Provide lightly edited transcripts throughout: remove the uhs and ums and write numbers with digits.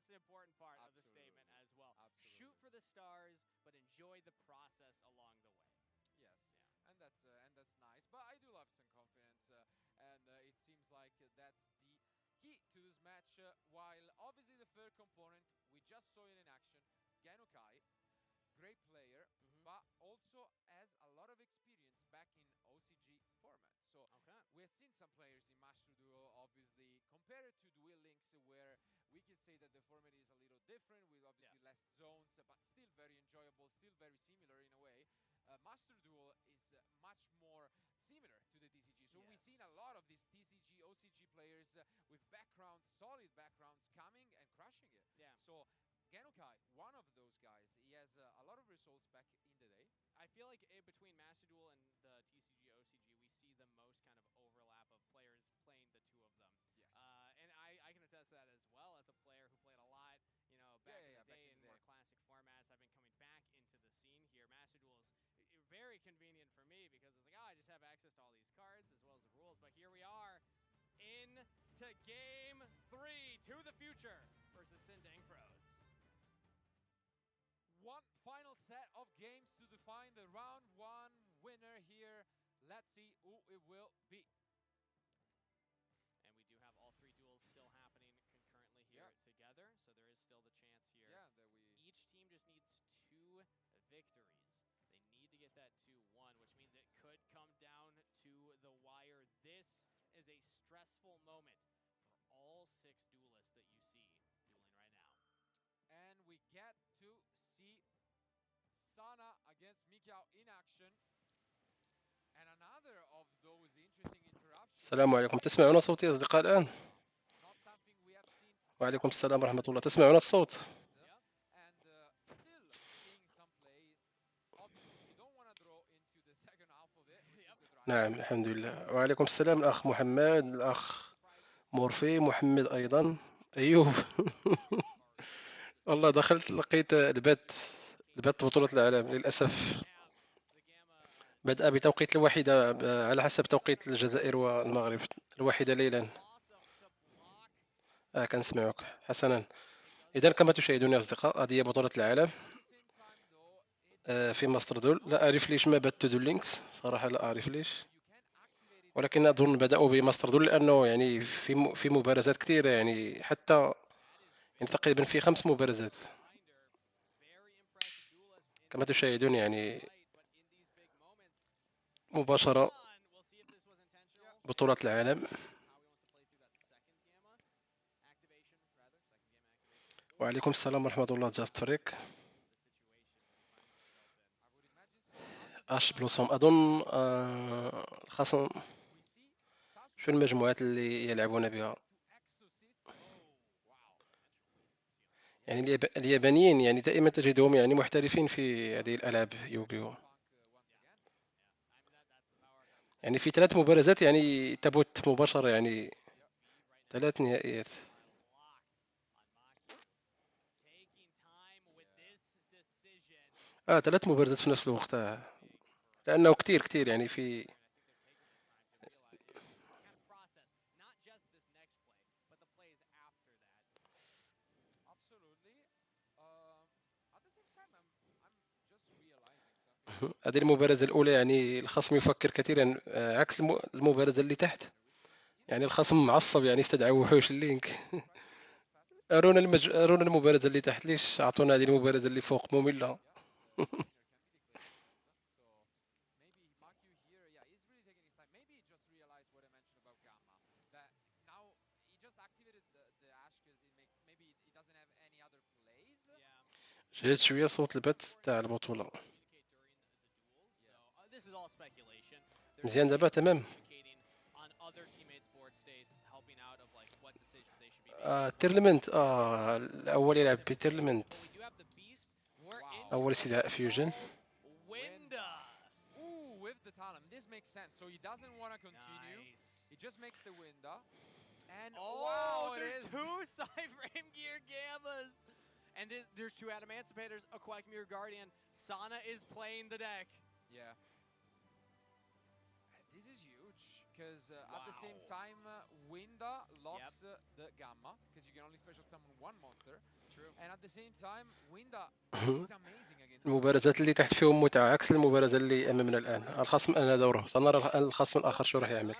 that's an important part of the statement as well. Shoot for the stars, but enjoy the process along the way. Yes, and that's nice. But I do love some confidence, and it seems like that's the key to this match. While obviously the third component we just saw it in action, Ganukai, great player, but also has a lot of experience back in OCG format. So we have seen some players in Master Duel, obviously, compared to Duel Links, where we can say that the format is a little different, with obviously less zones, but still very enjoyable, still very similar in a way. Master Duel is much more similar to the TCG. So we've seen a lot of these TCG, OCG players with backgrounds, solid backgrounds, coming and crushing it. Yeah. So Ganukai, one of those guys, he has a lot of results back in the day. I feel like between Master Duel and the TCG, OCG, we see the most kind of overlap of players playing the two of them. Yes. And I can attest to that as well as a player who played a lot, you know, back in the day in more classic formats. I've been coming back into the scene here. Master Duel is very convenient for me because it's like, oh, I just have access to all these cards as well as the rules. But here we are into Game 3, to the future versus Sindang Pros. One final set of games to define the round one winner here. Let's see who it will be. And we do have all three duels still happening concurrently here together, so there is still the chance here. Yeah, each team just needs 2 victories. They need to get that 2-1, which means it could come down to the wire. This is a stressful moment for all 6 duelists that you see dueling right now. And we get to see Sana against Mikiao in action. And another of those interesting interruptions. السلام عليكم، تسمعون صوتي يا أصدقاء الآن؟ وعليكم السلام ورحمة الله، تسمعون الصوت؟ نعم الحمد لله. وعليكم السلام الأخ محمد، الأخ مورفي، محمد أيضا، أيوب. والله دخلت لقيت البث بطولة العالم للأسف بدأ بتوقيت الواحدة على حسب توقيت الجزائر والمغرب، الواحدة ليلا. كنسمعك حسنا. إذا كما تشاهدون يا أصدقاء، هذه هي بطولة العالم في ماستر دول. لا أعرف ليش ما بث دول لينكس، صراحة لا أعرف ليش، ولكن أظن بدأوا بماستر دول لأنه يعني في مبارزات كثيرة، يعني حتى يعني تقريبا في 5 مبارزات كما تشاهدون، يعني مباشرة بطولة العالم. وعليكم السلام ورحمة الله. جاست فريك اش بلوسوم اظن خاصة شو المجموعات اللي يلعبون بها، يعني اليابانيين يعني دائما تجدهم يعني محترفين في هذه الألعاب يوغيو. يعني في 3 مبارزات يعني تبث مباشرة، يعني 3 نهائيات. 3 مبارزات في نفس الوقت، لأنه كتير يعني في هذه المبارزة الأولى يعني الخصم يفكر كثيرا عكس المبارزة اللي تحت، يعني الخصم معصب يعني استدعى وحوش اللينك. أرونا المبارزة اللي تحت، ليش أعطونا هذه المبارزة اللي فوق مملة. جهد شوية صوت البث تاع البطولة. مزيان دابا تمام. تيرلمنت الأول يلعب بتيرلمنت، أول استدعاء فيوجن. With the talent, this makes sense. So he doesn't want to continue. He just makes the window. And wow, there's 2 Cyframe Gear Gammas. And there's 2 Adamantimators, a Quackmere Guardian. Sana is playing the deck. Yeah. This is huge. because at the same time, Winda locks the Gamma, because you can only special summon one monster. True. And at the same time, Winda is amazing against المبارزات اللي تحت فيهم متعة عكس المبارزة اللي أمامنا الآن. الخصم أنا دوره، سنرى الخصم الآخر شو راح يعمل. I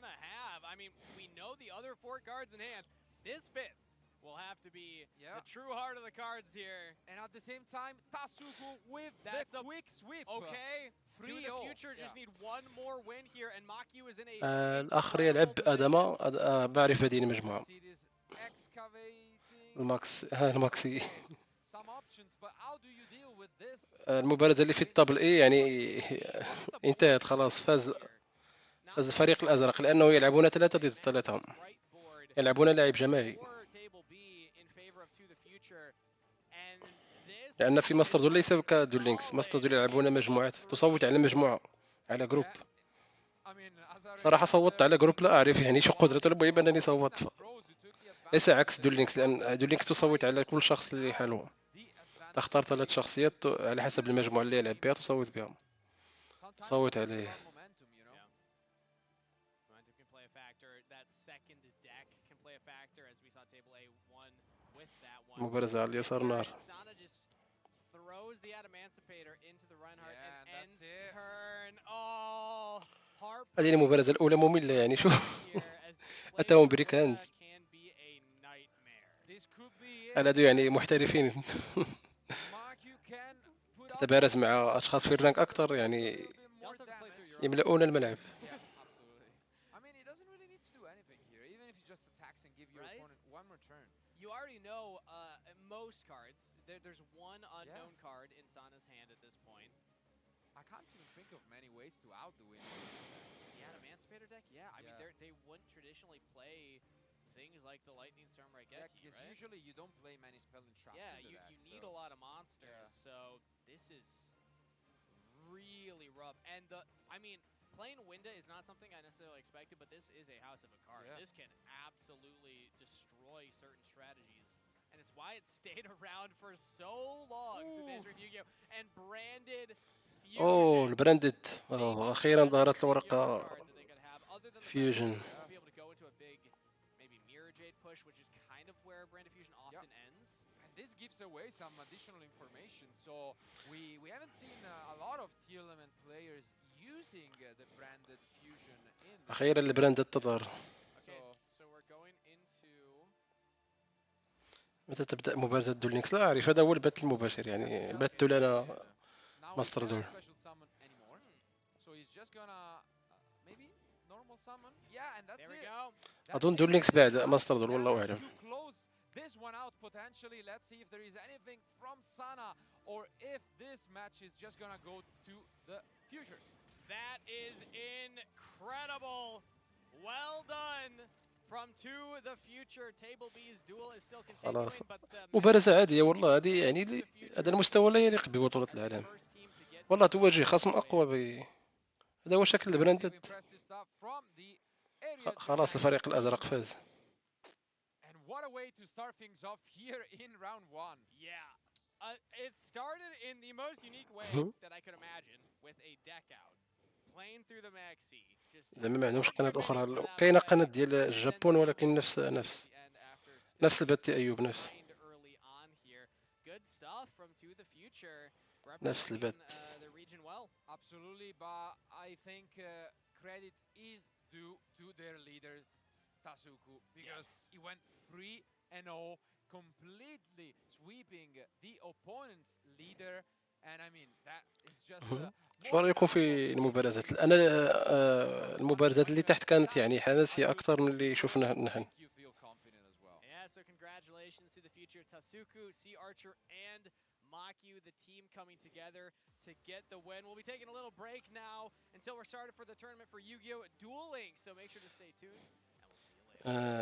mean, we know the other 4 cards in hand. This 5th will have to be the true heart of the cards here. And at the same time, Tasuku with the quick sweep. Okay. To the future, just need one more win here, and Makiu is in a الآخر يلعب أدمة. بعرف بديل مجموعة. الماكسي. المباراة اللي في الطابل اي يعني انتهت خلاص. فاز الفريق الأزرق لأنه يلعبون 3 ضد 3. يلعبون لاعب جماعي. لأن في ماستر دول ليس كدول لينكس. ماستر دول يلعبون مجموعات. تصوت على مجموعة، على جروب. صراحة صوتت على جروب لا أعرف يعني شو قدرته. المهم أنني صوتت. ليس عكس دول لينكس، لأن دول لينكس تصوت على كل شخص اللي حلو. تختار 3 شخصيات على حسب المجموعة اللي يلعب بها تصوت بها. تصوت عليه. مبارزة على اليسار نار. هذه المبارزة الأولى مملة يعني شو. أتاهم بريك هاند. هذو يعني محترفين. تتبارز مع أشخاص في الرانك أكثر يعني يملؤون الملعب. You already know most cards. There's one unknown card in Sana's hand at this point. I can't even think of many ways to outdo him. The Adamantipator deck? Yeah, I mean, they wouldn't traditionally play things like the Lightning Storm Raigeki, because usually you don't play many spell and traps. Yeah, you need a lot of monsters, so this is really rough. And I mean, playing Winda is not something I necessarily expected, but this is a house of a card. This can absolutely destroy certain strategies. And it's why it stayed around for so long. Today's Yu-Gi-Oh! And branded Fusion. Oh, البراندد. أخيرا ظهرت الورقة Fusion. Be able to go into a big, maybe Mirror Jade push, which is kind of where branded Fusion often ends. And this gives away some additional information. So we haven't seen a lot of T-Element players using the branded Fusion in. أخيرا البراندد تظهر. So we're going into. متى تبدأ مباراة دول لينكس؟ لا أعرف. هذا هو البث المباشر يعني. بث لنا ماستر دول. أظن دول لينكس بعد ماستر دول والله أعلم. This one out potentially. Let's see if there is anything from Sana or if this match is just gonna go to the future. That is incredible. Well done from to the future. Table B's duel is still continuing, but مباراة عادية والله. هذه يعني هذا المستوى لا يليق ببطولة العالم. والله تواجه خصم أقوى هذا هو شكل البراندد. خلاص الفريق الأزرق فاز. What a way to start things off here in round 1. Yeah. It started in the most unique way that I could imagine with a deck out. Playing through the Maxi. زعما ما عندهمش قناة أخرى. كاينة قناة ديال الجابون ولكن نفس البث أيوب نفس البث. Absolutely, but I think credit is due to their leader Tasuku, because he went 3-0, completely sweeping the opponent's leader, and I mean that is just. شو رأيكم في المبارزات؟ أنا المبارزات اللي تحت كانت يعني حماسية أكثر من اللي شفناها نحن. Yeah, so congratulations to the future Tasuku, C Archer, and Makiu, the team coming together to get the win. We'll be taking a little break now until we're started for the tournament for Yu-Gi-Oh! Duel Links, so make sure to stay tuned.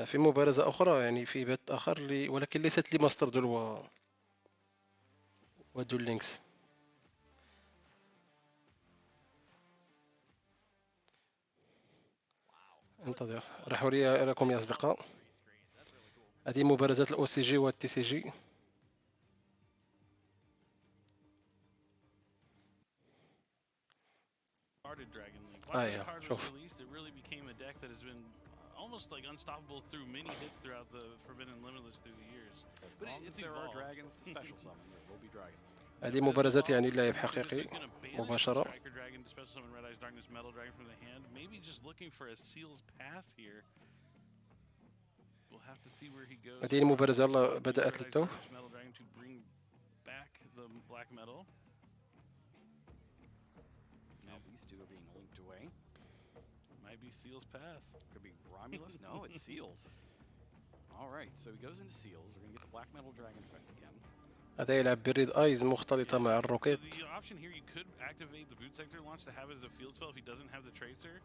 في مبارزة أخرى يعني في بث آخر ولكن ليست لي ماستر دول ودول لينكس. انتظر راح أوريها لكم يا أصدقاء. هذه مبارزات الأو سي جي والتي سي جي. شوف almost like unstoppable through many hits throughout the Forbidden Limitless through the years. But it's there are dragons to special summon, there will be dragons. هذه مبارزات يعني لاعب حقيقي مباشرة. هذه المبارزة يلا بدأت للتو. Now these two are being linked away. Might be Seal's pass. Could be Romulus. No, it's Seal's. All right, so he goes into Seal's. We're gonna get the black metal dragon effect again. هذا يلعب بريد ايز مختلطة مع الروكيت. So the option here, you could activate the boot sector launch to have it as a field spell if he doesn't have the tracer.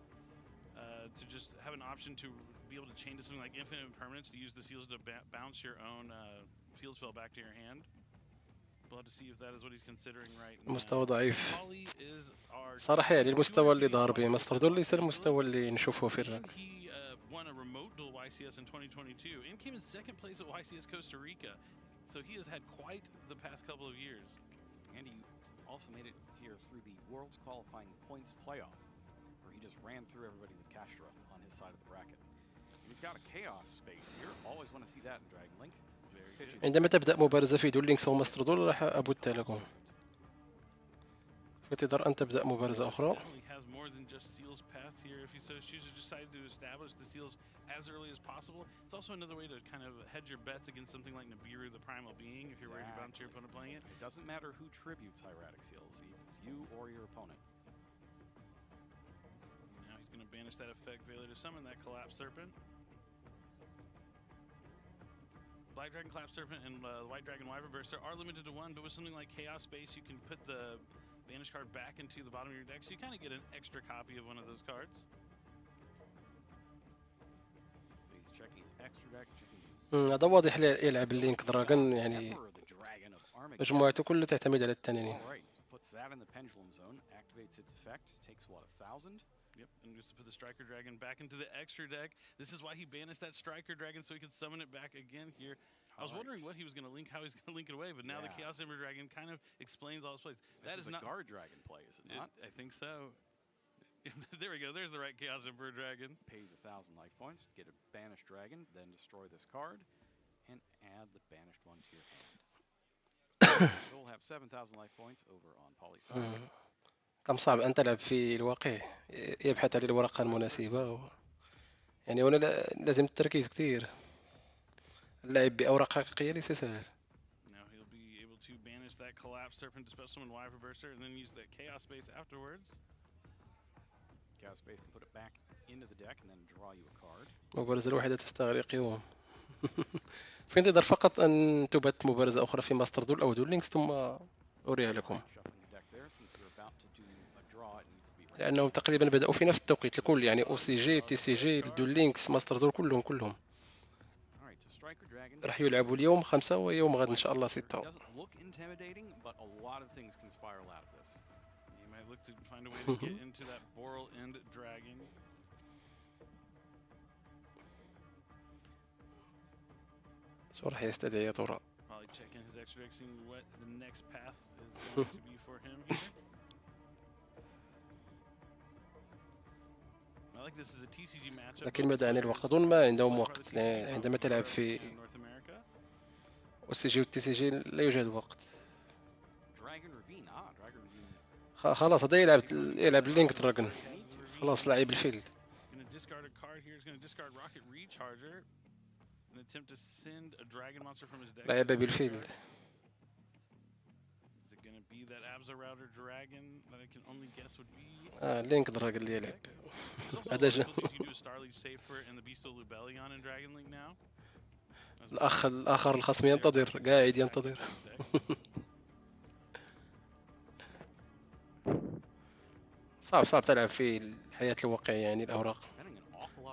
To just have an option to be able to chain to something like infinite impermanence to use the seals to bounce your own field spell back to your hand. We'll have to see if that is what he's considering right now. مستوى ضعيف صراحة، يعني المستوى اللي ظهر به ماستر دول ليس المستوى اللي نشوفه في الرانك. He won a remote duel YCS in 2022 and came in second place at YCS Costa Rica. So he has had quite the past couple of years. And he also made it here through the World's Qualifying Points Playoff, where he just ran through everybody with Castra on his side of the bracket. And he's got a chaos space here. Always want to see that in Dragon Link. عندما تبدأ مبارزة في دول لينكس أو ماستر دول راح أبث لكم. في انتظار أن تبدأ مبارزة أخرى. As early as possible. It's also another way to kind of hedge your bets against something like Nibiru, the Primal Being, if you're worried about your opponent playing it. It doesn't matter who tributes Hieratic Seals, it's you or your opponent. Now he's going to banish that effect failure to summon that Collapse Serpent. Black Dragon Collapse Serpent and White Dragon Wyvern Burster are limited to one, but with something like Chaos Space, you can put the banish card back into the bottom of your deck, so you kind of get an extra copy of one of those cards. هذا واضح يلعب اللينك دراجون، يعني مجموعته كلها تعتمد على التنانين. Yep, and just to put the Striker Dragon back into the extra deck. This is why he banished that Striker Dragon, so he could summon it back again here. I was wondering what he was going to link, how he's going to link it away, but now the Chaos Ember Dragon kind of explains all his plays. That is not a guard dragon play, is it not? I think so. There we go. There's the right Chaos Emperor Dragon. Pays 1,000 life points, get a banished dragon, then destroy this card, and add the banished one to your hand. You'll have 7,000 life points over on Poly's side. كم صعب أن تلعب في الواقع، يبحث عن الورقة المناسبة يعني هنا لازم التركيز كثير. اللعب بأوراق حقيقية ليس سهل. Now he'll be able to banish that Collapse Serpent to special summon Wyvern Burster and then use that Chaos Space afterwards. Chaos Space can put it back into the deck and then draw you a card. المبارزة الواحدة تستغرق يوم. في انتظار فقط أن تبث مبارزة أخرى في ماستر دول أو دول لينكس ثم أوريها لكم. لأنهم تقريبا بدأوا في نفس التوقيت الكل، يعني أو سي جي، تي سي جي، دول لينكس، ماستر دول كلهم راح يلعبوا اليوم 5 ويوم غد إن شاء الله 6. Look to find a way to get into that Boral End Dragon. شو راح يستدعي يا ترى؟ Probably checking his extra deck, seeing what the next path is going to be for him here. I like this as a TCG matchup. لكن ماذا عن الوقت؟ أظن ما عندهم وقت، عندما تلعب في السي جي والتي سي جي لا يوجد وقت. خلاص هذا يلعب اللينك دراجون، خلاص لعب الفيلد. لعب بالفيلد. لينك دراجون اللي يلعب. هذا جا. الآخر الخصم ينتظر، قاعد ينتظر. صعب تلعب في الحياة الواقعية يعني الأوراق،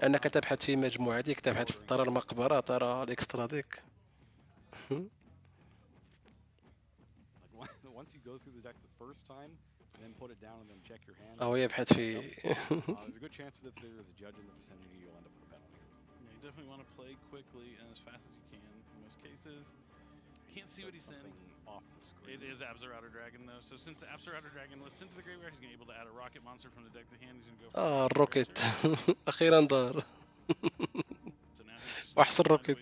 لأنك تبحث في مجموعة ديك، تبحث ترى المقبرة، ترى الإكسترا ديك. أو يبحث في Can't see what he's in. Off the screen. It is Abzerrouter Dragon though, so since the Abzerrouter Dragon was sent to the graveyard, he's going to be able to add a rocket monster from the deck to hand. He's going to go for الروكيت. أخيرا ظهر. وأحسن روكيت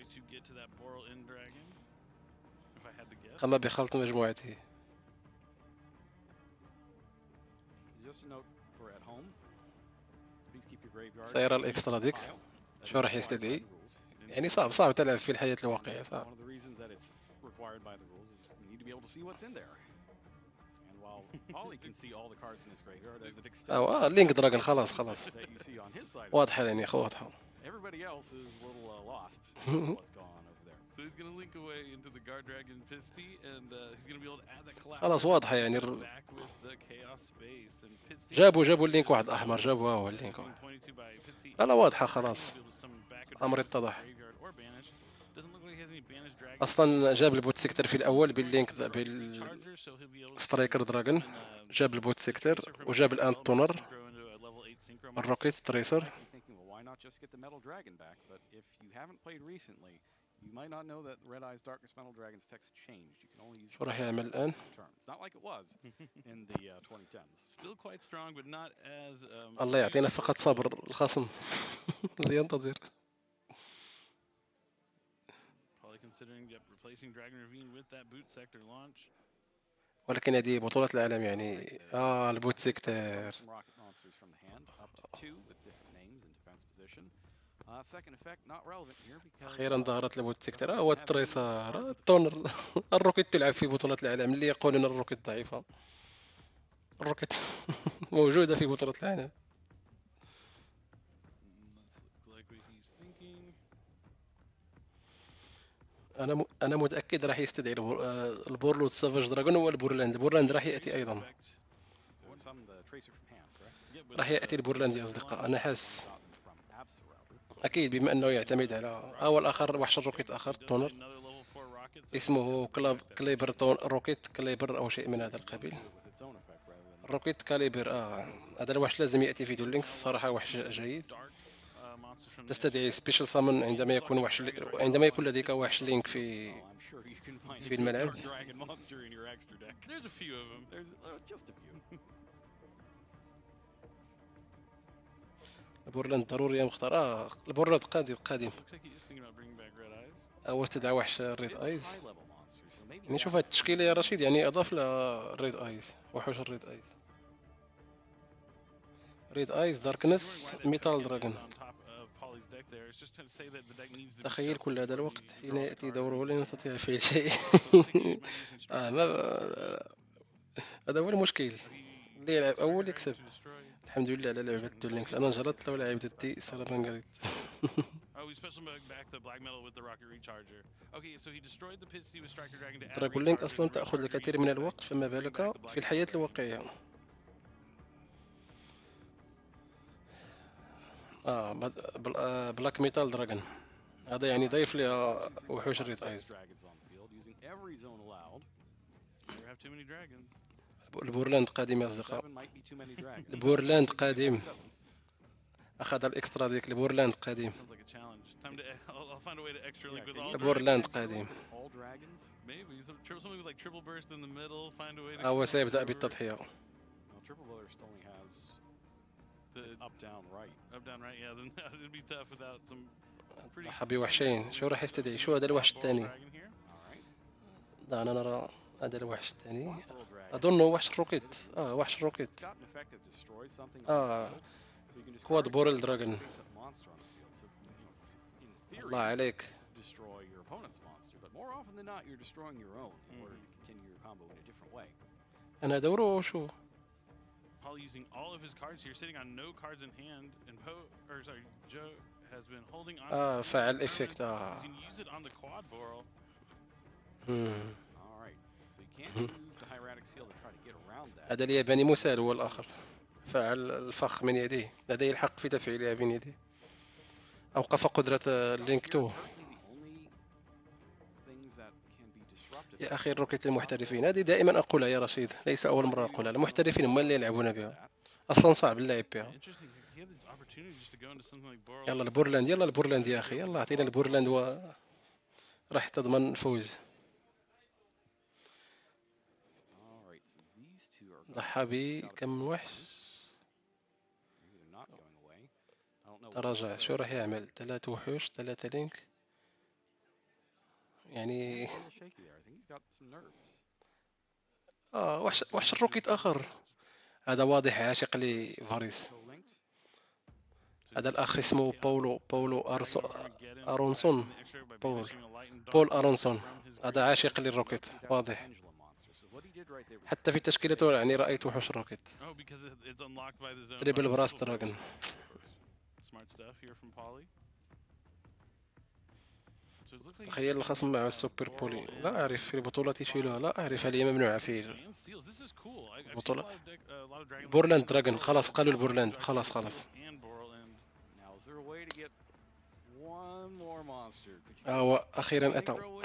قام بخلط مجموعته. سيرى الإكسترا ديك شو راح يستدعي. يعني صعب تلعب في الحياة الواقعية، صعب. لينك دراجون خلاص واضحة يعني واضحة. خلاص واضحة يعني جابوا اللينك واحد أحمر، جابوا هو اللينك واحد. لا واضحة خلاص، أمر اتضح. اصلا جاب البوت سيكتر في الاول باللينك بالسترايكر دراجون، جاب البوت سيكتر وجاب الانت تونر الروكيت تريسر. شو راح يعمل الان؟ الله يعطينا فقط صبر الخصم اللي ينتظر. ولكن هذه بطولة العالم يعني البوت سيكتر. اخيرا ظهرت البوت سيكتر. هو التريسر التونر الروكيت تلعب في بطولة العالم. اللي يقول ان الروكيت ضعيفة، الروكيت موجودة في بطولة العالم. انا متاكد راح يستدعي البورلود سافاج دراجون والبورلاند راح ياتي ايضا. راح ياتي البورلاند يا اصدقاء، انا حاس اكيد بما انه يعتمد على اول اخر وحش الروكيت اخر تونر اسمه كليبر روكيت كليبر او شيء من هذا القبيل. الروكيت كاليبر هذا الوحش لازم ياتي في دول لينكس صراحه، وحش جيد. تستدعي سبيشال سامون عندما يكون لديك وحش لينك في الملعب. البورلاند ضروري مختار. البورلاند قادم او استدعى وحش الريد ايز. يعني شوف هاد التشكيله يا رشيد، يعني اضاف للريد ايز وحوش الريد ايز. ريد ايز داركنس ميتال دراجون. تخيل كل هذا الوقت حين ياتي دوره لا نستطيع فعل شيء. هذا هو المشكل، اللي يلعب اول يكسب. الحمد لله على لعبة دول لينكس. انا جربت لو لعب ضدي صراحة ما قريت. دراجون لينك اصلا تاخذ الكثير من الوقت، فما بالك في الحياة الواقعية. بلاك ميتال دراجون هذا يعني ضيف لي وحوش الريد ايز. البورلاند قادم يا اصدقاء، البورلاند قادم. اخذ الاكسترا ديك البورلاند قادم. البورلاند قادم. هو سيبدأ بالتضحية. ضحى بوحشين. شو راح يستدعي؟ شو هذا الوحش الثاني؟ دعنا نرى هذا الوحش الثاني. اظنه وحش الروكيت. وحش الروكيت. كواد بورل دراجون. الله عليك. انا دوره شو؟ فعل افكت. هذا الياباني مسال هو الاخر. فعل الفخ من يديه، لديه الحق في تفعيلها من يديه. اوقف قدرة اللينك 2. يا اخي الروكيت المحترفين هذه دائما اقولها يا رشيد، ليس اول مرة اقولها. المحترفين هم اللي يلعبون بها، اصلا صعب اللعب بها. يلا البورلاند، يلا البورلاند يا اخي، يلا اعطينا البورلاند راح تضمن الفوز. ضحى بكم وحش. تراجع. شو راح يعمل؟ 3 وحوش 3 لينك. يعني A little shaky there. I think he's got some nerves. وحش الروكيت اخر. هذا واضح عاشق لفاريس. Co-linked. هذا الاخ اسمه باولو ارونسون بول ارونسون. هذا عاشق للروكيت واضح. حتى في تشكيلته يعني رأيت وحوش روكيت. تريبل براس دراجون. تخيل الخصم معه السوبر بولي. لا أعرف في البطولة يشيلوها. لا أعرف هل هي ممنوعة في البطولة. بورلاند دراجون. خلاص قالوا البورلاند. خلاص أخيرا أتوا.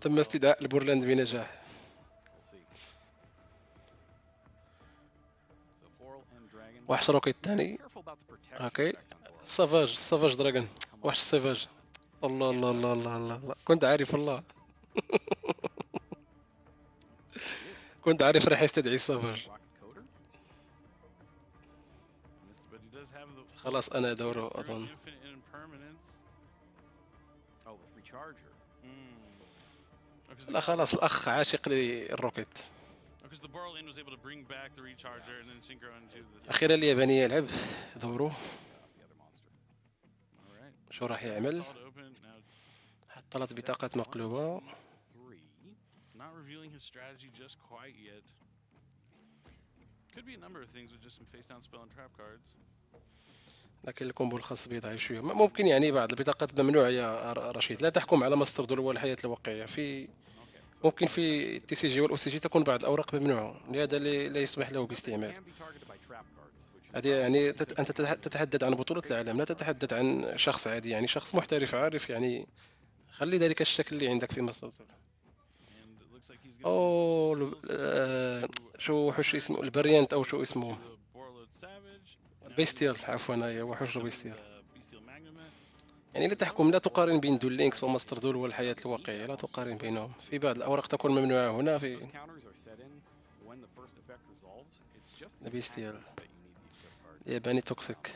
تم استدعاء البورلاند بنجاح. وحش روكيت الثاني. اوكي سافاج دراجون. وحش سافاج. الله كنت عارف والله. كنت عارف راح يستدعي سافاج. خلاص انا دوره اظن. لا خلاص الاخ عاشق للروكيت. اخيرا الياباني يلعب دوره. شو راح يعمل؟ طلعت بطاقة مقلوبة. لكن الكومبو الخاص به ضعيف شوية. ممكن يعني بعض البطاقات ممنوعة يا رشيد. لا تحكم على مصدر دول والحياة الواقعية. ممكن في التي سي جي والاو سي جي تكون بعض الاوراق ممنوعة، لهذا لا يسمح له باستعمال. هذه يعني انت تتحدث عن بطولة العالم، لا تتحدث عن شخص عادي، يعني شخص محترف عارف. يعني خلي ذلك الشكل اللي عندك في مصدر. شو وحش اسمه البريانت او شو اسمه بيستيال. عفوا هي وحش بيستيال. يعني لا تحكم، لا تقارن بين دول لينكس وماستر دول والحياة الواقعية. لا تقارن بينهم. في بعض الأوراق تكون ممنوعة هنا في بيستيال. ياباني توكسيك.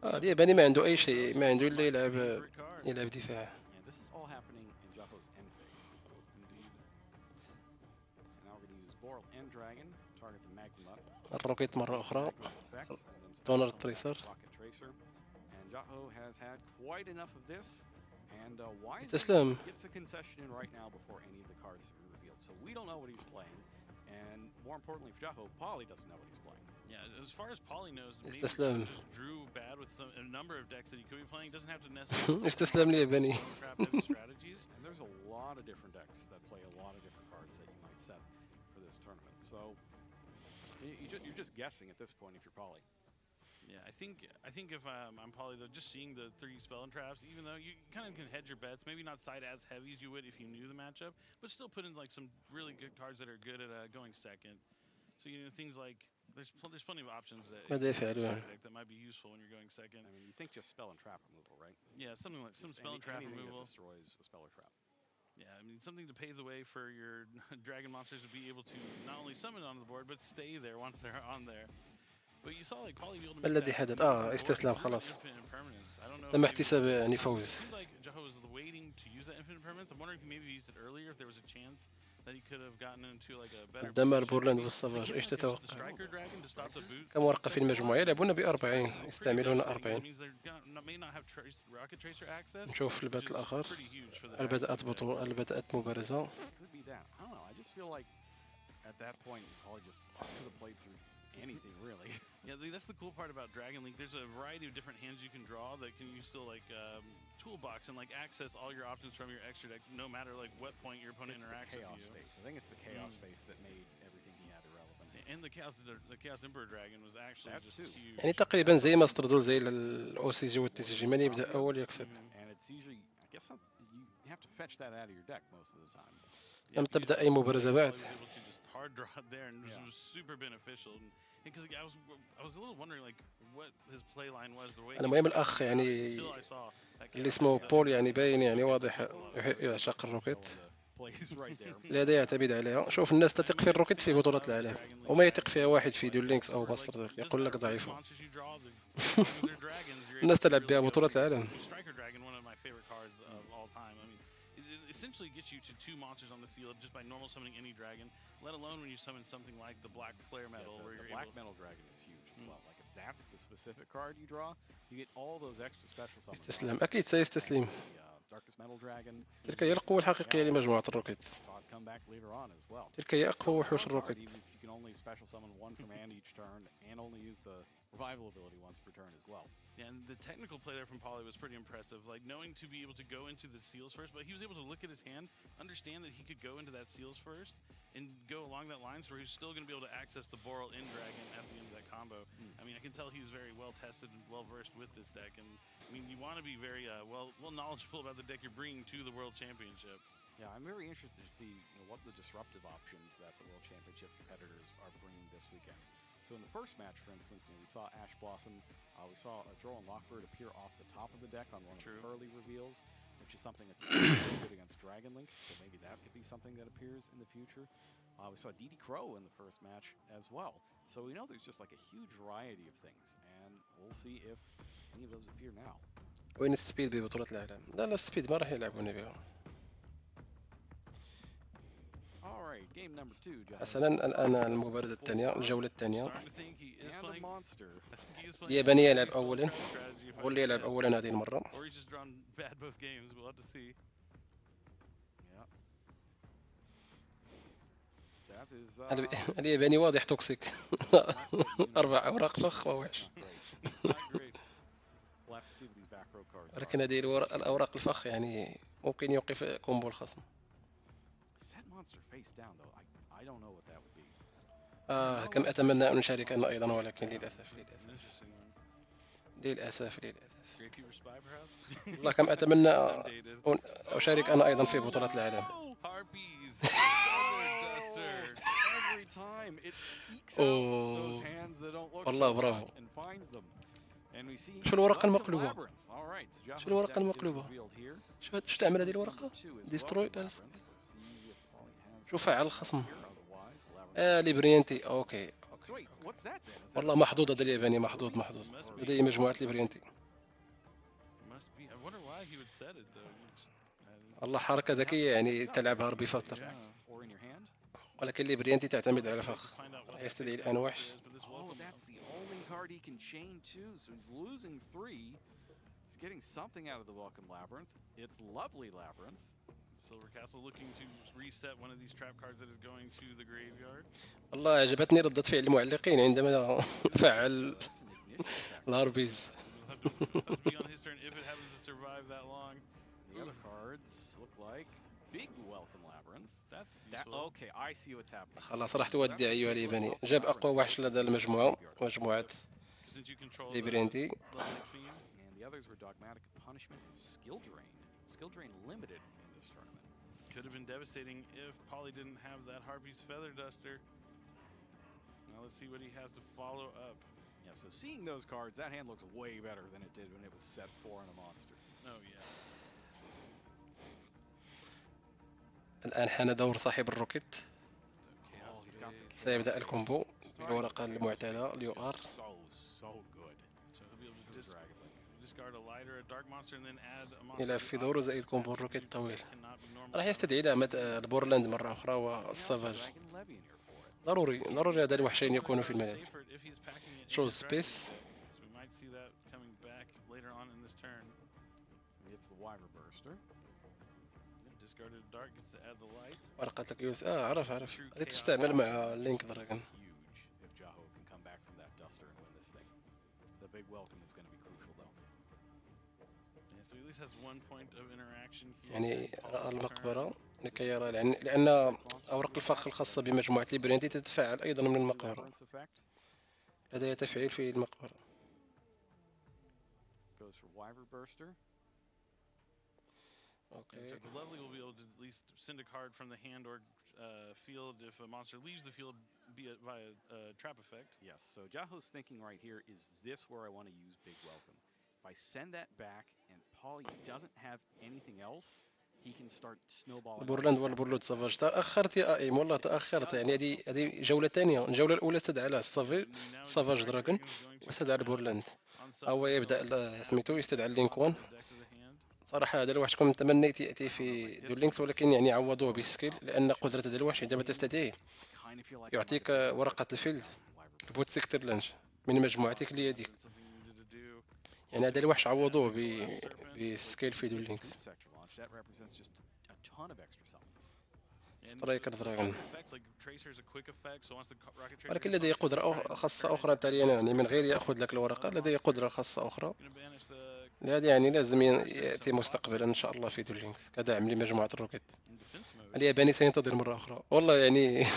الياباني ما عنده أي شيء، ما عنده إلا يلعب دفاع. الروكيت مرة أخرى. تونر تريسر. استسلام. استسلام. استسلام الياباني. You're just guessing at this point if you're Poly. Yeah, I think if I'm Poly though, just seeing the 3 spell and traps, even though you kind of can hedge your bets, maybe not side as heavy as you would if you knew the matchup, but still put in like some really good cards that are good at going second. So you know things like there's plenty of options that might be useful when you're going second. I mean, you think just spell and trap removal, right? Yeah, something like some spell and trap removal that destroys a spell or trap. Yeah, I mean something to pave the way for your dragon monsters to be able to not only summon onto the board but stay there once they're on there. But you saw like Poly be able to ما الذي حدث؟ استسلام خلاص. تم احتساب يعني فوز. دمر بورلاند والسافاج. ايش تتوقع؟ كم ورقة في المجموعة؟ يلعبون ب40، يستعملون 40. نشوف البات الآخر. هل بدأت بطولة؟ هل بدأت مبارزة؟ Anything really. Yeah, that's the cool part about Dragon Link. There's a variety of different hands you can draw that can use still like toolbox and like access all your options from your extra deck, no matter like what point your opponent interacts with you. Space. I think it's the chaos space that made everything he had irrelevant. And the chaos Emperor Dragon was actually just huge. يعني تقريبا زي ماستر دول زي الاو سي جي والتي سي جي، من يبدا اول يكسب. And it's usually, I guess you have to fetch that out of your deck most of the time. لم تبدا اي مبارزه بعد. Hard draw there, and this was super beneficial. Because I was a little wondering like what his play line was the way. المهم الاخ يعني اللي اسمه بول يعني باين يعني واضح يعشق الروكيت. plays right there. هذا يعتمد عليها. شوف الناس تثق في الروكيت في بطولة العالم وما يثق فيها واحد في ديول لينكس او ماستر يقول لك ضعيفة. الناس تلعب بها بطولة العالم. Essentially gets you to 2 monsters on the field just by normal summoning any dragon, let alone when you summon something like the black flare metal, Yeah, where you're the black able metal dragon is huge as well. Like if that's the specific card you draw, you get all those extra special summons. استسلم أكيد سيستسلم. Darkest metal dragon. تلك هي القوة الحقيقية لمجموعة الروكيت. Saw it come back later on as well. تلك هي أقوى وحوش الروكيت. Even if you can only special summon one command each turn and only use the revival ability once per turn as well. Yeah, and the technical play there from Poly was pretty impressive. Like knowing to be able to go into the seals first, but he was able to look at his hand, understand that he could go into that seals first, and go along that line, so he's still going to be able to access the Boral in Dragon at the end of that combo. I mean, I can tell he's very well tested and well versed with this deck, and I mean, you want to be very well knowledgeable about the deck you're bringing to the World Championship. Yeah, I'm very interested to see what the disruptive options that the World Championship competitors are bringing this weekend. So in the first match, for instance, we saw Ash Blossom, we saw a Droll and Lockbird appear off the top of the deck on one of the early reveals, which is something that's very good against Dragon Link, so maybe that could be something that appears in the future. We saw DD Crow in the first match as well. So we know there's just like a huge variety of things, and we'll see if any of those appear now. وين السبيد ببطولة العالم؟ لا السبيد ما راح يلعبوني بها. حسنا الآن المبارزة الثانية الجولة الثانية. الياباني يلعب أولا هو اللي يلعب أولا هذه المرة. الياباني واضح توكسيك. 4 أوراق فخ ووحش. ولكن هذه الأوراق الفخ يعني ممكن يوقف كومبو الخصم. كم أتمنى أن أشارك أنا أيضا ولكن للأسف والله كم أتمنى أن أشارك أنا أيضا في بطولة العالم. والله برافو. شو الورقة المقلوبة؟ شو الورقة المقلوبة؟ شو تعمل هذه الورقة؟ ديستروي. شو فعل الخصم؟ ليبريانتي. اوكي والله محظوظ هذا الياباني. محظوظ لدي مجموعة ليبريانتي. والله حركة ذكية يعني تلعب هاربي فتر، ولكن ليبريانتي تعتمد على فخ. راح يستدعي الآن وحش. Silver Castle looking to reset one of these trap cards that is going to the graveyard. والله عجبتني ردة فعل المعلقين عندما فعل الهاربيز. خلاص راح تودع أيها الياباني. جاب أقوى وحش لدى المجموعة، مجموعة ليبريانتي. Could have been devastating if Poly didn't have that Harpy's Feather Duster. Now let's see what he has to follow up. Yeah, so seeing those cards, that hand looks way better than it did when it was set 4 on a monster. Oh yeah. الآن حان دور صاحب الروكيت. سيبدأ الكومبو بالورقة المعتادة اليو ار. يلعب في دور زائد كومبو الروكيت طويل. راح يستدعي لعبة البورلاند مرة أخرى والسافاج. ضروري هذا الوحشين يكونوا في الملعب. شوز سبيس. ورقة الكيوس. عرف هذه تستعمل مع لينك دراجون. يعني رأى المقبرة لكي يرى، لأن أوراق الفخ الخاصة بمجموعة ليبريانتي تتفاعل أيضا من المقبرة. لدي تفعيل في المقبرة. Okay. So the Lovely will be able to at least send a card from the hand or field if a monster leaves the field via trap effect. Yes, so Jaho's thinking right here, is this where I want to use Big Welcome? If I send that back and Polly doesn't have anything else, then I can use Big Welcome. But if he has Big Welcome, then I can use Duel. So I think he's thinking, he can start snowballing. بورلاند ولا بورلود سافاج تاخرت يا ائم والله تاخرت يعني هذه جوله ثانيه. الجوله الاولى استدعى على سافاج دراجون واستدعى البورلاند هو يبدا سميتو يستدعى اللينكوان. صراحه هذا الوحش كنت تمنيت ياتي في دول لينكس ولكن يعني عوضوه بالسكيل لان قدره هذا الوحش عندما تستدعيه يعطيك ورقه الفيلد بوت سيكتور لانج من مجموعتك اللي هذيك. يعني هذا الوحش عوضوه بالسكيل في دول لينكس. سترايكر دراجون ولكن لديه قدرة خاصة أخرى تالية يعني من غير يأخذ لك الورقة لديه قدرة خاصة أخرى. لهذا يعني لازم يأتي مستقبلا إن شاء الله في دول لينكس كدعم لمجموعة الروكيت. الياباني سينتظر مرة أخرى والله يعني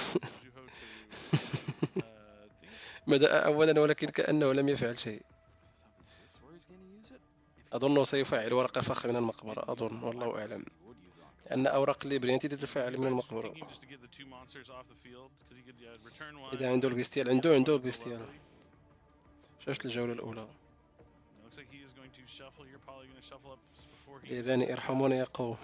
بدأ أولا ولكن كأنه لم يفعل شيء. أظنه سيفعل ورقة فخ من المقبرة أظن والله أعلم لأن أوراق الليبرينتي تتفاعل من المقبرة. إذا عنده البيستيال عنده البيستيال. شاشة الجولة الأولى. الياباني ارحمونا يا قوم.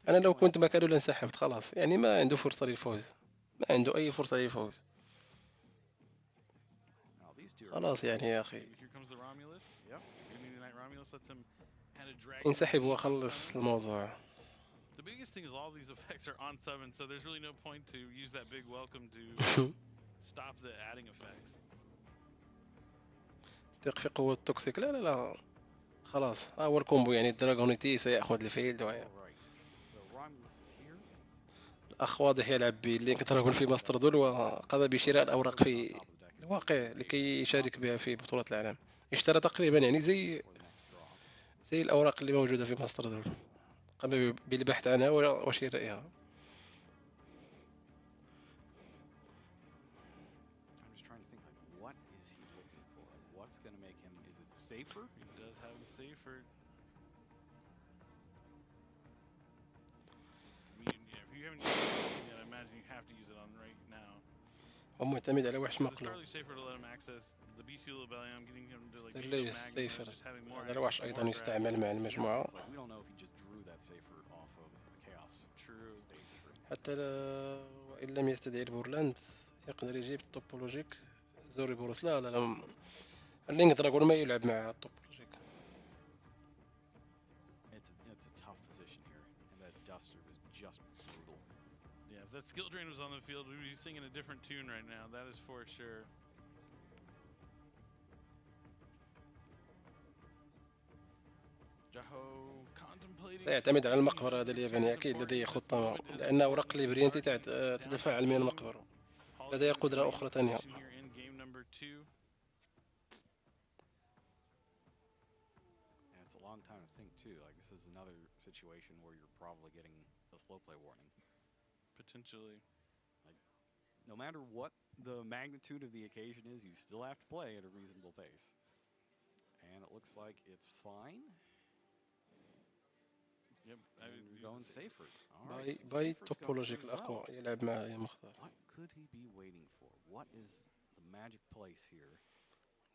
أنا لو كنت مكانه لانسحبت خلاص يعني ما عنده فرصة للفوز ما عنده أي فرصة للفوز خلاص يعني يا أخي انسحب وخلص الموضوع. The biggest thing is all these effects are on 7, so there's really no point to use that big welcome to stop the adding effects. ثق في قوة التوكسيك لا خلاص هو الكومبو يعني الدراغونيتي سيأخذ الفيلد الأخ واضح يلعب بلينك دراغون في ماستر دول وقام بشراء الأوراق في الواقع لكي يشارك بها في بطولة العالم. اشترى تقريبا يعني زي الأوراق اللي موجودة في ماستر دول قام بالبحث عنها وشرائها. Safer? He does have the safer. I mean, yeah, if you haven't used it yet, I imagine you have to use it on right now. هو معتمد على وحش مقلوب. It's safer to let him access the bestial rebellion, getting him to like ستيرليج سيفر. هذا الوحش أيضا يستعمل مع المجموعة. حتى وإن لم يستدعي البورلاند يقدر يجيب التوبولوجيك زوري بوروس لا اللينك دراغون ما يلعب مع التوبولوجيك. It's a tough position here, and that Duster was just brutal. Yeah, if that skill drain was on the field, we'd be singing a different tune right now. That is for sure. سيعتمد على المقبرة هذا الياباني أكيد لديه خطة لأن أوراق الليبرينتي تتفاعل من المقبرة. لديه قدرة أخرى ثانية. Long time to think too. Like this is another situation where you're probably getting a slow play warning. Potentially. Like no matter what the magnitude of the occasion is, you still have to play at a reasonable pace. And it looks like it's fine. Yep, you're going safer. باي توبولوجيك الأقوى يلعب معايا مختار. What could he be waiting for? What is the magic place here?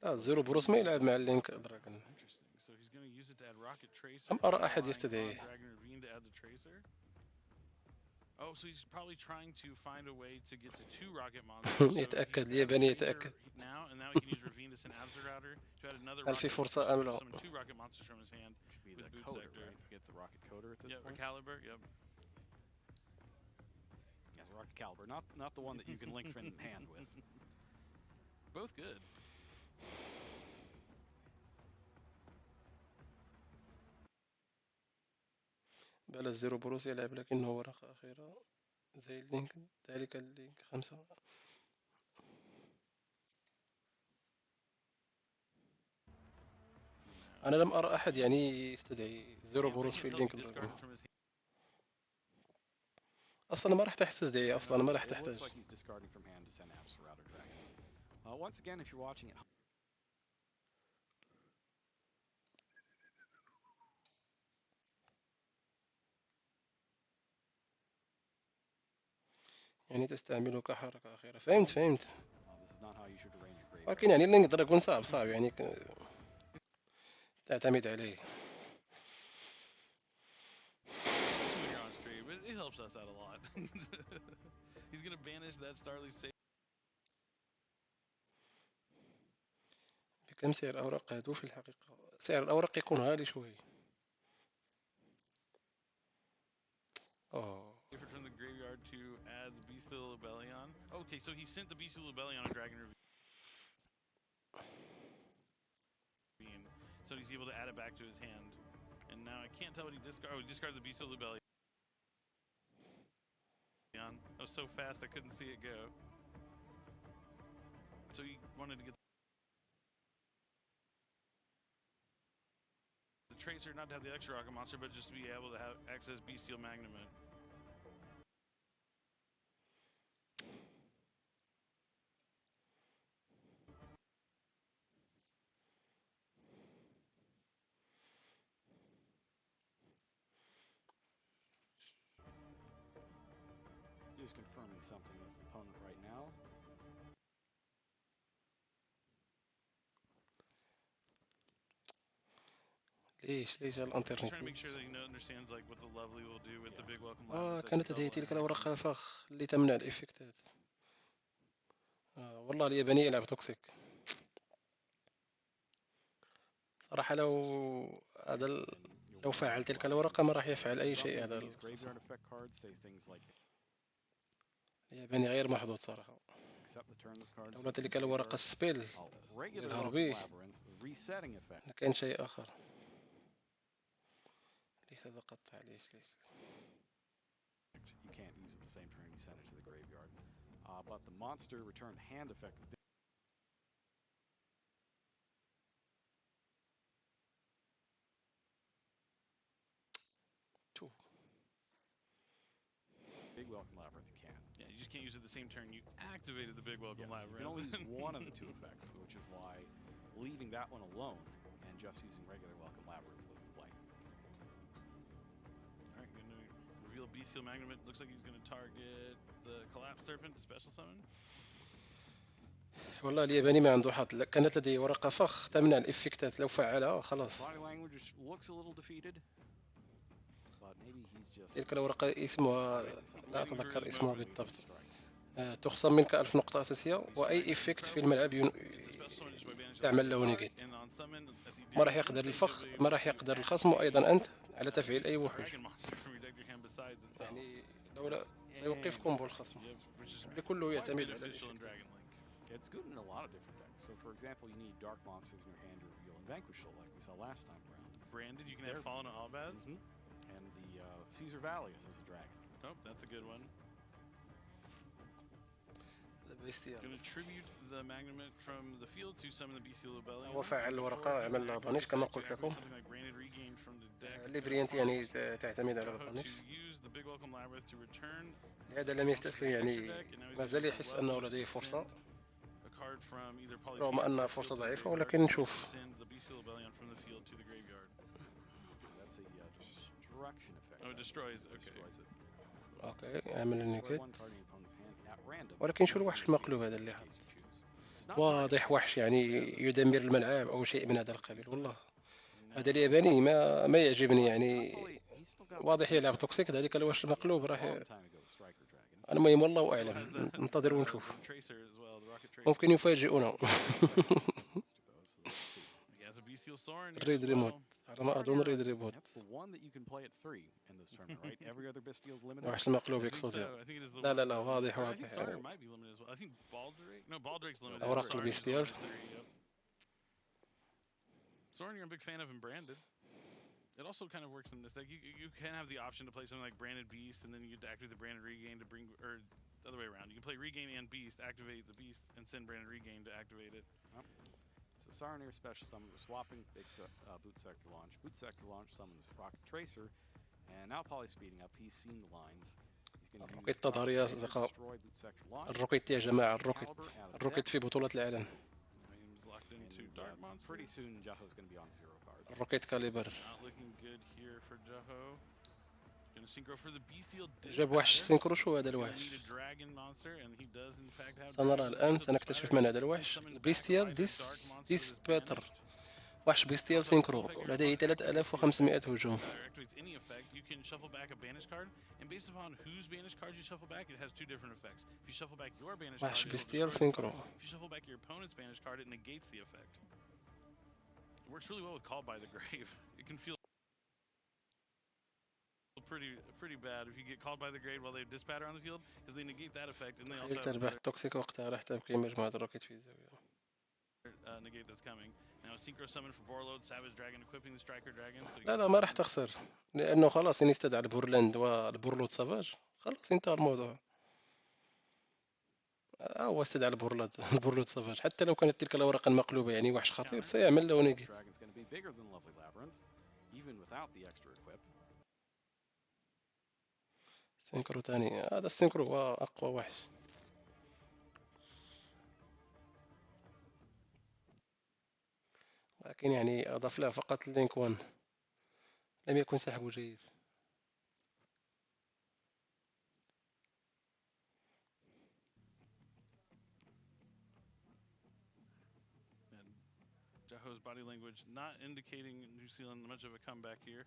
لا زيرو بروس ما يلعب مع اللينك دراغون. لم أرى أحد يستدعيه. Oh, so he's probably trying to find a way to get to 2 rocket monsters. يتأكد الياباني يتأكد. Now, and now he can use Ravine to send Abzerrouter to add another هل في فرصة أم لا؟ summon 2 rocket monsters from his hand with boot coder, sector. Right? Get the rocket coder at this point. Yeah, Caliber. Yep. Yeah, the rocket caliber, not the one that you can link in hand with. Both good. بل الزيرو بروس يلعب لكنه ورقة أخيرة زي اللينك ذلك اللينك 5. أنا لم أرى أحد يعني يستدعي زيرو بروس في اللينك دراغون. أصلا ما راح تحتاج تستدعي أصلا ما راح تحتاج. Once again, if you're watching it. يعني تستعمله كحركة أخيرة. فهمت This is not how you should arrange your graveyard. ولكن يعني اللي نقدر يكون صعب يعني تعتمد عليه. Especially when you're on stream, it helps us out a lot. He's gonna banish that Starly save. بكم سعر الأوراق هادو في الحقيقة؟ سعر الأوراق يكون غالي شوي. Different from the graveyard to add the Bestial Rebellion. Okay, so he sent the Bestial Rebellion on Dragon Ravine, so he's able to add it back to his hand. And now I can't tell what he discarded. Oh, he discarded the Bestial Rebellion. That was so fast I couldn't see it go. So he wanted to get the Tracer, not to have the extra rocket monster, but just to be able to have access Bestial Magnament. He's confirming something with his opponent right now. ليش He's الانترنت trying to make sure that he understands like what the lovely will do with the big welcome كانت لديه تلك الأوراق الفخ اللي تمنع الإفكتات. والله الياباني يلعب توكسيك صراحة. لو فعل تلك الورقة ما راح يفعل أي شيء. هذا الياباني غير محظوظ صراحة. لولا تلك الورقة السبيل للهربي كان شيء آخر. ليش تقطع؟ ليش You can't use it the same turn you send it to the graveyard. But the monster returned hand effect. Big welcome labyrinth you can. Yeah, you just can't use it the same turn you activated the big welcome labyrinth. You can only use one of the two effects, which is why leaving that one alone and just using regular welcome labyrinth was the play. Alright, gonna reveal Bestial Magnament. Looks like he's gonna target the Collapse Serpent to special summon. والله الياباني ما عنده حظ. كانت لديه ورقة فخ تمنع الإفكتات، لو فعلها خلاص. تلك الورقة اسمها لا أتذكر اسمها بالضبط. تخصم منك 1000 نقطة أساسية، وأي إفكت في الملعب تعمل له نيجيت. ما راح يقدر الفخ، ما راح يقدر الخصم، وأيضا أنت على تفعيل أي وحوش. يعني لولا سيوقف كومبو الخصم اللي كله يعتمد على الإفكتات. It's good in a lot of different decks. So, for example, you need dark monsters in your hand to reveal and vanquish Soul, like we saw last time around. Branded, you can have Fallen Albaz. And the Caesar Valius as a dragon. Oh, that's a good one. Bestial. Gonna tribute the Magnament from the field to summon the Bestial Rebellion. هو فعل الورقة، عمل لها بانيش كما قلت لكم. الليبرينت يعني تعتمد على البانيش. لهذا لم يستسلم، يعني ما زال يحس أنه لديه فرصة رغم أنها فرصة ضعيفة، ولكن نشوف. اوكي عمل النيكيت، ولكن شو الوحش المقلوب هذا اللي حط؟ واضح وحش يعني يدمر الملعب أو شيء من هذا القبيل. والله هذا الياباني ما يعجبني، يعني واضح يلعب توكسيك. ذلك الوحش المقلوب راح المهم والله أعلم، ننتظر ونشوف، ممكن يفاجئونا. ريد ريموت على ما أظن، ريد ريموت وحش المقلوب يقصد. لا واضح يعني. أوراق البيستيال. Soren, you're a big fan of him branded. It also kind of works in this deck. You can have the option to play something like Branded Beast, and then you get to activate the Branded Regain to bring, or the other way around. You can play Regain and Beast, activate the Beast, and send Branded Regain to activate it. So Saronir special summon, we're swapping big Boot Sector Launch. Boot Sector Launch summons Rocket Tracer, and now Poly's speeding up. He's seen the lines. الروكيت تظهر يا أصدقاء. الروكيت يا جماعة، الروكيت في بطولة العالم. Pretty soon Yugioh's going to be on 0 cards. الروكيت كاليبر. Not looking good here for yugioh. جاب وحش سينكرو. شو هذا الوحش؟ سنرى الآن، سنكتشف من هذا الوحش. البيستيال ديس بيتر، وحش بيستيال سينكرو، لديه 3500 هجوم. وحش بيستيال سينكرو. Works really well with Called by the Grave. It can feel pretty bad if you get Called by the Grave while they have Dispatter on the field, because they negate that effect and they also have تربح التوكسيك وقتها راح تبقي مجموعة روكيت في الزاوية. negate that's coming. Now Synchro summon for Borload, Savage Dragon equipping the Striker Dragon. So لا ما راح تخسر، لأنه خلاص يستدعى البورلاند والبورلود سافاج، خلاص انتهى الموضوع. هو استدعى البورلود سافاج، حتى لو كانت تلك الأوراق المقلوبة يعني وحش خطير سيعمل له نيجيت. سينكرو تاني، هذا السينكرو هو أقوى وحش. لكن يعني أضاف له فقط اللينك 1، لم يكن سحبه جيد. Jaho's body language not indicating New Zealand much of a comeback here.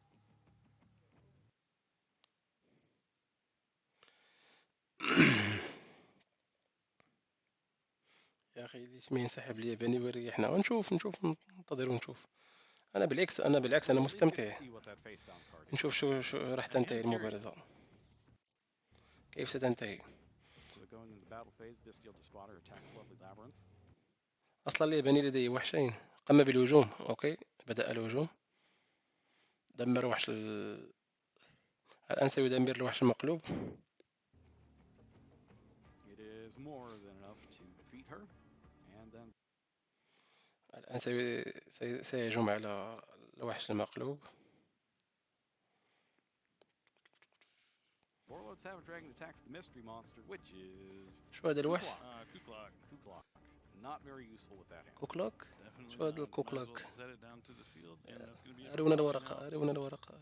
يا أخي ليش ما ينسحب الياباني ويريحنا ونشوف ننتظر ونشوف. أنا بالعكس أنا مستمتع. نشوف شو راح تنتهي المبارزة، كيف ستنتهي. أصلا الياباني لديه وحشين، قام بالهجوم. أوكي، بدأ الهجوم، دمر وحش الآن سيدمر الوحش المقلوب. الآن سيهجم على الوحش المقلوب. شو هذا الوحش؟ كوكلوك. شو هذا الكوكلوك؟ أرونا الورقة، أرونا الورقة،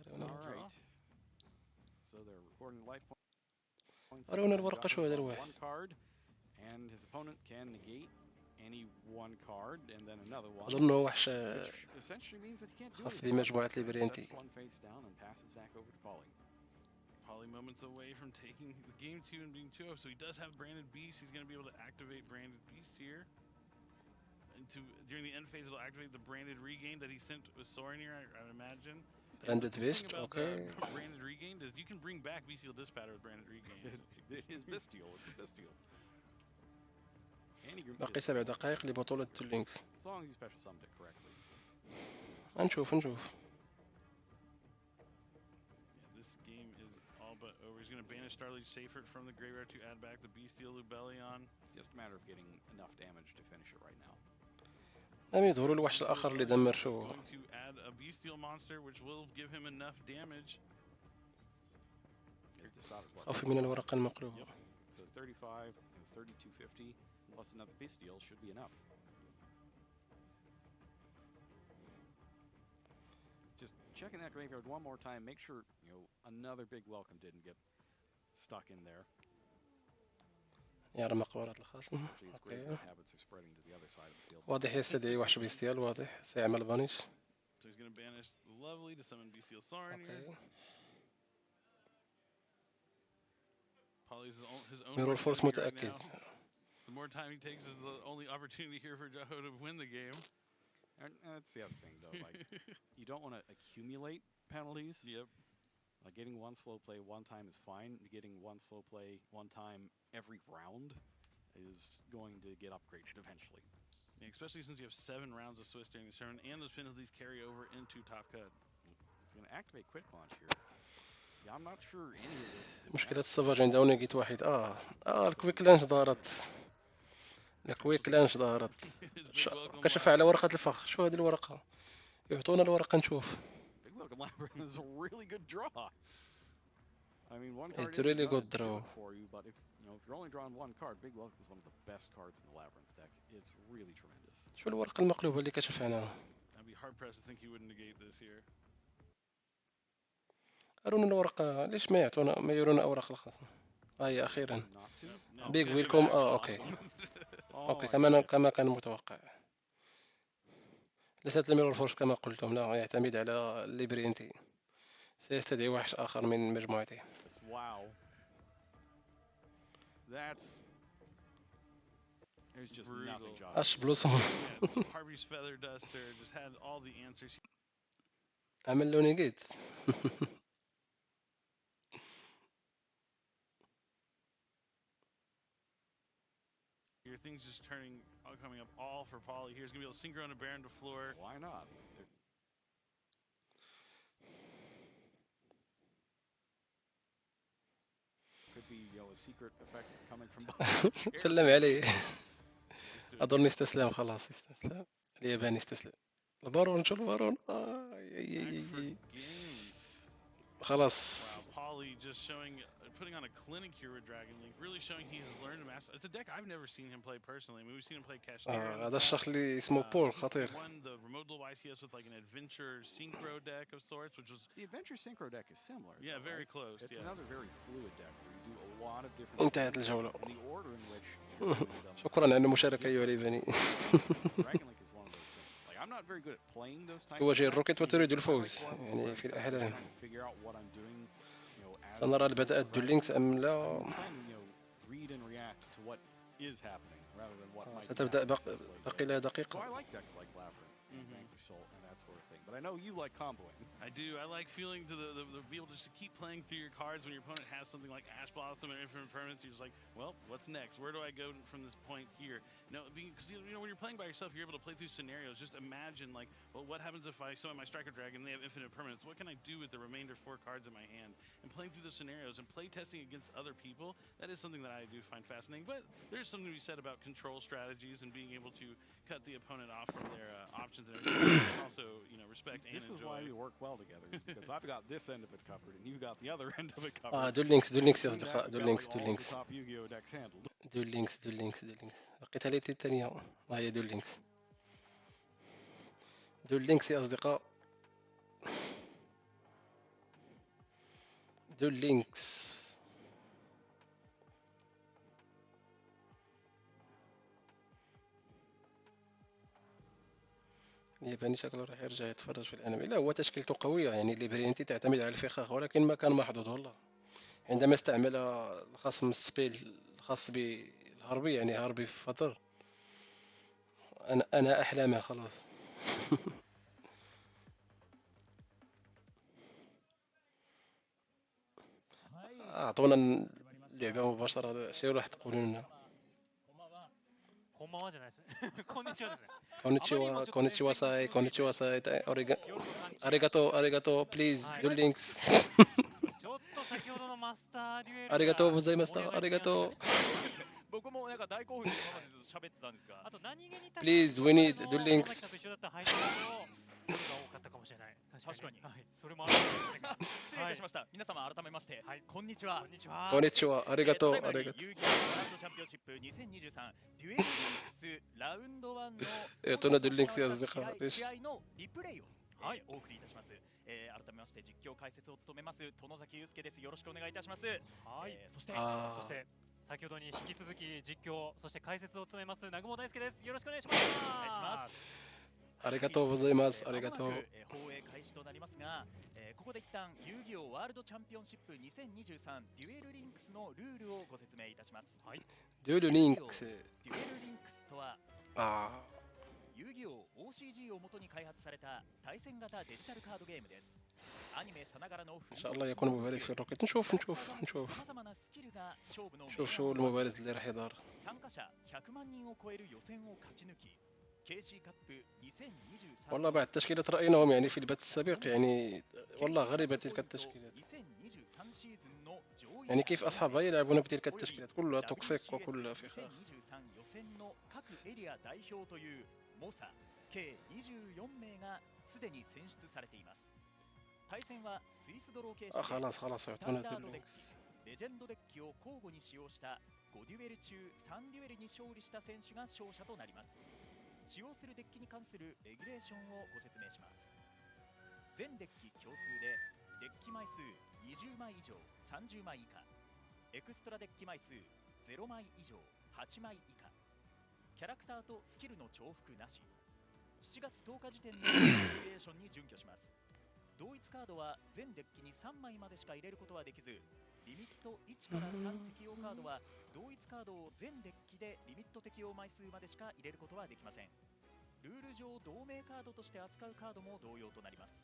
أرونا الورقة. شو هذا الوحش؟ أظنه وحش خاص بمجموعة ليبرينتي. Poly moments away from taking the game 2 and being 2-0, so he does have Branded Beast. He's going to be able to activate Branded Beast here. During the end phase, it'll activate the Branded Regain that he sent with Soren here, I would imagine. Branded Beast, okay. Branded Regain is you can bring back Bestial Dispatter with Branded Regain. It is Bestial, it's a Bestial. باقي 7 دقائق لبطولة تولينكس. As long as you special summoned it correctly. نشوف. This game is all but over. He's going to banish Starlight Seyfert from the graveyard to add back the Bestial Lubellion. It's just a matter of getting enough damage to finish it right now. لم يظهر الوحش الآخر اللي دمر. شو going to add a Bestial monster which will give him enough damage. خوفي من الورقة المقلوبة. So 35 and 3250 plus another Bestial should be enough. Just checking that graveyard one more time, make sure another big welcome didn't get stuck in there. يرى مقبرة الخصم. اوكي، واضح يستدعي وحش بيستيال، واضح سيعمل بانيش. So he's going to banish Lovely to summon Bestial Soren here. Poly's his own ميرور فورس متأكد. The more time he takes is the only opportunity here for Jahoh to win the game. And that's the other thing, though. Like, you don't want to accumulate penalties. Yep. Like, getting one slow play one time is fine. Getting one slow play one time every round is going to get upgraded eventually. Yeah, especially since you have 7 rounds of Swiss during the turn, and those penalties carry over into Top Cut. He's going to activate Quick Launch here. Yeah, I'm not sure any of this. مشكلة السفاج عنده نيجيت واحد. الكويك لانش ظهرت. الكويك لانش ظهرت. كشف على ورقة الفخ. شو هذه الورقة؟ يعطونا الورقة نشوف. Big Welcome Labyrinth is a really good draw. I mean, one card It's a really good do draw it for you, but if you're only drawing one card, Big Welcome is one of the best cards in the Labyrinth deck. It's really tremendous. شو الورقة المقلوبة اللي كشف عنها؟ I'd be hard pressed to think he wouldn't negate this here. أرونا الأوراق، ليش ما يعطونا ما يورونا أوراق الخاصة؟ هي أخيرا Not to? No, بيج because ويلكم. you're أوكي Oh, أوكي، I كما كان متوقع. ليست الميرور فورس كما قلتم، لا يعتمد على الليبرينتي، سيستدعي وحش آخر من مجموعته. guess. Wow. There's just Brutal. nothing Josh. أش بلوسون. Yeah, Harvey's feather duster just had all the answers. عمل لوني جيت. Here, things just coming up all for Paulie. Here's gonna be able to synchro a Baron to floor. Why not? Could be, a secret effect coming from behind the chair. سلم عليه. أظن استسلم خلاص، استسلم الياباني، استسلم. البارون، شو البارون؟ Back for game. خلاص. Wow, Paulie just putting on a clinic here with Dragon Link, really showing he has learned to master. It's a deck I've never seen him play personally. I mean, we've seen him play Cashtera. هذا الشخص اللي اسمه بول خطير. He won the remote duel YCS with like an adventure synchro deck of sorts, which was The adventure synchro deck is similar. yeah, though, very right? close. It's Yeah. another very fluid deck where you do a lot of different انتهت things, الجولة. and the order in which you're doing them شكرا على is المشاركة أيها different. الياباني. Dragon Link is one of those things. Like, I'm not very good at playing those types of تواجه decks, الروكيت you know, وتريد in my الفوز، clubs, يعني where في I'm الأحلام. trying to figure out what I'm doing, as سنرى the هل duel بدأت دول لينكس progresses. أم I'm لا. trying to, read and react to what is happening rather than what might be ستبدأ happening in the first باقي place. لها So I دقيقة. like decks like Labyrinth and Vanquishold and that sort of thing. But I know you like comboing. I do. I like feeling to the be able just to keep playing through your cards when your opponent has something like Ash Blossom or Infinite Permanence. You're just like, well, what's next? Where do I go from this point here? Because when you're playing by yourself, you're able to play through scenarios. Just imagine like, well, what happens if I summon my Striker Dragon and they have Infinite Permanence? What can I do with the remainder 4 cards in my hand? And playing through the scenarios and play testing against other people, that is something that I do find fascinating. But there's something to be said about control strategies and being able to cut the opponent off from their options and everything. Also, respect and This enjoy. is why we work well together, is because I've got this end of it covered and you've got the other end of it covered. دول لينكس يا Between أصدقاء، that, دول we've got, لينكس like, all of the top Yu-Gi-Oh decks handled. دول لينكس. لقيتها لي الثانية، هي دول لينكس يا أصدقاء. دول لينكس. الياباني شكله راح يرجع يتفرج في الانمي. لا، هو تشكيلته قوية، يعني ليبرينتي تعتمد على الفخاخ، ولكن ما كان محظوظ والله عندما استعمل الخصم السبيل الخاص بالهربي، يعني هربي في فطر. أنا أحلامه خلاص. أعطونا اللعبة مباشرة. شنو راح تقولون لنا؟ こんばんはじゃないですね。こんにちはですね。こんにちはさい、こんにちはさい。ありがとう、please、ドゥリンクス。ちょっと先ほどのマスターデュエル。ありがとうございました。ありがとう。僕もなんか大興奮で今までずっと喋ってたんですが。あと何気に Please, we need the links. と一緒だった配信と夜が多かったかもしれない。確かに。はい。それもあるかもしれませんが。失礼いたしました。皆様改めまして、こんにちは。こんにちは。こんにちは。ありがとう。ありがとう。遊戯ワールドチャンピオンシップ2023デュエルリンクスラウンド1のاعطونا دول لينكس يا أصدقاء. 試合のリプレイをお送りいたします。改めまして実況解説を務めます殿崎祐介です。よろしくお願いいたします。はい。そして先ほどに引き続き実況そして解説を務めます南雲大輔です。よろしくお願いします。お願いします。ありがとうございます。ありがとう。放映開始となりますが、ここで一旦遊戯王ワールドチャンピオンシップ2023デュエルリンクスのルールをご説明いたします。はい。デュエルリンクス。デュエルリンクスとは、遊戯王 OCG を元に開発された対戦型デジタルカードゲームです。アニメさながらのإن شاء الله يكون مبارز في الروكيت. نشوف شو المبارز اللي راح يظهر. 参加者100万人を超える予選を勝ち抜き KC カップ2023 والله بعد تشكيلة رأيناهم يعني في البث السابق، يعني والله غريبة تلك التشكيلات. يعني كيف أصحابها يلعبون بتلك التشكيلات كلها توكسيك وكلها فخاخ. 計24名がすでに選出されています。対戦はスイスドロー形式でスタンダードデッキ、レジェンドデッキを交互に使用した5デュエル中3デュエルに勝利した選手が勝者となります。使用するデッキに関するレギュレーションをご説明します。全デッキ共通でデッキ枚数20枚以上30枚以下、エクストラデッキ枚数0枚以上8枚以下、キャラクターとスキルの重複なし、7月10日時点のクリエーションに準拠します。同一カードは全デッキに3枚までしか入れることはできず、リミット1から3適用カードは同一カードを全デッキでリミット適用枚数までしか入れることはできません。ルール上同盟カードとして扱うカードも同様となります。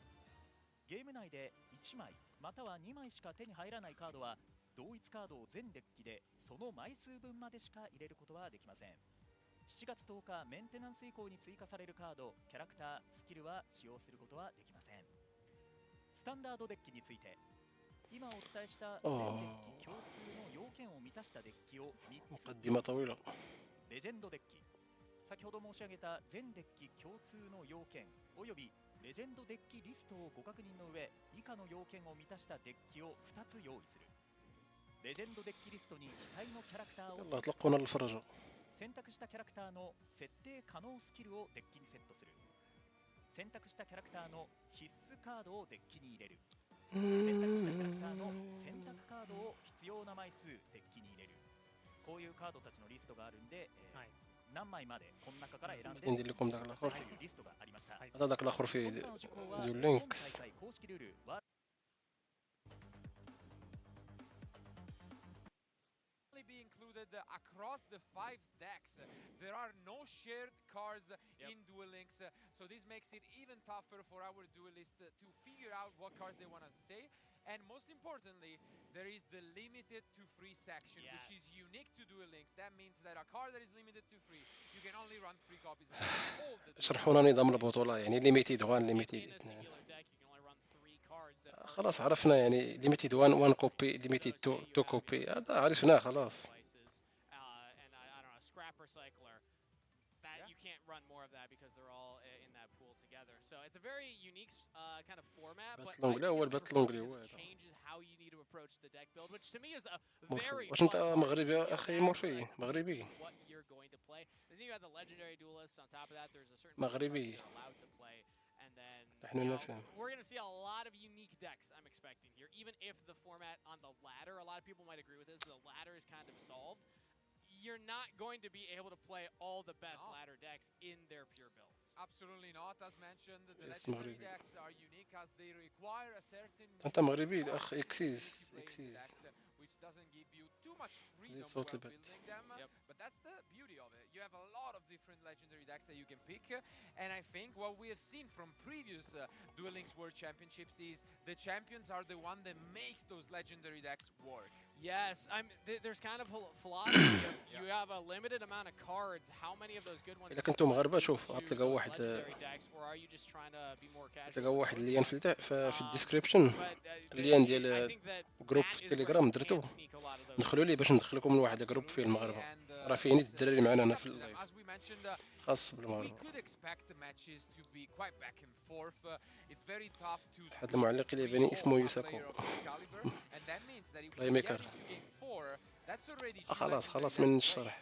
ゲーム内で1枚または2枚しか手に入らないカードは同一カードを全デッキでその枚数分までしか入れることはできません。7月10日メンテナンス以降に追加されるカード、キャラクター、スキルは使用することはできません。スタンダードデッキについて、今お伝えした全デッキ共通の要件を満たしたデッキを3つ。レジェンドデッキ、先ほど申し上げた全デッキ共通の要件およびレジェンドデッキリストをご確認の上、以下の要件を満たしたデッキを2つ用意する。レジェンドデッキリストに記載のキャラクターを選択したキャラクターの設定可能スキルをデッキにセットする。選択したキャラクターの必須カードをデッキに入れる。選択したキャラクターの選択カードを必要な枚数デッキに入れる。こういうカードたちのリストがあるんで、何枚までこの中から選んでندير لكم داك الاخر というリストがありました。 هذا داك الاخر في ديول لينكس. Be included across the 5 decks. There are no shared cards in Duel Links, so this makes it even tougher for our duelists to figure out what cards they want to say. And most importantly, there is the limited to free section, which is unique to Duel Links. That means that a card that is limited to free, you can only run 3 copies. شرحوا لنا نظام البطولة، يعني ليميتيد 1 ليميتيد 2. خلاص عرفنا، يعني ليميتيد 1 كوبي، ليميتيد 2 كوبي، هذا عرفناه خلاص. You can't run more of that because they're all in that pool together. So it's a very unique kind of format, but it changes how you need to approach the deck build, which to me is a very واش انت مغربي اخي مورفي؟ مغربي. What you're going to play. Then you have the legendary duelists. On top of that, there's a certain مغربي. you're allowed to play. And then we're going to see a lot of unique decks, I'm expecting here. Even if the format on the ladder, a lot of people might agree with this, the ladder is kind of solved. You're not going to be able to play all the best ladder decks in their pure builds. Absolutely not. As mentioned, the legendary decks are unique as they require a certain انت مغربي الاخ اكسيز which doesn't give you too much freedom while building them. But that's the beauty of it. You have a lot of different legendary decks that you can pick, and I think what we have seen from previous Duel Links World Championships is the champions are the one that makes those legendary decks work. Yes, there's kind of philosophy of you have a limited amount of cards. How many of those good ones? إذا كنتم مغاربة شوف غتلقاو واحد تلقاو واحد اللين في الديسكريبشن، اللين ديال جروب في التيليغرام درتو، دخلوا لي باش ندخلكم من واحد الجروب فيه المغاربه، راه فيه نيت الدراري معنا هنا في اللايف خاص بالمغاربه. واحد المعلق الياباني اسمه يوساكو بلاي ميكر. خلاص من الشرح.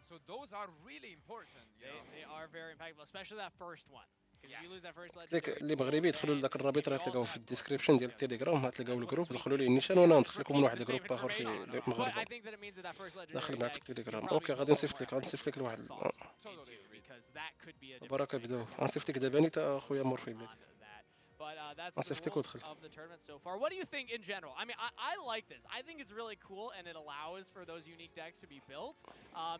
So those are really important. They are very impactful, especially that first one. اللي مغربي يدخلوا لذاك الرابط راه تلقاوه في الديسكريبشن ديال التيليغرام، غتلقاو الجروب، دخلوا لي النيشان وانا ندخلكم من واحد الجروب اخر في المغرب داخل معك التيليغرام. اوكي غادي نصيفط لك لواحد بركه بداو غنصيفط لك دابا نيت اخويا مورفي بلاتي. But that's the rules of the tournament so far. What do you think in general? I mean, I like this. I think it's really cool, and it allows for those unique decks to be built.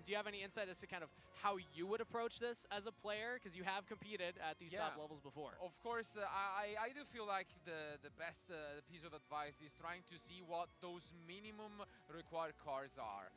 Do you have any insight as to kind of how you would approach this as a player? Because you have competed at these top levels before. Of course, I do feel like the best piece of advice is trying to see what those minimum required cards are.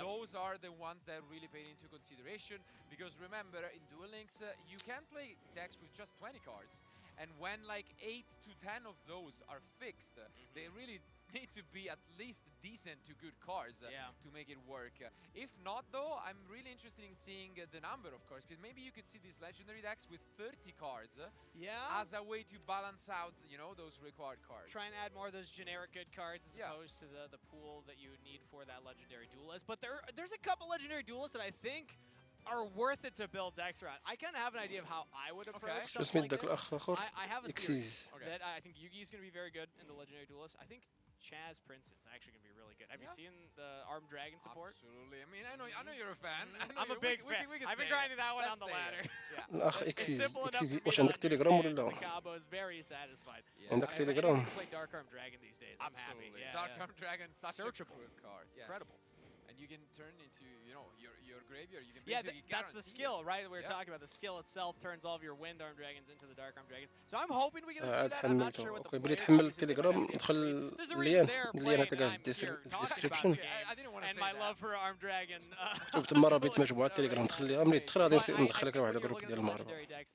Those are the ones that really paid into consideration. Because remember, in Duel Links, you can play decks with just 20 cards. And when like 8 to 10 of those are fixed, they really need to be at least decent to good cards to make it work. If not though, I'm really interested in seeing the number of cards, because maybe you could see these legendary decks with 30 cards as a way to balance out, you know, those required cards. Try and add more of those generic good cards as opposed to the pool that you need for that legendary duelist. But there's a couple legendary duelists that I think are worth it to build decks around. I kind of have an idea of how I would approach شو something اسم like ذاك this. الأخ الآخر؟ I have a theory إكسيز. that I think Yugi's going to be very good in the Legendary Duelist. I think Chaz Princeton's actually going to be really good. Have you seen the Armed Dragon support? Absolutely. I mean, I know you're a fan. I'm a big fan. I've been grinding that one on the ladder. الأخ إكسيز واش عندك تيليجرام ولا لا؟ The combo is very satisfied. عندك تيليجرام؟ I play Dark Armed Dragon these days. I'm happy. Absolutely. Dark Armed Dragon, such searchable a cool card. Yeah. Incredible. And you can turn into, you know, your graveyard. You can that's the skill, right? We were talking about the skill itself turns all of your Wind Armed Dragons into the Dark Armed Dragons. So I'm hoping we get to see that. I'm not sure what the بلي تحمل التليجرام دخل اللين تلقاه في الديسكريبشن. And my love for Armed Dragon. مكتوب تما رابط مجموعة تليجرام دخليها ملي تدخل غادي ندخلك لواحد الجروب ديال المغرب.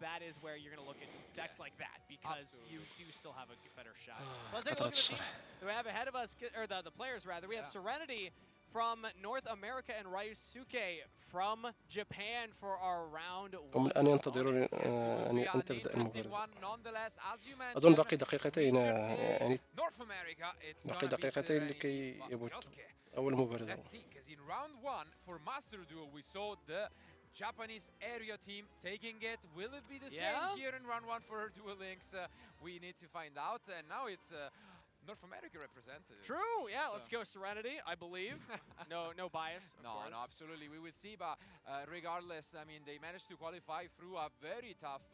That is where you're going to look at decks like that because you do still have a better shot. كثرة الشرح. We have ahead of us, or the players rather, we have Serenity from North America and Ryusuke from Japan for our round 1. هم الآن ينتظرون أن تبدأ المبارزة. أظن باقي دقيقتين يعني باقي دقيقتين لكي يبوت أول مبارزة. In round 1 for Master Duel we saw the Japanese area team taking it. Will it be the same here in round 1 for Duel Links? We need to find out. And now it's North America represented. True, yeah, let's go Serenity, I believe. No bias, of course. No, absolutely. We will see, but regardless, I mean, they managed to qualify through a very tough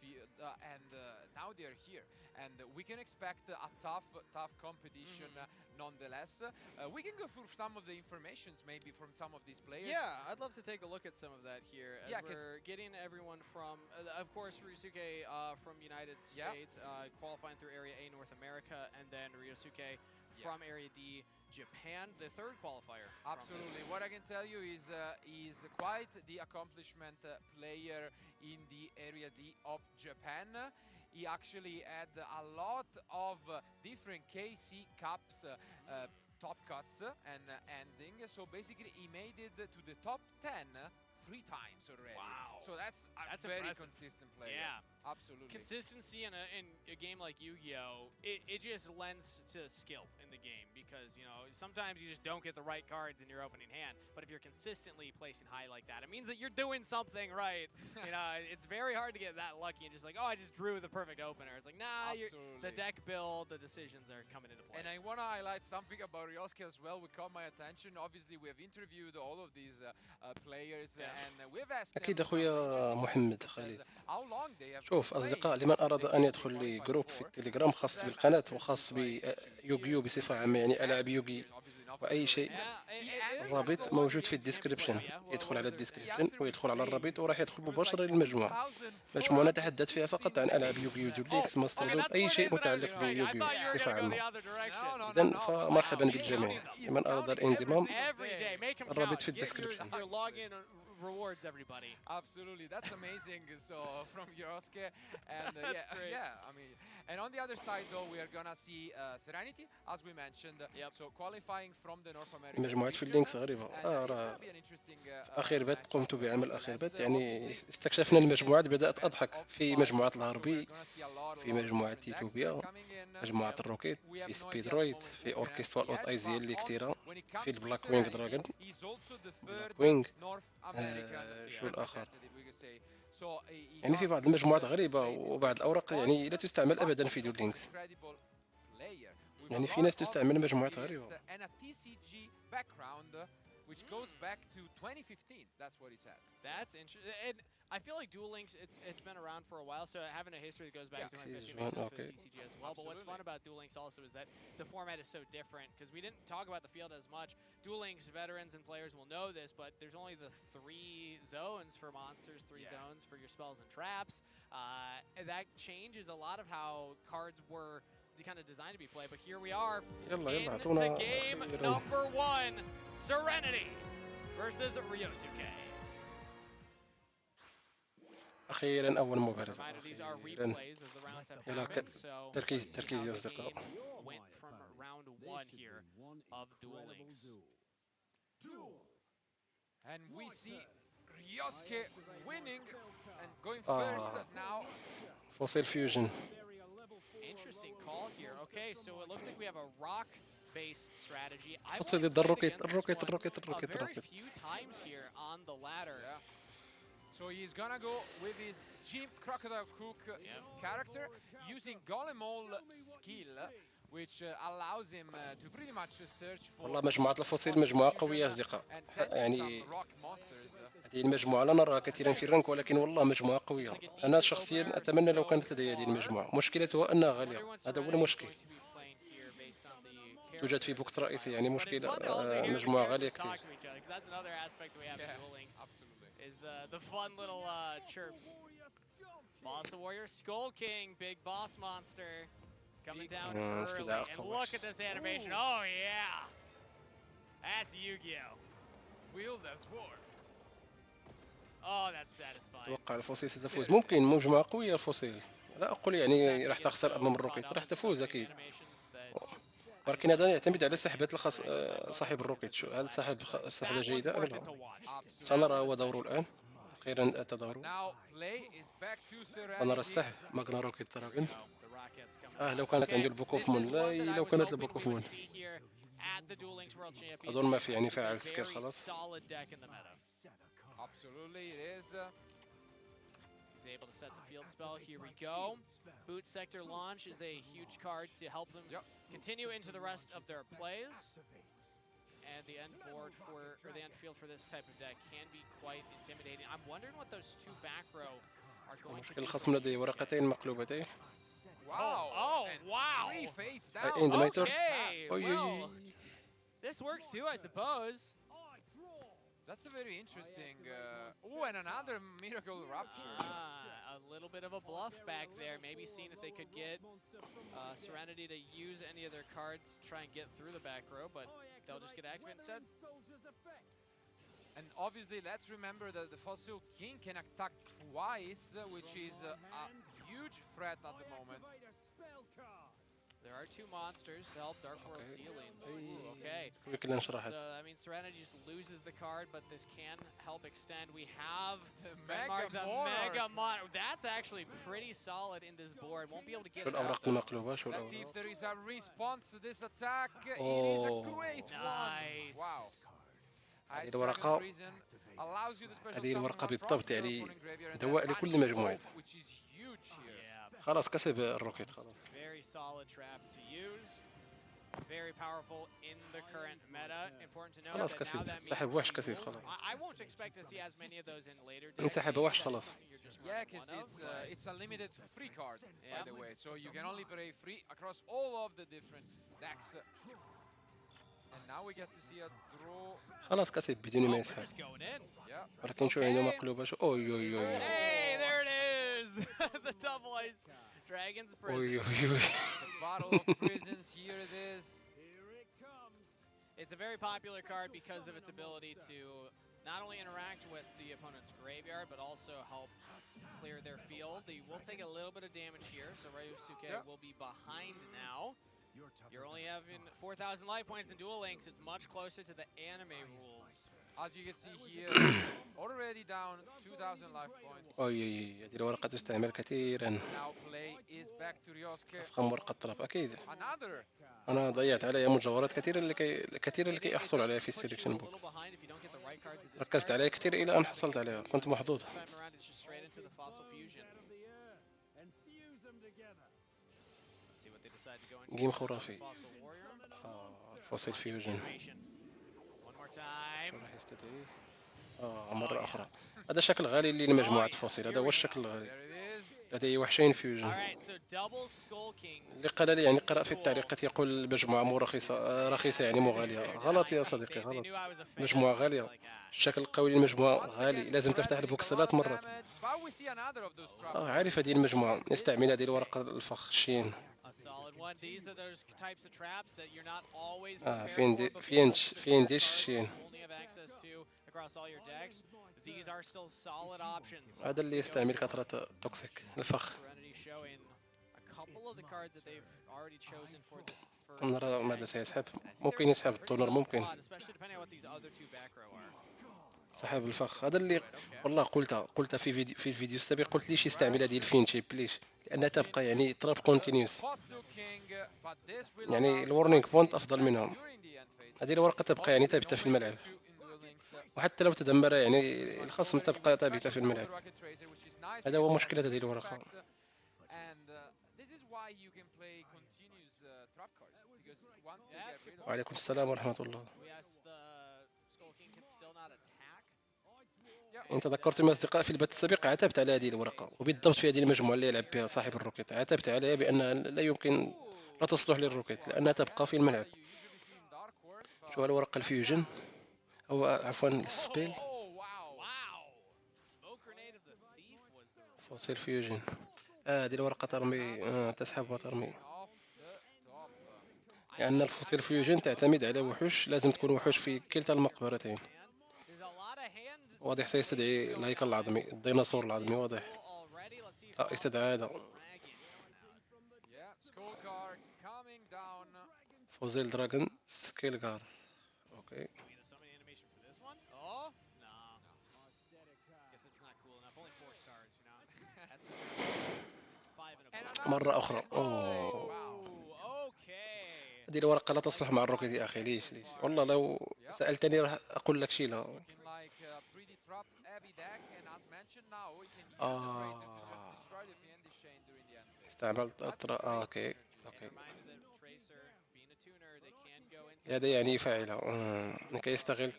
field, and now they're here. And we can expect a tough competition nonetheless. We can go through some of the informations maybe from some of these players. Yeah, I'd love to take a look at some of that here. As we're getting everyone from, of course, Ryusuke from United States, qualifying through Area A North America, and then Ryusuke from Area D Japan, the third qualifier. Absolutely. What I can tell you is he's quite the accomplishment player in the Area D of Japan. He actually had a lot of different KC Cups top cuts and ending. So basically he made it to the top 10 3 times already. Wow. So that's a very consistent player. Yeah. Absolutely. Consistency in a game like Yu-Gi-Oh, it just lends to skill in the game because, you know, sometimes you just don't get the right cards in your opening hand, but if you're consistently placing high like that, it means that you're doing something right. You know, it's very hard to get that lucky and just like, oh, I just drew the perfect opener. It's like, nah, the deck build, the decisions are coming into play. And I want to highlight something about Ryusuke as well. We caught my attention. Obviously, we have interviewed all of these players, and we've asked أكيد أخويا محمد خالد. how long they have. شوف أصدقاء، لمن أراد أن يدخل لي جروب في التليجرام خاص بالقناة وخاص بيوغيو بصفة عامة، يعني ألعاب يوغي وأي شيء، الرابط موجود في الديسكريبشن. يدخل على الديسكريبشن ويدخل على الرابط وراح يدخل مباشرة للمجموعة. مجموعة نتحدث فيها فقط عن ألعاب يوغيو دوليكس ماستر دول، أي شيء متعلق بيوغيو بصفة عامة. إذن فمرحبا بالجميع، لمن أراد الانضمام الرابط في الديسكريبشن. Rewards everybody. Absolutely, that's amazing. So from Ryusuke, and I mean, and on the other side though, we are gonna see Serenity, as we mentioned. So qualifying from the North American. مجموعة في اللينكس غريبة. راه أخير بات قمت بعمل أخير بات، يعني استكشفنا المجموعات، بدأت أضحك في مجموعة الغربي، في مجموعة تيتوبيا، مجموعة الروكيت، في سبيدرويد، في أوركسترا أوت أيزي اللي كثيرة، في البلاك وينج دراجون، بلاك وينج. شو الآخر؟ يعني في بعض المجموعات غريبة وبعض الأوراق يعني لا تستعمل أبدا في دول لينكس. يعني في ناس تستعمل مجموعات غريبة. Which goes back to 2015. That's what he said. That's interesting. And I feel like Duel Links, it's been around for a while, so having a history that goes back to 2015 makes sense for the TCG as well. But what's fun about Duel Links also is that the format is so different, because we didn't talk about the field as much. Duel Links veterans and players will know this, but there's only the 3 zones for monsters, 3 zones for your spells and traps. And that changes a lot of how cards were kind of designed to be played, but here we are into game number 1, Serenity versus Ryusuke. أخيرا أول مبارزة. يلا تركيز يا أصدقاء. Went from round 1 here of Duel Links. And we see Ryusuke winning and going first now. Fossil Fusion. Interesting call here. Okay, so it looks like we have a rock-based strategy. فصل ضد الروكيت. Very few times here on the ladder. So he's gonna go with his Jim Crocodile Cook character using Golem All skill, which allows him to pretty much search for. والله مجموعة الفصيل مجموعة قوية أصدقاء، يعني هذه المجموعة لا نراها كثيرا في الرانك، ولكن والله مجموعة قوية. أنا شخصيا أتمنى لو كانت لدي هذه المجموعة. مشكلتها أنها غالية، هذا هو المشكل. توجد في بوكس رئيسي، يعني مشكلة مجموعة غالية كثير. Is the fun little chirps. Boss the Warrior, Skull King, big boss monster, coming down early. And look at this animation. Oh yeah, that's Yu-Gi-Oh. Wield as war. Oh, that's satisfying. أتوقع الفصيل ستفوز. ممكن مجموعة قوية الفصيل. لا أقول يعني راح تخسر أمام الروكيت، راح تفوز أكيد. ولكن هذا يعتمد على سحبة صاحب الروكيت. شو هل سحب سحبة جيدة أم لا؟ سنرى هو دوره الآن. أخيرا أتى دوره. سنرى السحب ماغنا روكيت دراجون. لو كانت عندي البوكوف مون. لا لو كانت البوكوف مون. أظن ما في يعني فاعل سكيل خلاص. Able to set the field spell. Here we go. Boot sector launch is a huge card to help them continue into the rest of their plays. And the end board for, or the end field for this type of deck can be quite intimidating. I'm wondering what those two back row are going to be. الخصم لديه ورقتين مقلوبتين. Wow! Oh wow! Okay. Well, this works too, I suppose. That's a very interesting. And another miracle rupture. A little bit of a bluff back there. Maybe seeing if they could get Serenity to use any of their cards to try and get through the back row, but they'll just get activated instead. And obviously, let's remember that the Fossil King can attack twice, which is a huge threat at the moment. There are two monsters to help Dark World dealings. Ooh, okay. So, I mean, Serenity just loses the card, but this can help extend. We have the Mega Mon. That's actually pretty solid in this board. Won't be able to get it out. Let's see if there is a response to this attack. It is a great one. Wow. هذه الورقة هذه الورقة بالضبط يعني دواء لكل مجموعة. خلاص كسب الروكيت خلاص. Very solid trap to use. Very powerful in the current meta. Important to know خلاص كسب. سحب وحش كسب خلاص. I won't expect to see as many of those in later days. انسحب وحش خلاص. Yeah, because it's a limited free card, by the way. So you can only play free across all of the different decks. And now we get to see a draw. خلاص كسب بدون ما يسحب. ولكن شو عنده مقلوبة شو. أوي أوي أوي. Hey, there it is. The double ice Dragon's Prison. The Battle of Prisons, here it is. It's a very popular card because of its ability to not only interact with the opponent's graveyard, but also help clear their field. They will take a little bit of damage here, so Ryusuke will be behind now. You're only having 4,000 life points in Duel Links. It's much closer to the anime rules. As you can see here, already down 2,000 life points. أوي هذه الورقة تستعمل كثيرا. Now play is back to Ryosuke. أفخم ورقة طرف أكيد. Another. أنا ضيعت عليها مجوهرات كثيرة لكي أحصل عليها في السيلكشن بوك. ركزت عليها كثير إلى أن حصلت عليها. كنت محظوظ. جيم خرافي. الفوسيل فيوجن. شو راح يستدعي؟ مرة أخرى. هذا شكل غالي لمجموعة الفوسيل. هذا هو الشكل الغالي. لديه وحشين فيوجن. اللي قال لي يعني قرأت في التعليقات يقول المجموعة مو رخيصة يعني مو غالية. غلط يا صديقي غلط. مجموعة غالية. الشكل القوي للمجموعة غالي. لازم تفتح البوكس 3 مرات. عارف هذه المجموعة. نستعمل هذه الورقة الفخ شين. فين ديش شين. هذا اللي يستعمل كثرة توكسيك الفخ. نرى ماذا سيسحب. ممكن يسحب التونر ممكن. سحب الفخ. هذا اللي والله قلت في الفيديو السابق قلت ليش يستعمل هذه الفينشيب ليش؟ لأنها تبقى يعني تراب كونتينيوس. يعني الورنينج بوينت أفضل منهم. هذه الورقة تبقى يعني ثابتة في الملعب. وحتى لو تدمر يعني الخصم تبقى ثابتة في الملعب. هذا هو مشكلة هذه الورقة. وعليكم السلام ورحمة الله. إن تذكرت يا أصدقاء في البث السابق عتبت على هذه الورقة، وبالضبط في هذه المجموعة اللي يلعب بها صاحب الروكيت عتبت عليها بأنها لا يمكن لا تصلح للروكيت لأنها تبقى في الملعب. شو الورقة الفيوجن أو عفوا السبيل فوسيل فيوجن. هذه الورقة ترمي تسحب وترمي، لأن الفوسيل فيوجن تعتمد على وحوش، لازم تكون وحوش في كلتا المقبرتين. واضح سيستدعي الهيكل العظمي، الديناصور العظمي واضح. لا يستدعى هذا فوزيل دراجون سكيلغار. اوكي مرة أخرى. هذه الورقة لا تصلح مع الروكيت يا أخي. ليش والله لو سألتني راح أقول لك شيلها. استعملت اوكي هذا يعني يفعلها لكي يستغل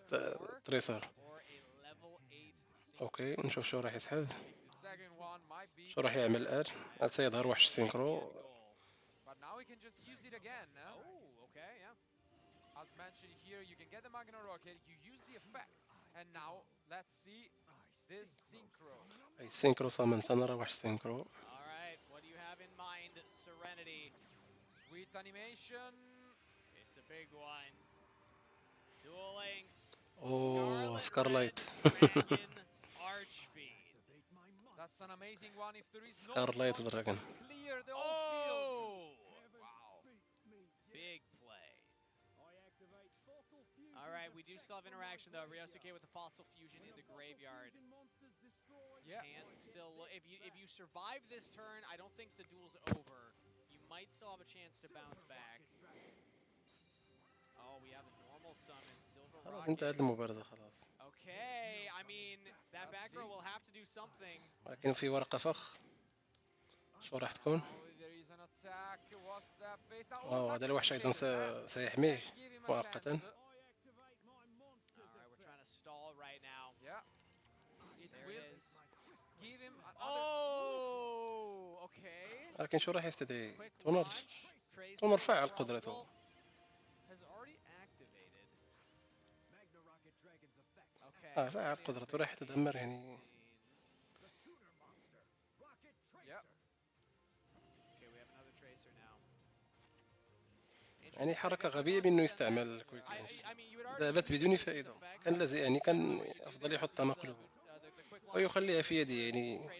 تريسر. اوكي نشوف شو راح يسحب، شو راح يعمل الآن. سيظهر وحش سينكرو. أي سينكرو صامن، سنرى وحش سينكرو. اوه سكارلايت. سكارلايت دراجون. All right, we do still have interaction though. Ryosuke with the fossil fusion in the graveyard. Can still if you survive this turn, I don't think the duel's over. You might still have a chance to bounce back. Oh, we have a normal summon, Silver Rocket. خلاص انتهت المباراة خلاص. Okay, I mean that back row will have to do something. ولكن في ورقة فخ. شو راح تكون؟ هذا الوحش أيضا سيحميه مؤقتا. لكن شو راح يستدعي؟ تونر فعل قدرته. فعل قدرته راح تدمر يعني. يعني حركة غبية بأنه يستعمل الكويك لينش. ذهبت بدون فائدة. كان لازم يعني كان أفضل يحطها مقلوبة ويخليها في يدي يعني.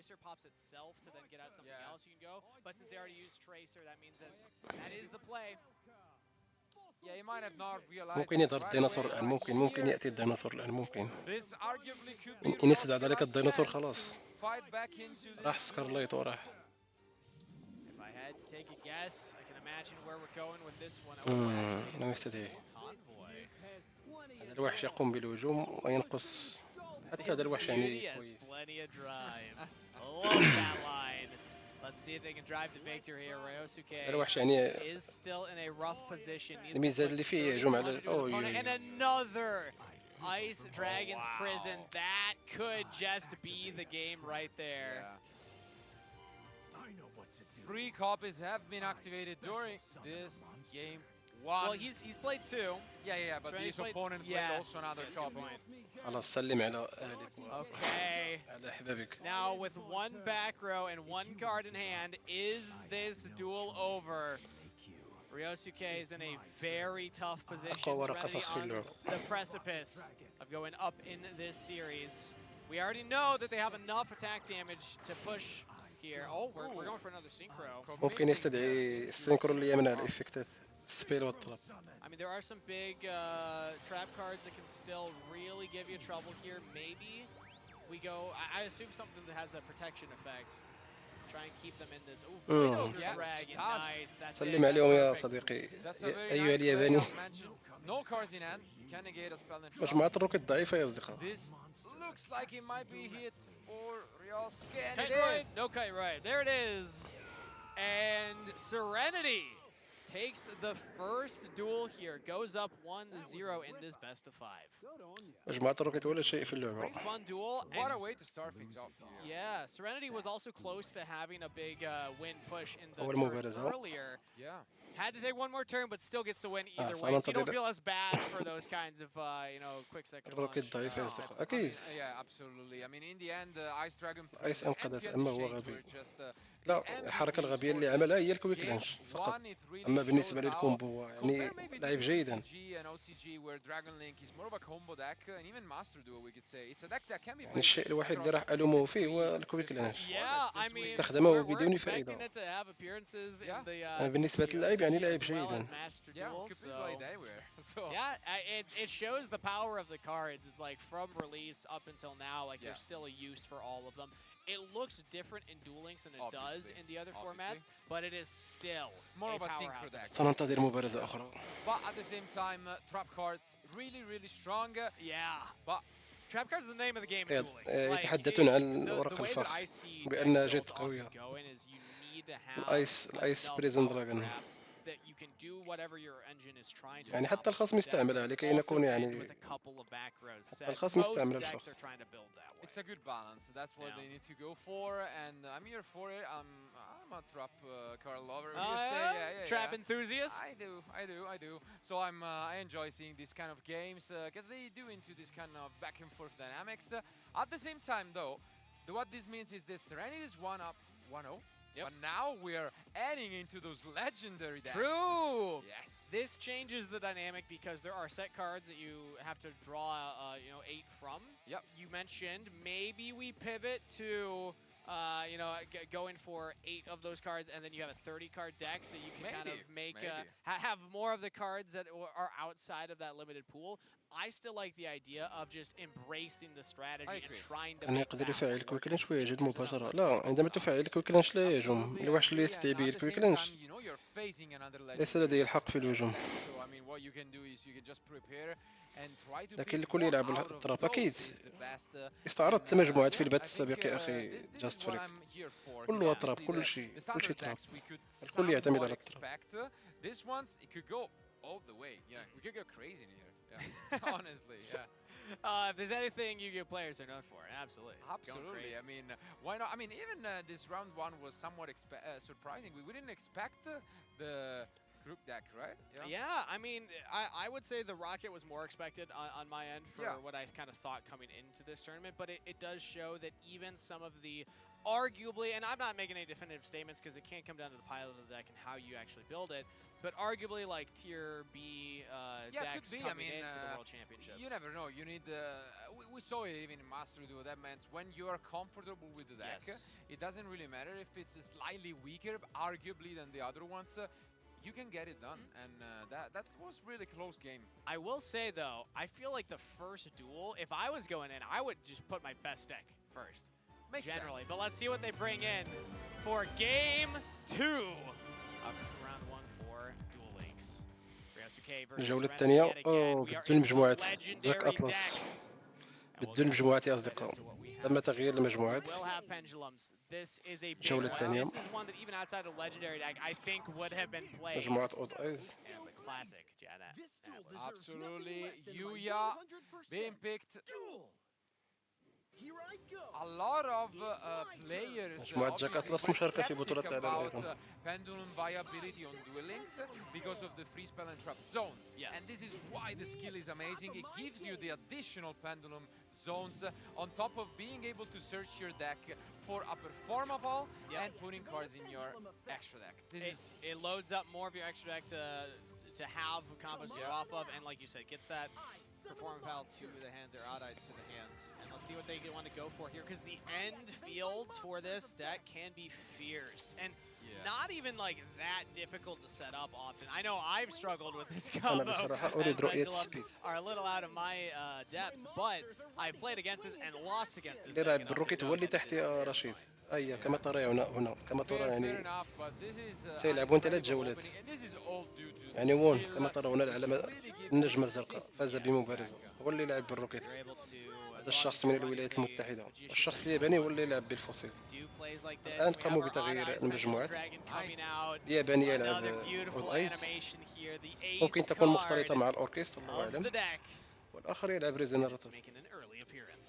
ممكن يظهر الديناصور الآن. ممكن يأتي الديناصور الآن. ممكن إن يستدعى ذلك الديناصور خلاص راح سكارلايت وراح. لم يستدعي. هذا الوحش يقوم بالهجوم وينقص. حتى هذا الوحش يعني كويس. هذا الوحش يعني الميزان اللي فيه يهجم على Ice Dragon's Prison. That could just be the game right there. Three copies have been activated during this game. Well, he's played two. Yeah, but his opponent played also another copy. خلاص سلم على أهلك Okay. على أحبابك. Now with one back row and one card in hand, is this duel over? Ryosuke is in a very tough position, on the precipice of going up in this series. We already know that they have enough attack damage to push here. Oh, we're going for another synchro. ممكن يستدعي السينكرو اللي يمنع الإفكتات السبيل والطلب. I mean, there are some big trap cards that can still really give you trouble here. Maybe we go, I assume something that has a protection effect. try and keep them in this. Ooh, over dragon. Nice. That's سلم عليهم يا صديقي أيها الياباني. No cards in hand. Can negate a spell and مجموعة الروكيت ضعيفة يا أصدقاء. This looks like it might be hit for Ryosuke, and kite it right. is. No kite right. There it is. And Serenity takes the first duel here. Goes up 1-0 in this best of 5. مجموعة الروكيت ولا شيء في اللعبة. Great fun duel. What a way to start things off here. Yeah, Serenity was also close to having a big win push in the أول turn مبارزة. earlier. Yeah. Had to take one more turn, but still gets the win either way. So you don't feel as bad for those kinds of, quick second launch. الروكيت ضعيفة يا أصدقاء. أكيد. Yeah, absolutely. I mean, in the end, Ice Dragon. ايس انقذت، اما هو غبي. لا، الحركة الغبية اللي عملها هي الكويك لانش فقط. اما بالنسبة للكومبو يعني لعب جيدا. يعني الشيء الوحيد اللي راح ألومه فيه هو الكويك لانش. استخدمه بدون فائدة. بالنسبة للعب يعني لعب جيدا. Yeah, it shows the power of the cards. It's like from release up until now, like there's still a use for all of them. It looks different in Duel Links than it does in the other formats, but it is still more of a synchro deck. سننتظر مبارزة أخرى. But at the same time, trap cards really strong. Yeah. But trap cards is the name of the game in Duel Links. يتحدثون عن ورق الفخ بأنها جد قوية. الآيس بريزن دراجون. يعني حتى الخصم يستعملها لكي نكون يعني حتى الخصم يستعمل الفخ. It's a good balance. That's what they need to go for, and I'm here for it. I'm a trap card lover. Trap enthusiast. I do. So I enjoy seeing these kind of games because they do into this kind of back and forth dynamics. At the same time, though, what this means is this Serenity is 1-up, 1-0. Yep. But now we're adding into those legendary decks. True. Yes. This changes the dynamic because there are set cards that you have to draw, 8 from. Yep. You mentioned maybe we pivot to, going for 8 of those cards, and then you have a 30-card deck, so you can kind of make have more of the cards that are outside of that limited pool. I still like the idea of just embracing the strategy and trying to. كان يقدر يفعل الكويك لانش ويجد مباشرة. لا، عندما تفعل الكويك لانش لا يهجم. الوحش اللي يستطيع به الكويك لانش ليس لديه الحق في الهجوم. لكن الكل يلعب الطرف. أكيد استعرضت مجموعات في البث السابق يا أخي جاست فريك. كله أطراف، كل شيء طرف. الكل يعتمد على الطرف. All the way, yeah. We could go crazy in here. Yeah. Honestly, yeah. If there's anything Yu-Gi-Oh players are known for, absolutely. Absolutely. I mean, why not? I mean, even this round 1 was somewhat surprising. We didn't expect the group deck, right? Yeah, I mean, I would say the Rocket was more expected on my end for what I kind of thought coming into this tournament, but it does show that even some of the arguably, and I'm not making any definitive statements because it can't come down to the pilot of the deck and how you actually build it, but arguably like tier B decks coming into the World Championships. You never know. You need, we saw it even in Master Duel. That means when you are comfortable with the deck, it doesn't really matter if it's slightly weaker, arguably, than the other ones. You can get it done, and that was really close game. I will say though, I feel like the first duel, if I was going in, I would just put my best deck first. Makes generally, sense. But let's see what they bring in for game 2 of round 1 for Duel Links. الجولة الثانية بدون مجموعات جاك أطلس. بدون مجموعات يا أصدقاء. تم تغيير المجموعات. الجولة الثانية. مجموعة أود أيز. Absolutely. Yugioh being picked. A lot of players مجموعة جاك أطلس مشاركة في بطولة العالم أيضا. Pendulum viability on Duel Links because of the free spell and trap zones. Yes. And this is why the skill is amazing. It gives you the additional pendulum zones on top of being able to search your deck for a performable and putting cards in your extra deck. It loads up more of your extra deck to have combos to go off of, and like you said, gets that performing pile to the hands, or odd eyes to the hands. And let's see what they want to go for here, because the end fields for this deck can be fierce. And not even like that difficult to set up often. I know I've struggled with this combo. Are a little out of my depth, but I've played against this and lost against this. اللي لعب بالروكيت هو اللي تحت يا رشيد. أي كما ترى هنا كما ترى Fair يعني enough, but this is an سيلعبون 3 incredible جولات opening, and this is all due to يعني وون skill, كما ترى هنا which العلم really gives النجمة him الزرقاء consistent فاز yes, بمبارزة Jack. هو اللي يلعب بالروكيت. You're able to, هذا as long as الشخص you're من running الولايات the المتحدة magician والشخص control الياباني هو اللي monsters, يلعب بالفوسيل. do plays like this, الآن and we قاموا have our بتغيير odd eyes pendulum المجموعات. dragon coming out. الياباني يلعب Another beautiful أود آيز animation here. The ممكن ace تكون card مختلطة مع الأوركسترا الله of أعلم the deck. والآخر يلعب And it's ريزينيراتور. making an early appearance.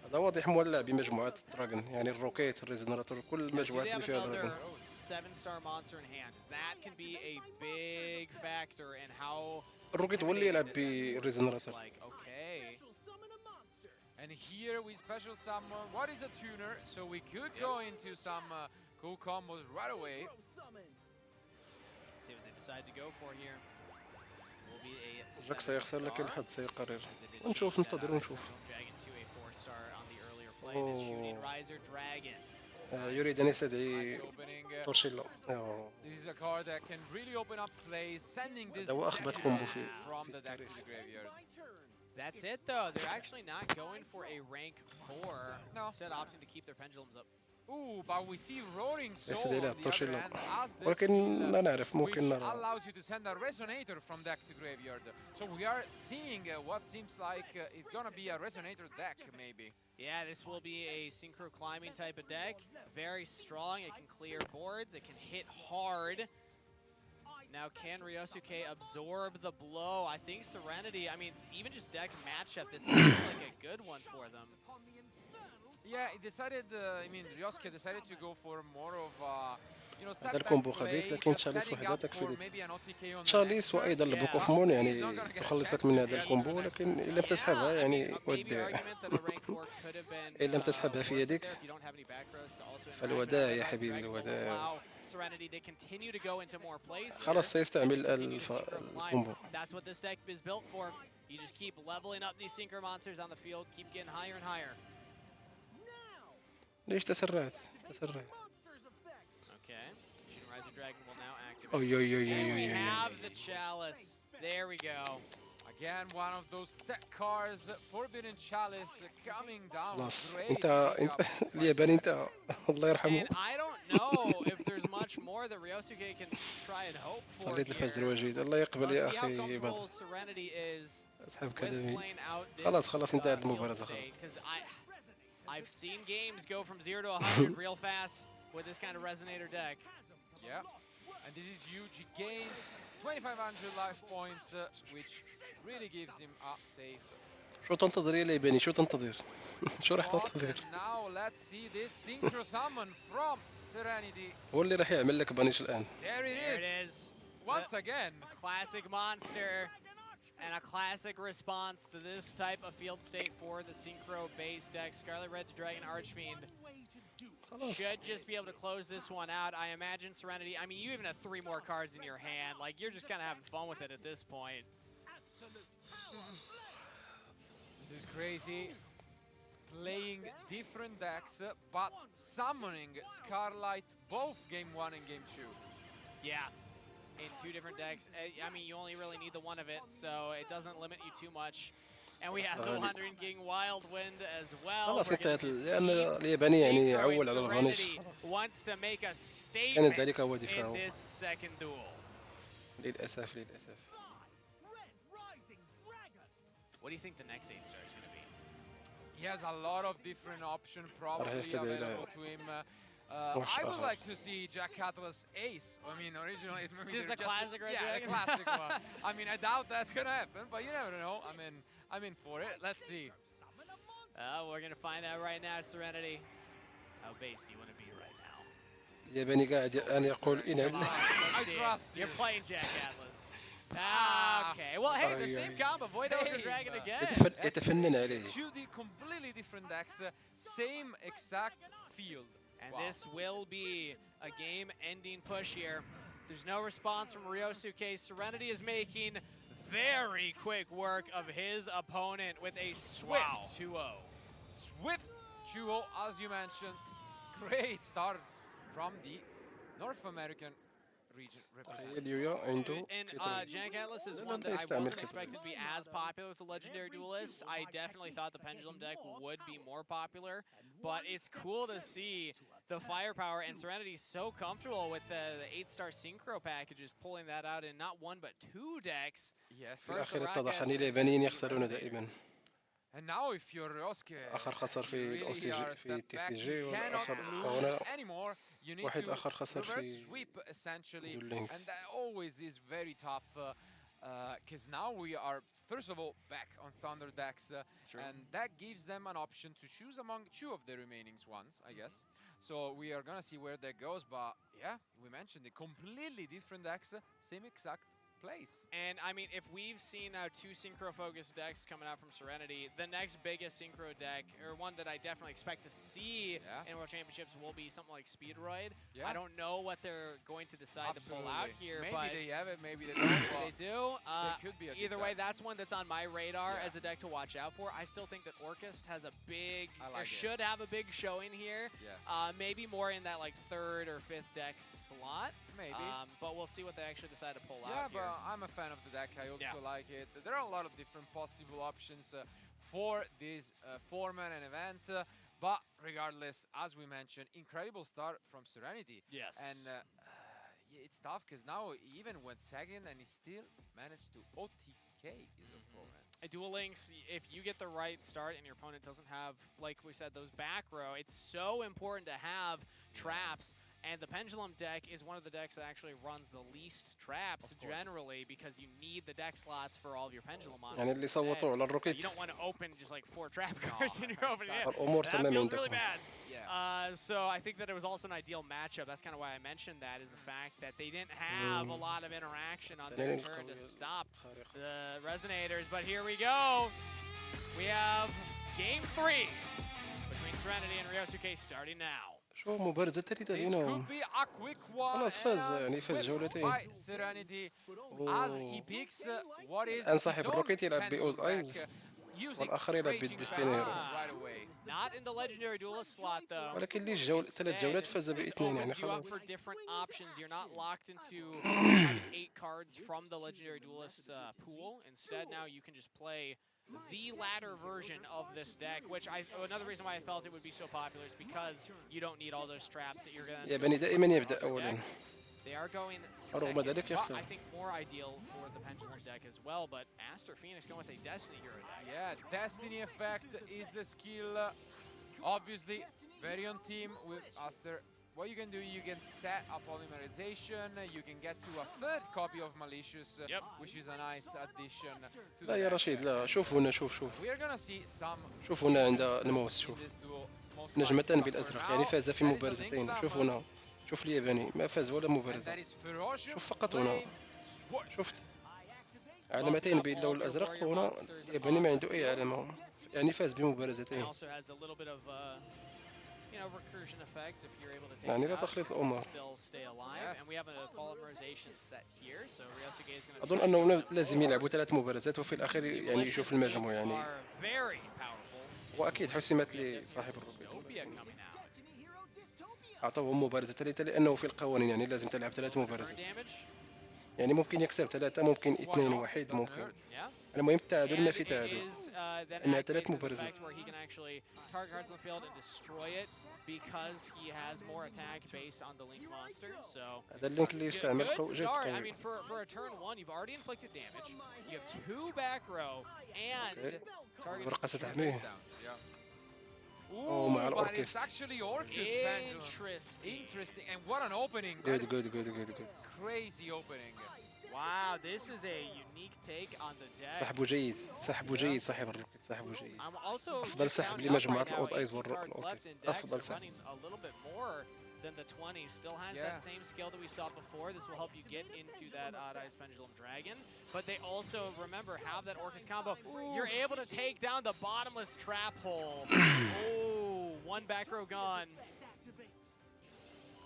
هذا واضح مولع بمجموعة دراجون يعني الروكيت الريزينيراتور كل Now, do المجموعات they اللي have فيها دراجون. another 7-star monster in hand? That can be a big factor in how الروكيت هو اللي يلعب intimidating this looks بالريزينيراتور. like. Okay. And here we special summon what is a tuner, so we could go into some cool combos right away. See what they decide to go for here. Will be a جاك سيخسر لكن 7-star. الحظ سيقرر. As they did ونشوف change that ننتظر out of ونشوف. Dragon to a 4-star on the earlier play. This shooting riser dragon. يريد أن يستدعي Nice opening. تورشيلا. This is a card that can really open up plays, sending this هذا هو أخبث كومبو في from the deck التاريخ. to the graveyard. That's it though. They're actually not going for a rank 4. No. Instead opting to keep their pendulums up. Ooh, but we see Roaring Soul يستدعي on له the other تورشيلا. hand as this ولكن لا نعرف which ممكن نرى. allows you to send a resonator from deck to graveyard. So we are seeing what seems like it's gonna be a resonator deck maybe. Yeah, this will be a synchro climbing type of deck. Very strong. It can clear boards. It can hit hard. Now, can Ryosuke absorb the blow? I think Serenity, I mean, even just deck matchup, this seems like a good one for them. Yeah, he decided, I mean, Ryosuke decided to go for more of, you know, step هذا back الكومبو play, خبيث لكن just تشاليس setting وحدها up تكفي for لك. maybe an OTK on the تشاليس next وأيضا turn. البوك Yeah, اوف مون he's يعني not gonna get a تخلصك chance من to هذا get الكومبو the next ولكن إن لم Yeah, تسحبها I يعني mean, maybe ودع. argument that a rank 4 could have been إن لم تسحبها في worth it يدك there if you don't have any back rows to also interact. فالوداع يا Otherwise, حبيبي Dragon will الوداع. allow Serenity to continue to go into more plays here خلاص and سيستعمل just continue to synchro climb. الكومبو. That's what this deck is built for. You just keep leveling up these synchro monsters on the field, keep getting higher and higher. ليش تسرعت؟ تسرعت. Okay. Shooting Riser Dragon will now activate. أوي أوي أوي And we أوي أوي. have the Chalice. There we go. Again, one of those tech cards, Forbidden Chalice coming down. خلاص Great انتهى pickup by الياباني انتهى الله يرحمه. And I don't know if there's much more that Ryosuke can try and hope for صليت الفجر here. وجيت الله يقبل يا Let's see how أخي بدر. comfortable Serenity is أصحاب with كلامي. playing out this خلاص انتهت field المباراة state. خلاص. Because I've seen games go from 0 to 100 real fast with this kind of resonator deck. Yeah, and this is huge. He gains 2,500 life points, which really gives him a safe. شو تنتظر يا الياباني شو تنتظر؟ شو راح spot. تنتظر؟ And now let's see this synchro summon from Serenity. هو اللي راح يعمل لك بانيش الآن. There it There is. it is. Once again. Classic monster and a classic response to this type of field state for the synchro base deck. Scarlet Red Dragon Archfiend خلاص. should just be able to close this one out. I imagine Serenity, I mean, you even have 3 more cards in your hand. Like, you're just kind of having fun with it at this point. This is crazy. Playing different decks, but summoning Scarlight both game 1 and game 2. Yeah, in 2 different decks. I mean, you only really need the one of it, so it doesn't limit you too much. And we have the 100 King Wild Wind as well. خلاص We're gonna انتهت just لأن keep الياباني يعني synchro, عول and على الفانيش Serenity خلاص. wants to make a كان statement ذلك هو in دفاعه. this second duel. للأسف للأسف. What do you think the next 8-star is going to be? He has a lot of different options probably يستدعي available to him. وحش I would آخر. like to see Jack Atlas Ace. I mean, original Ace. Maybe Just they're the classic Red yeah, Dragon? the classic one. I mean, I doubt that's gonna happen, but you never know. I'm in for it. Let's see. We're going to find out right now, Serenity. How base do you want to be right now? الياباني قاعد الآن يقول إن Come on, let's I see it. trust you. You're playing Jack Atlas. Okay, well, hey, the same combo. Void Ogre Same. Dragon again. يتفنن عليه. Two completely different decks, same exact field. And Wow. this will be a game-ending push here. There's no response from Ryosuke. Serenity is making very quick work of his opponent with a swift 2-0. Swift duo, as you mentioned. Great start from the North American region تخيل represented. يويا عنده And كيتري. Jack Atlas is لا، one لا that I يستعمل wasn't كيتري. expected to be as popular with the legendary duelist. I definitely thought the pendulum deck would be more popular, but it's cool to see the firepower, and Serenity's so comfortable with the 8-star synchro packages, pulling that out in not one but 2 decks. Yes. في الأخير اتضح أن اليابانيين يخسرون دائما. And now if you're Ryosuke, آخر خسر you في really الأوسي are a في step التي back. سي You جي، cannot والآخر lose وهنا anymore. You need واحد to آخر خسر reverse في sweep essentially, دول لينكس. and that always is very tough. Because now we are first of all back on standard decks, and that gives them an option to choose among 2 of the remaining ones, I guess. So we are gonna see where that goes, but yeah, we mentioned the completely different decks, same exact place. And I mean, if we've seen now 2 synchro-focused decks coming out from Serenity, the next biggest synchro deck, or one that I definitely expect to see in World Championships, will be something like Speedroid. I don't know what they're going to decide to pull out here, maybe but they have it, maybe they don't. they do. They could be a either way, that's one that's on my radar as a deck to watch out for. I still think that Orcust has a big, or should have a big showing here. Maybe more in that like 3rd or 5th deck slot. Maybe. But we'll see what they actually decide to pull out Yeah, here. but I'm a fan of the deck. I also like it. There are a lot of different possible options for this format and event. But regardless, as we mentioned, incredible start from Serenity. Yes. And it's tough because now he even went second and he still managed to OTK his opponent. Duel Links, if you get the right start and your opponent doesn't have, like we said, those back row, it's so important to have traps. And the Pendulum deck is one of the decks that actually runs the least traps generally, because you need the deck slots for all of your Pendulum monsters. يعني اللي صوتوا على الروكيت. You don't want to open just like 4 trap cards in your opening hand. الأمور That تمام feels really عندكم. bad. So I think that it was also an ideal matchup. That's kind of why I mentioned that, is the fact that they didn't have a lot of interaction on their turn to stop the Resonators. But here we go. We have Game 3 between Serenity and Ryosuke starting now. شو مبارزة ثالثة لينا. خلاص فاز، يعني فاز جولتين. الآن صاحب الروكيت يلعب بأوز ايز، والآخر يلعب بالديستينيرو. Not in the legendary duelist slot though. ولكن ليش 3 جولات فاز ب2 يعني خلاص. For different options, you're not locked into having 8 cards from the legendary duelist pool. Instead, now you can just play the latter version of this deck, which another reason why I felt it would be so popular is because you don't need all those traps that you're gonna. الياباني دائما يبدأ أولا. They are going رغم ذلك second, يخسر. I think more ideal for the Pendulum deck as well, but Aster Phoenix going with a Destiny Hero deck. Yeah, Destiny Effect is the skill. Obviously, very on team with Aster. What you can do, you can set a polymerization, you can get to a 3rd copy of Malicious, which is a nice addition to the لا يا رشيد، لا شوف هنا، شوف We're gonna see some شوف هنا عند نموس. شوف نجمتان بالأزرق، يعني فاز في مبارزتين. شوف هنا، شوف الياباني ما فاز ولا مبارزة. شوف فقط هنا، شفت علامتين باللون الأزرق، وهنا الياباني ما عنده أي علامة، يعني فاز بمبارزتين. Recursion effects if you're able to take يعني لا تخليط الأمور. still stay alive, and we have a polymerization set here, so Ryosuke is going to. أظن أنه لازم يلعبوا 3 مبارزات وفي الأخير يعني يشوف المجموع. يعني وأكيد حسمت لصاحب الروكيت، أعطوهم مبارزة ثالثة لأنه في القوانين يعني لازم تلعب 3 مبارزات. يعني ممكن يكسب 3، ممكن 2-1، ممكن. المهم التعادل، ما في تعادل، إنها 3 مبارزات. هذا اللينك اللي يستعمل جد قوي. ورقة ستحميه. Oh, مع الأوركست. Interesting, and what an opening. Good. Crazy opening. Wow, this is a unique take on the deck. سحبه جيد صاحب الروكيت، سحبه جيد. أفضل سحب لمجموعة الأوت ايز والأوركست، أفضل سحب. Than the 20, still has that same skill that we saw before. This will help you get into that Odd Eyes Pendulum Dragon. But they also, remember, have that Orcust combo. You're able to take down the bottomless trap hole. Oh, 1 back row gone.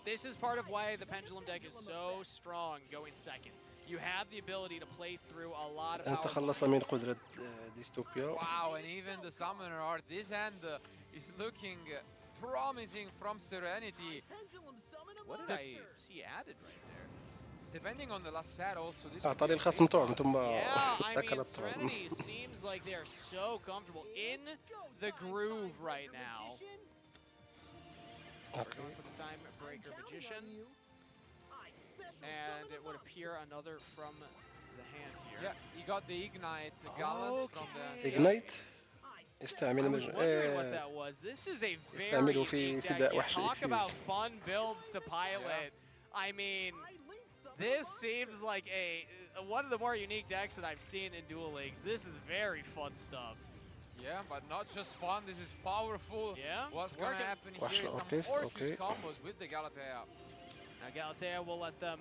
This is part of why the Pendulum deck is so strong going second. You have the ability to play through a lot of power. تخلص من قدرة ديستوبيا. Wow, and even the summoner art, this hand is looking promising from Serenity. What did I see added right there? depending on the last set also this أعطى لي الخصم تاعهم ثم Yeah, I mean, أكلت طبعا. Serenity seems like they're so comfortable in the groove right now. We're going for the time breaker magician. And it would appear another from the hand here. Yeah, he got the ignite gallant from the ignite. يستعمل what that was. This is a very يستعمله في سداء وحش talk about الإكسيز. fun builds to pilot. I mean, this seems like one of the more unique decks that I've seen in Duel Links. This is very fun stuff. Yeah, but not just fun, this is powerful. Yeah, what's gonna happen here وحش is some الأوركست. Orcus combos with the Galatea. Now Galatea will let them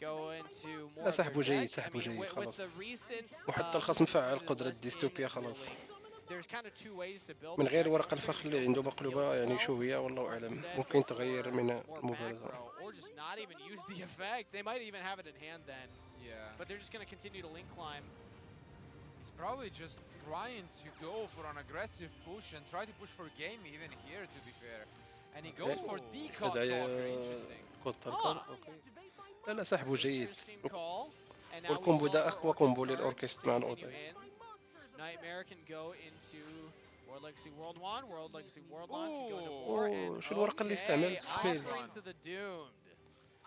go into more لا of their سحبه جيد deck. سحبه I mean, جيد with خلاص. the recent وحتى الخصم فعل قدرة list in ديستوبيا Duel خلاص. Links, there's kind of two ways to build من a غير deck. ورقة الفخ اللي عنده مقلوبة يعني شو هي والله أعلم. ممكن تغير من المبارزة. Or just not even use the effect. They might even have it in hand then. Yeah. But they're just going to continue to link climb. He's probably just trying to go for an aggressive push and try to push for game even here, to be fair. And he goes for decon talker, interesting. كود تركر. أوكي. لا لا سحبه جيد. Interesting call. And now we والكومبو saw ده our أقوى Orcus كومبو cards للأوركست مع continue الأوتايب. in. Nightmare can go into World Legacy World 1, World Legacy World 1 can go into 4, and شو الورقة اللي استعمل سبيل. Offerings of the Doomed.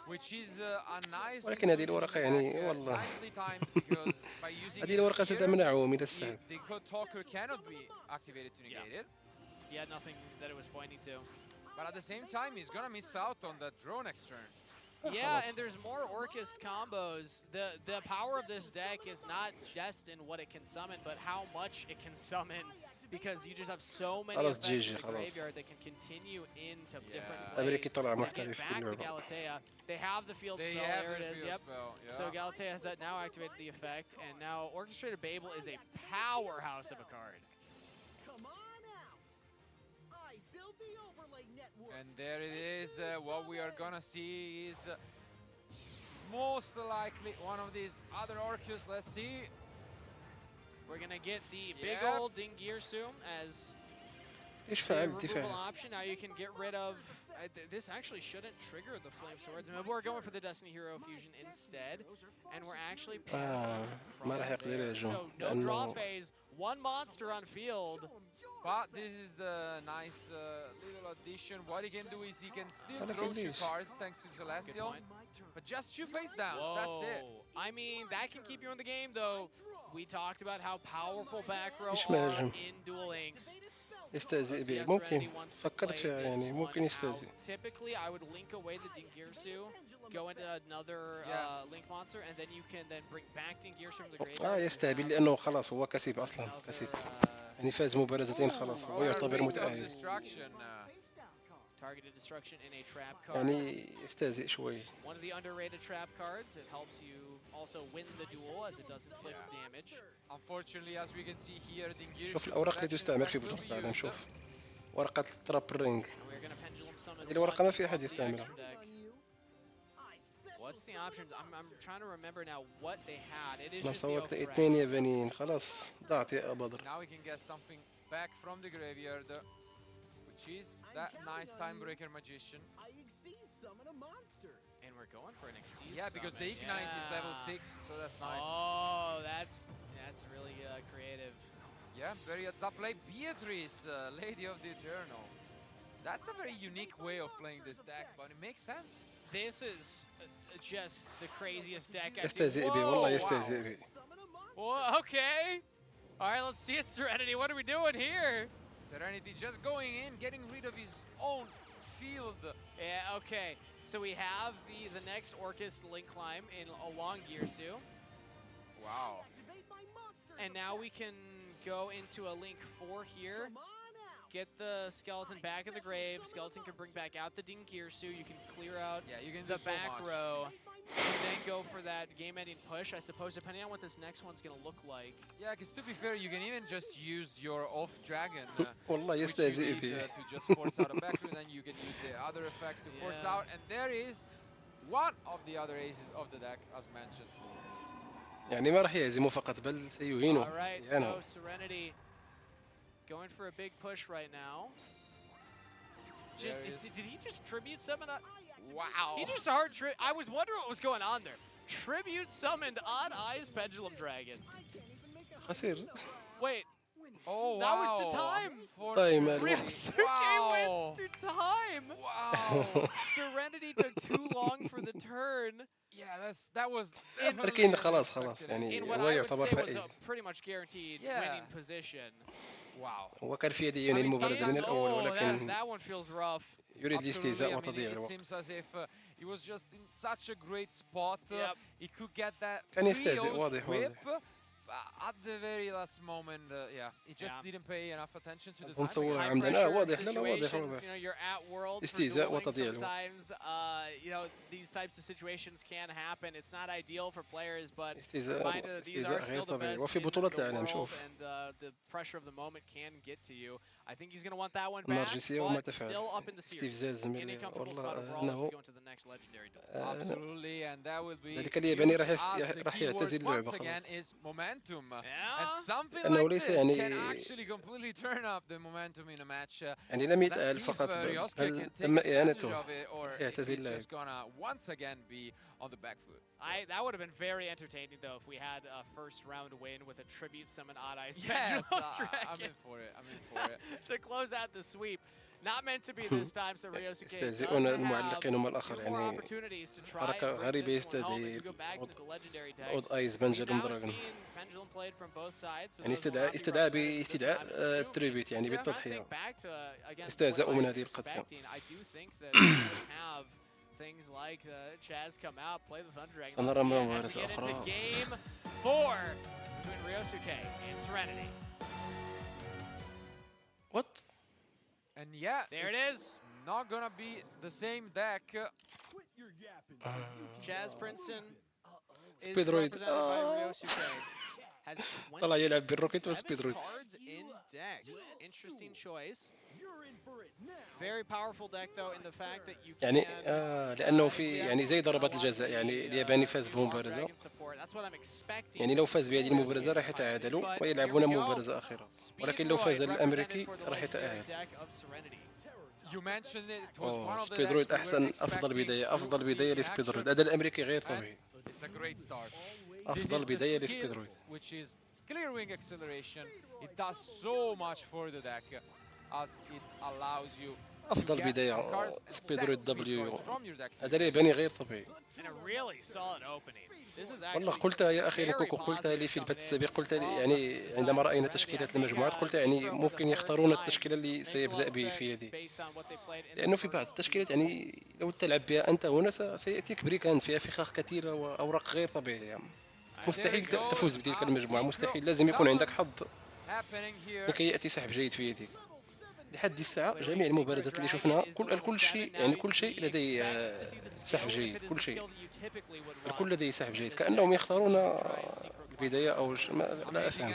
Which is a nice. ولكن هذه الورقة يعني والله. nicely timed because by using هذه الورقة it here, ستمنعه من السحب. the code talker cannot be activated to negate it. He had nothing that it was pointing to. But at the same time, he's gonna miss out on that drone next turn. Yeah, and there's more Orcust combos. The power of this deck is not just in what it can summon, but how much it can summon. Because you just have so many خلاص effects جي in the خلاص. graveyard that can continue into different plays. أمريكي طلع To get محترف في back to اللعبة. Galatea. They have the field They spell. have There it the is. field Yep. spell, yeah. So Galatea has now activated the effect, and now Orchestrated Babel is a powerhouse of a card. Come on out. I built the overlay network. And there it is. What we are gonna see is most likely one of these other Orcus. Let's see. We're gonna get the big Yep. old Dingir Sum as إيش the فعل removal دفاع؟ option. Now you can get rid of. This actually shouldn't trigger the Flame Swords. I mean, we're going for the Destiny Hero fusion instead, and we're actually passing from ما راح يقدر there. يهجم So no draw لأنه phase, one monster on field. But this is the nice little addition. What he can do is he can still ولا throw two كليش. cards thanks to Celestial, point. but just two face downs. That's it. I mean, that can keep you in the game, though. We talked about how powerful back row إيش are ما يهجم؟ in Duel Links. يستهزئ به Yes, ممكن Serenity wants to فكرت play فيها this يعني one ممكن out. يستهزئ. Typically, I would link away the Dingirsu, go into another link monster, and then you can then bring back Dingirsu from the graveyard. يستهبل لأنه خلاص هو كسب أصلا كسب يعني فاز مبارزتين خلاص هو يعتبر متأهل Targeted destruction in a trap card. يعني يستهزئ شوي. One of the underrated trap cards. It helps you also win the duel as it does inflict damage. Unfortunately, as we can see here, Dingir. شوف الأوراق اللي تستعمل في بطولة العالم شوف ورقة التراب رينج. We're gonna pendulum summon هذه الورقة ما في one أحد from the يستعملها. extra deck. What's the options? I'm trying to remember now what they had. It is أنا just the مصوت لي Ofrag. اثنين يابانيين خلاص ضاعت يا بدر. Now we can get something back from the graveyard, which is that nice time breaker magician. I exceed summon a monster. And we're going for an Exceed Yeah, because the summon. ignite is level Yeah. 6, so that's nice. Oh, that's really creative. Yeah, very up play. Beatrice, Lady of the Eternal. That's a very unique way of playing this deck, but it makes sense. This is just the craziest deck I've seen. يستهزئ به والله يستهزئ به. Summon a monster. Whoa, okay. All right, let's see it, Serenity. What are we doing here? Serenity just going in, getting rid of his own field. Yeah, okay. So we have the next Orcust link climb in along Girsu. Wow. Activate my monster. And now we can go into a link 4 here. Come on out. Get the skeleton back in the grave. Skeleton can bring back out the Dingirsu. You can clear out Yeah, you can the do so back much. row. And then go for that game-ending push, I suppose, depending on what this next one's going to look like. Yeah, because to be fair, you can even just use your off dragon. والله which you يستهزئ need, به. to just force out a back row, then you can use the other effects to force Yeah. out. And there is one of the other aces of the deck, as mentioned. يعني ما راح يهزمه فقط بل سيهينه. All right, يعني so Serenity going for a big push right now. Just did he just tribute summon? Wow. He just I was wondering what was going on there. Tribute summoned Odd Eyes Pendulum Dragon. خسر. Wait. Oh, that was to time. Time. Ryosuke wins to time. Wow. Serenity took too long for the turn. Yeah, that was. لكن خلاص يعني هو يعتبر فائز. Pretty much guaranteed winning position. Wow. هو كان في يده يعني المبارزة من الأول ولكن that one feels rough. يريد الاستهزاء وتضييع الوقت. It seems as if he was just in such a great spot. He could get that. كان يستهزئ واضح. At the very last moment, yeah, he just didn't pay enough attention to the time. سوى عمدا واضح لا واضح. You know, you're at Worlds استهزاء وتضييع sometimes, you know, these types of situations can happen. It's not ideal for players, but استهزاء غير طبيعي. وفي بطولة العالم شوف. And the pressure of the moment can get to you. I think he's going to want that one back. النرجسية وما تفعل. Still up in the series. استفزاز زميلي والله أنه. Absolutely, and that will be. ذلك الياباني راح يعتزل اللعبة خلاص. لأنه ليس يعني يعني لم يتأهل فقط بل تم إهانته يعتزل اللاعب. That would have been very entertaining though if we had a first round win with a tribute summon Odd Eyes. Yes, I'm in for it. To close out the sweep. Not meant to be this time, so Ryosuke يستهزئون المعلقين هم الآخر يعني حركة غريبة يستدعي أود أيز بنجلوم دراجون يعني استدعاء التريبيت يعني بالتضحية استهزأوا من هذه القضية. سنرى مبارزة أخرى. What? And yeah, there it is. Not gonna be the same deck. Chaz Princeton is Speedroid. represented by Ryosuke. Has طلع يلعب بالروكيت وسبيدرويد. cards in deck. Interesting choice. Very powerful deck though in the fact that you يعني لأنه في يعني زي ضربات الجزاء يعني الياباني فاز بمبارزة يعني لو فاز بهذه المبارزة راح يتعادلوا ويلعبون مبارزة أخيرة ولكن لو فاز الأمريكي راح يتأهل. سبيدرويد أفضل بداية لسبيدرويد. هذا الأمريكي غير طبيعي. أفضل بداية لسبيدرويد. Clear wing acceleration. It does so much for the deck as it allows you. أفضل بداية سبيدرويد دبليو. هذا الياباني غير طبيعي. والله قلتها يا أخي لكوكو، قلتها لي في البث السابق، قلت يعني عندما رأينا تشكيلات المجموعات قلت يعني ممكن يختارون التشكيلة اللي سيبدأ به في هذه، لأنه في بعض التشكيلات يعني لو تلعب بها أنت هنا سيأتيك بريكاند فيها فخاخ كثيرة وأوراق غير طبيعية. مستحيل تفوز بتلك المجموعة، مستحيل. لازم يكون عندك حظ لكي يأتي سحب جيد في يدك. لحد الساعة جميع المبارزات اللي شفناها كل شيء يعني كل شيء لديه سحب جيد، كل شيء الكل لديه سحب جيد، كأنهم يختارون البداية أو لا أفهم.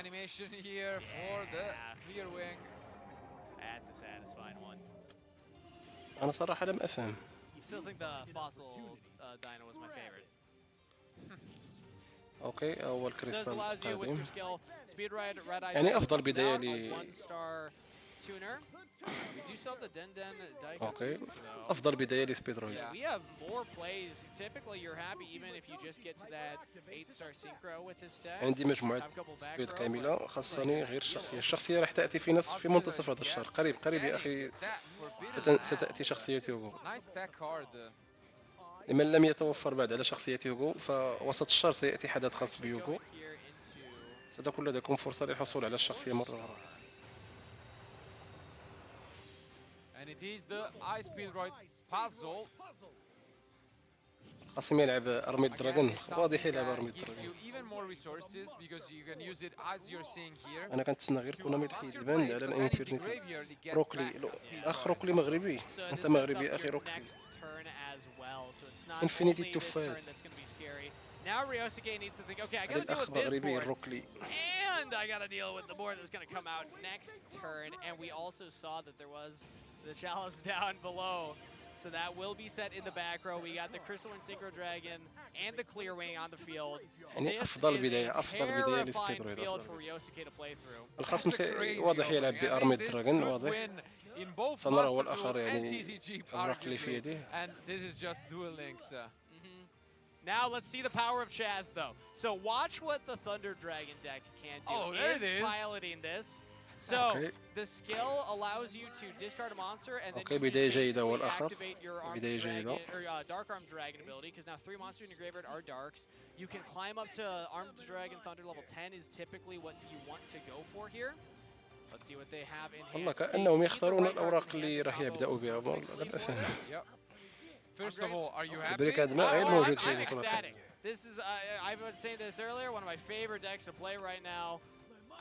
أنا صراحة لم أفهم. أوكي أول كريستال قادم، يعني أفضل بداية لي. اوكي افضل بدايه لسبيدرويد. عندي مجموعه سبيد كامله، خاصني غير الشخصيه راح تاتي في منتصف هذا الشهر، قريب يا اخي ستاتي شخصيه يوغو. لمن لم يتوفر بعد على شخصيه يوغو فوسط الشهر سياتي حدث خاص بيوغو، ستكون لديكم فرصه للحصول على الشخصيه مره اخرى. And it is the iSpeedroid puzzle. خاصم يلعب أرمي دراجون، واضح يلعب أرمي دراجون. أنا كنتسنى غير كونامي تحيد الباند على الانفيرنيتي. روكلي الأخ روكلي مغربي، أنت مغربي أخي روكلي. انفينيتي التفاز. هذا الأخ مغربي روكلي. And I gotta deal with the board that's gonna come out next turn, and we also saw that there was the chalice down below. So that will be set in the back row. We got the Crystal and Synchro Dragon and the Clear Wing on the field. يعني This افضل is بدايه a افضل بدايه terrifying لسبيدرويد field for Ryosuke to play through. الخصم واضح يلعب بارمي دراجون واضح سنرى هو الاخر يعني اوراق اللي في يده. And this is just Duel Links. Now let's see the power of Chaz though. So watch what the Thunder Dragon deck can do. Oh, there it is. Piloting this. So the skill allows you to discard a monster and then you بداية جيدة هو الآخر. activate your بداية جيدة. Dark Armed Dragon ability because now 3 monsters in your graveyard are darks. You can climb up to Armed Dragon Thunder level 10 is typically what you want to go for here. Let's see what they have in hand. والله كأنهم يختارون الأوراق اللي راح يبدأوا بها قد أفهم. First of all, are you happy? البريكاد ما غير موجود في البطولة. This is, I was saying this earlier, one of my favorite decks to play right now.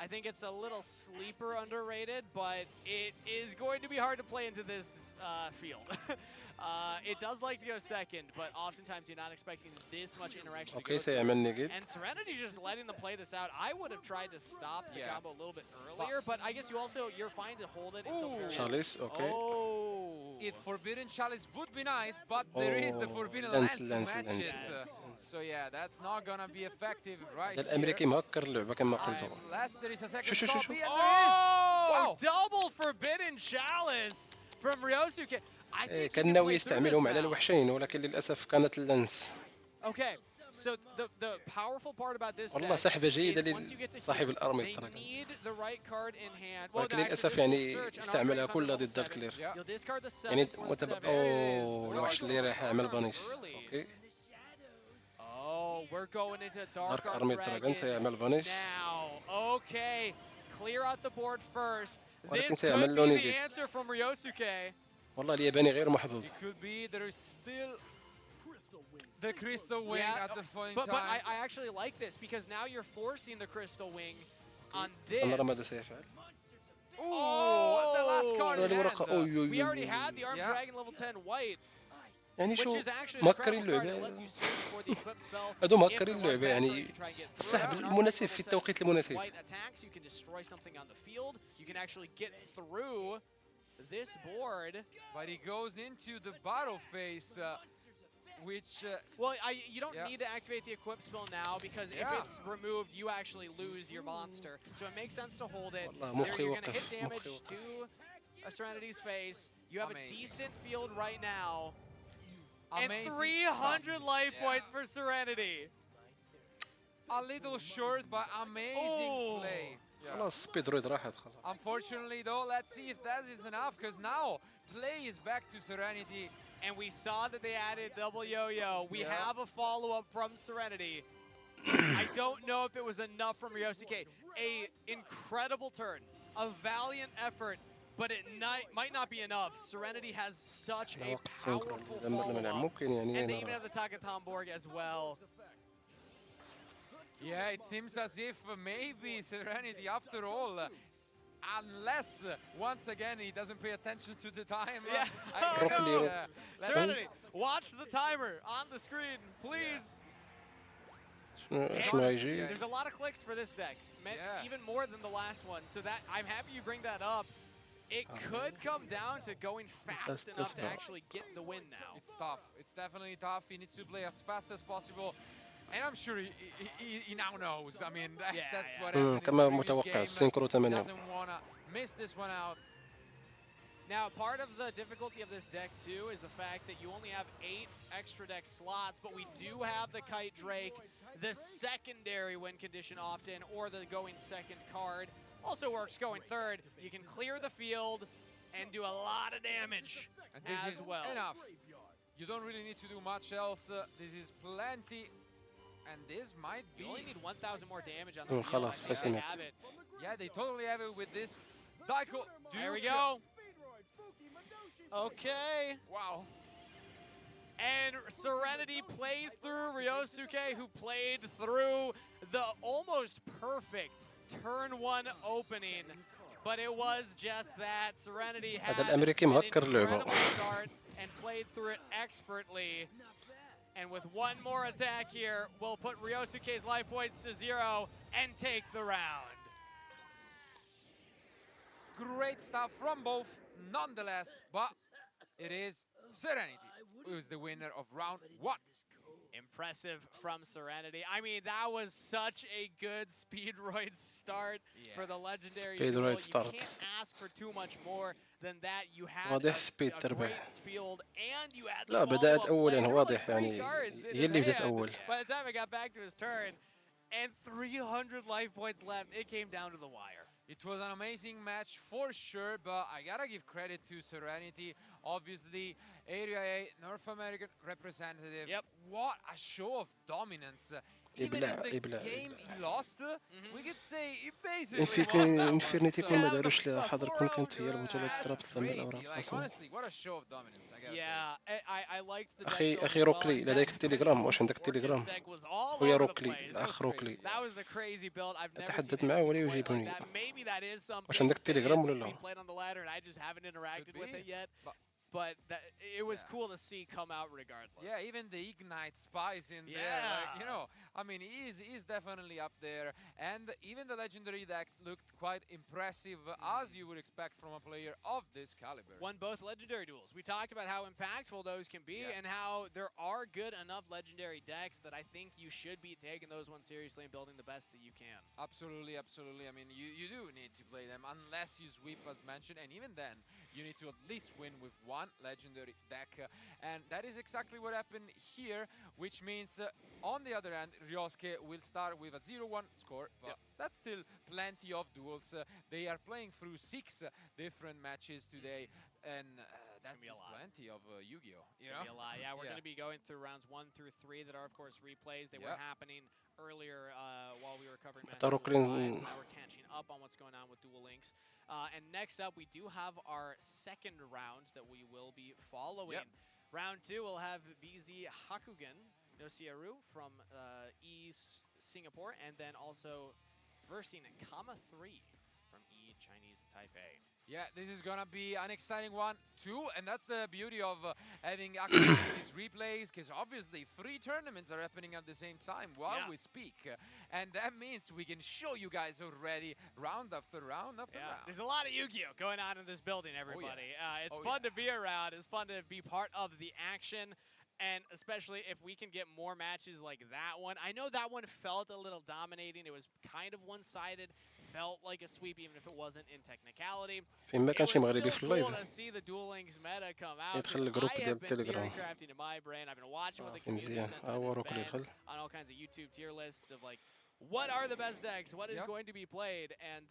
I think it's a little sleeper underrated, but it is going to be hard to play into this field. It does like to go second, but oftentimes you're not expecting this much interaction to go through. And Serenity just letting them play this out. I would have tried to stop the combo a little bit earlier, but I guess you're fine to hold it until very Chalice, okay. Oh. It Forbidden Chalice would be nice, but there is the Forbidden Lance to match it. So yeah, that's not gonna be effective right here. الأمريكي مهكر اللعبة كما قلت. Unless there is a second شو copy, and wow. Double Forbidden Chalice from Ryosuke. كان ناوي يستعملهم على الوحشين ولكن للأسف كانت اللانس. Okay, so the powerful part about this والله سحبة جيدة لصاحب الأرمي ترى. ولكن للأسف يعني استعملها كلها ضد الكلير. يعني أوه الوحش اللي راح يعمل بانيش. أوكي. Oh, we're going into Dark Army Dragon سيعمل بانيش. Now, okay, clear out the board first. ولكن This سيعمل could be لوني the جيت. answer from Ryosuke. والله الياباني غير محظوظ. It could be there is still the Crystal Wing at the point but time. I actually like this because now you're forcing the Crystal Wing on this. سنرى ماذا سيفعل. Oh, the last card in hand. We already had the Armed Dragon level 10 white. يعني شو مهكرين اللعبة. هادو مهكرين اللعبة يعني السحب المناسب في التوقيت المناسب. You can destroy something on the field. You can actually get through this board. But he goes into the battle phase, which... well, you don't need to activate the equip spell now because if it's removed, you actually lose your monster. So it makes sense to hold it. You're going to hit damage to a Serenity's face. You have a decent field right now. Amazing and 300 life points for Serenity. A little short, but amazing play. خلاص سبيدرويد راحت خلاص. Unfortunately though, let's see if that is enough, because now play is back to Serenity. And we saw that they added double yo-yo. We have a follow-up from Serenity. I don't know if it was enough from Ryosuke. A incredible turn, a valiant effort, but it might not be enough. Serenity has such a powerful follow-up. And they even have the Takatamborg as well. Yeah, it seems as if maybe Serenity, after all, unless once again he doesn't pay attention to the time. Serenity, watch the timer on the screen, please. There's a lot of clicks for this deck, even more than the last one. So that I'm happy you bring that up. It could come down to going fast enough to actually get the win now. It's tough. It's definitely tough. He needs to play as fast as possible. And I'm sure he now knows. I mean, that's what happened. كما متوقع السينكرو 8. Doesn't want to miss this one out. Now, part of the difficulty of this deck, too, is the fact that you only have 8 extra deck slots, but we do have the Kite Drake, the secondary win condition often, or the going second card. Also works going third. You can clear the field and do a lot of damage and this as is well. Enough. You don't really need to do much else. This is plenty. And this might be... You only need 1,000 more damage on the field. They have it. Yeah, they totally have it with this. Daiko. There we go. Okay. Wow. And Serenity plays through Ryosuke, who played through the almost perfect turn 1 opening. But it was just that. Serenity had an incredible start and played through it expertly. And with one more attack here, we'll put Ryosuke's life points to 0 and take the round. Great stuff from both, nonetheless, but it is Serenity, who is the winner of round 1. Impressive from Serenity. I mean, that was such a good Speedroid start for the legendary Duel. You can't ask for too much more than that. You had واضح a سبيد great تربح. field and you had the لا بدأت follow-up أولا play. There were واضح like 3 يعني cards in هي his اللي بدأت hand. أول. By the time it got back to his turn, and 300 life points left, it came down to the wire. It was an amazing match for sure, but I gotta give credit to Serenity. Obviously, Area A, North American representative. Yep. What a show of dominance. Even in the game he lost, we could say he basically won that one. انفيرنيتي كون ما داروش حضركم كانت هي البطولة رابط تم بالأوراق قسما. Honestly, what a show of dominance, I gotta say. Yeah, I liked the أخي روكلي لديك التيليغرام واش عندك التيليغرام؟ خويا روكلي الأخ روكلي That was a crazy build. I've never أتحدث معه ولا يجيبني. Maybe that is something. واش عندك التيليغرام ولا لا؟ Played on the ladder and I just haven't interacted with it yet. But it was cool to see come out regardless. Yeah, even the Ignite spies in there. Like, you know, I mean, he's definitely up there. And even the legendary deck looked quite impressive, as you would expect from a player of this caliber. Won both legendary duels. We talked about how impactful those can be and how there are good enough legendary decks that I think you should be taking those ones seriously and building the best that you can. Absolutely, absolutely. I mean, you do need to play them unless you sweep, as mentioned. And even then, you need to at least win with one legendary deck, and that is exactly what happened here, which means on the other hand, Ryosuke will start with a 0-1 score, but that's still plenty of duels. They are playing through 6 different matches today, and that's plenty of Yu-Gi-Oh! It's gonna be a lot. Yeah, we're gonna be going through rounds 1 through 3 that are of course replays. They were happening earlier while we were covering matches. So now we're catching up on what's going on with Duel Links. And next up, we do have our second round that we will be following. Round 2, we'll have BZ Hakugen Nosiaru from East Singapore, and then also versing Kama 3 from Chinese Taipei. Yeah, this is gonna be an exciting one too, and that's the beauty of having access to these replays, because obviously 3 tournaments are happening at the same time while we speak, and that means we can show you guys already round after round after round. There's a lot of Yu-Gi-Oh going on in this building, everybody. It's fun to be around. It's fun to be part of the action. And especially if we can get more matches like that one. I know that one felt a little dominating. It was kind of one-sided. Felt like a sweep even if it wasn't in technicality. فين كان شي مغربي في اللايف. Cool to see the Duel Links meta come out. يدخل الجروب ديال التيليغرام. Crafting in my brain. I've been watching what the community has been on all kinds of YouTube tier lists of like what are the best decks? What is going to be played? And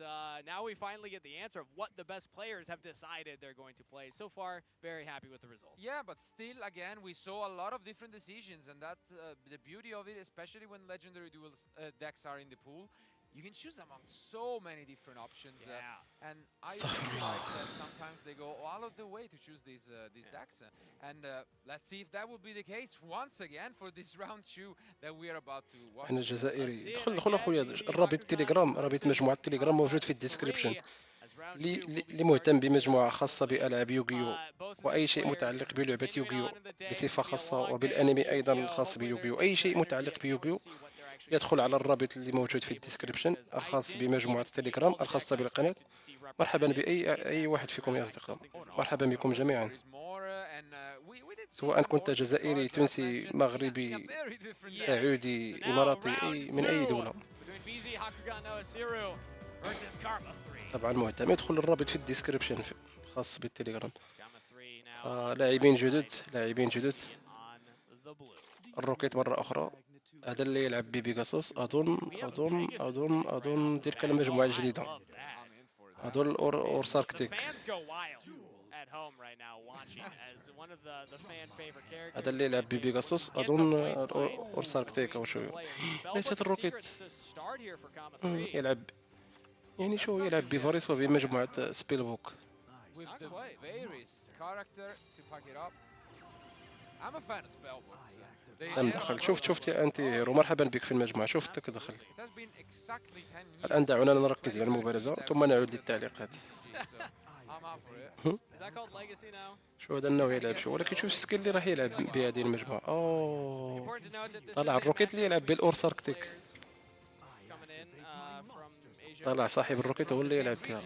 now we finally get the answer of what the best players have decided they're going to play. So far, very happy with the results. Yeah, but still, again, we saw a lot of different decisions, and that's the beauty of it, especially when legendary duels decks are in the pool. You can choose among so many different options, and I really like that sometimes they go all of the way to choose these decks. And let's see if that will be the case once again for this round 2 that we are about to watch. أنا جزائري. دخل أخويا الرابط التيليغرام، رابط مجموعة التيليغرام موجود في الديسكريبشن. اللي مهتم بمجموعة خاصة بألعاب يوغيو وأي شيء متعلق بلعبة يوغيو بصفة خاصة وبالأنمي أيضا الخاص بيوغيو، أي شيء متعلق بيوغيو يدخل على الرابط اللي موجود في الديسكريبشن الخاص بمجموعة التليجرام الخاصة بالقناة. مرحبا بأي واحد فيكم يا أصدقاء، مرحبا بكم جميعا، سواء كنت جزائري، تونسي، مغربي، سعودي، إماراتي، من أي دولة. طبعا مهتم يدخل الرابط في الديسكريبشن خاص بالتليجرام. لاعبين جدد الروكيت مرة أخرى. هذا اللي يلعب ببيغاسوس أظن تلك المجموعة الجديدة. هذول أورساركتيك. هذا اللي يلعب ببيغاسوس أظن أورساركتيك أو شو. ليست الروكيت. يلعب يعني شو يلعب بفاريس وبمجموعة سبيل بوك. تم دخل. شفت يا أنتي هيرو، مرحبا بك في المجموعة. شفتك دخلت. الآن دعونا نركز على المبارزة ثم نعود للتعليقات. شو هذا النوع يلعب شو، ولكن شوف السكيل اللي راح يلعب بهذه المجموعة. طلع الروكيت اللي يلعب بالأورساركتيك. طلع صاحب الروكيت هو اللي يلعب فيها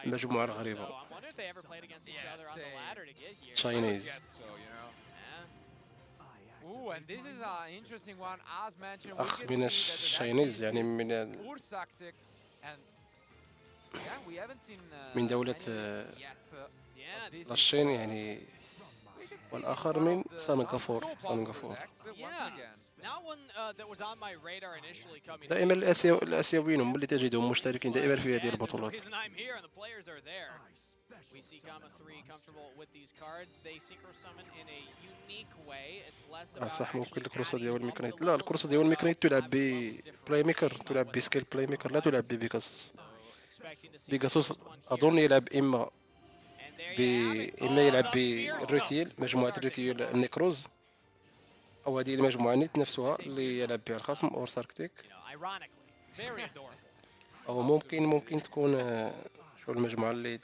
المجموعة الغريبة تشاينيز. أخ من الشاينيز يعني من دولة الصين يعني، والآخر من سنغافورة. دائما الآسيويين هم اللي تجدهم مشتركين دائما في هذه البطولات. صح، ممكن الكروسة ديال الميكانيت. لا، الكروسة ديال الميكانيت تلعب ببلاي ميكر، تلعب بسكيل بلاي ميكر، لا تلعب ببيكاسوس. بيكاسوس أظن يلعب إما يلعب بالريتيل، مجموعة الريتيل النيكروز، أو هذه المجموعة نيت نفسها اللي يلعب بها الخصم أور ساركتيك، أو ممكن تكون شو المجموعة اللي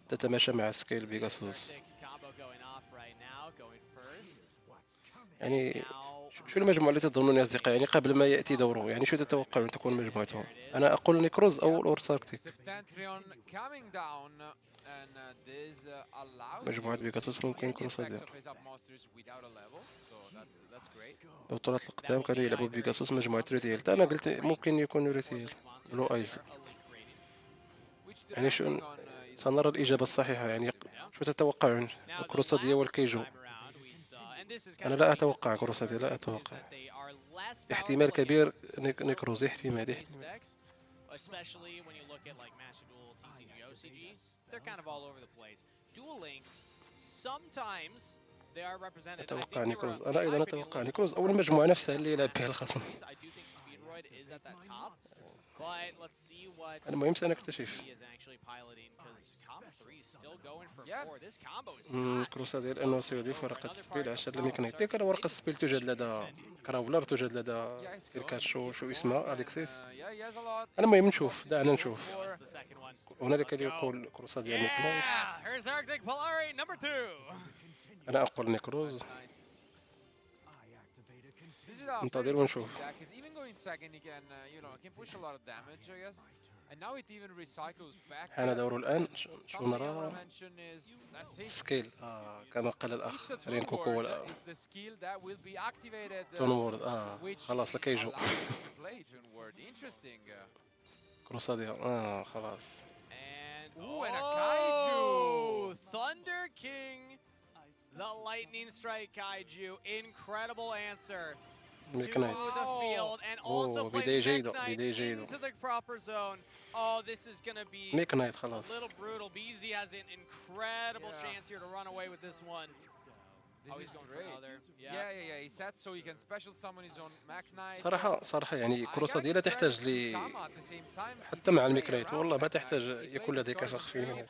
تتماشى مع سكيل بيكاسوس. يعني شو المجموعة اللي تظنون يا أصدقائي يعني قبل ما يأتي دوره، يعني شو تتوقعون تكون مجموعتهم؟ أنا أقول نيكروز أو الأور ساركتيك. مجموعة بيكاسوس ممكن كروسة ديال بطولات القدام كانوا يلعبوا بيكاسوس مجموعة ريتيل. أنا قلت ممكن يكون ريتيل بلو ايز. يعني شو سنرى الإجابة الصحيحة. يعني شو تتوقعون؟ الكروسة ديال والكيجو. أنا لا أتوقع كروسة ديال، لا أتوقع. احتمال كبير نيكروز، احتمال. especially when you look at like Master Duel, TCG, OCG, they're kind of all over the place. Duel Links, sometimes they are represented. أتوقع نيكروز. أنا أيضا أتوقع نيكروز أو المجموعة نفسها اللي يلعب بها الخصم. المهم سنكتشف. كروسة ديال انه سيضيف ورقة السبيل عشان لم يكن تلك ورقة السبيل توجد لدى كراولر، توجد لدى تلك شو اسمها اليكسيس. المهم نشوف، دعنا نشوف. هنالك اللي يقول كروسة ديال ميكنايت. انا اقول نيكروز. ننتظر ونشوف. حان دور الآن. شو نرى؟ سكيل كما قال الأخ رين كوكو تونورد. خلاص لكيجو كروسة ديال خلاص. Thunder King, the Lightning Strike Kaiju, incredible answer to the field, and also بداية جيدة. into the proper zone. Oh, this is gonna be a little brutal. BZ has an incredible chance here to run away with this one. He's going for another. Yeah. He said so he can special summon his own Mac Knight. صراحة يعني كروسة ديالها تحتاج لي حتى مع الميكنايت، والله ما تحتاج يكون لديك فخ في منها.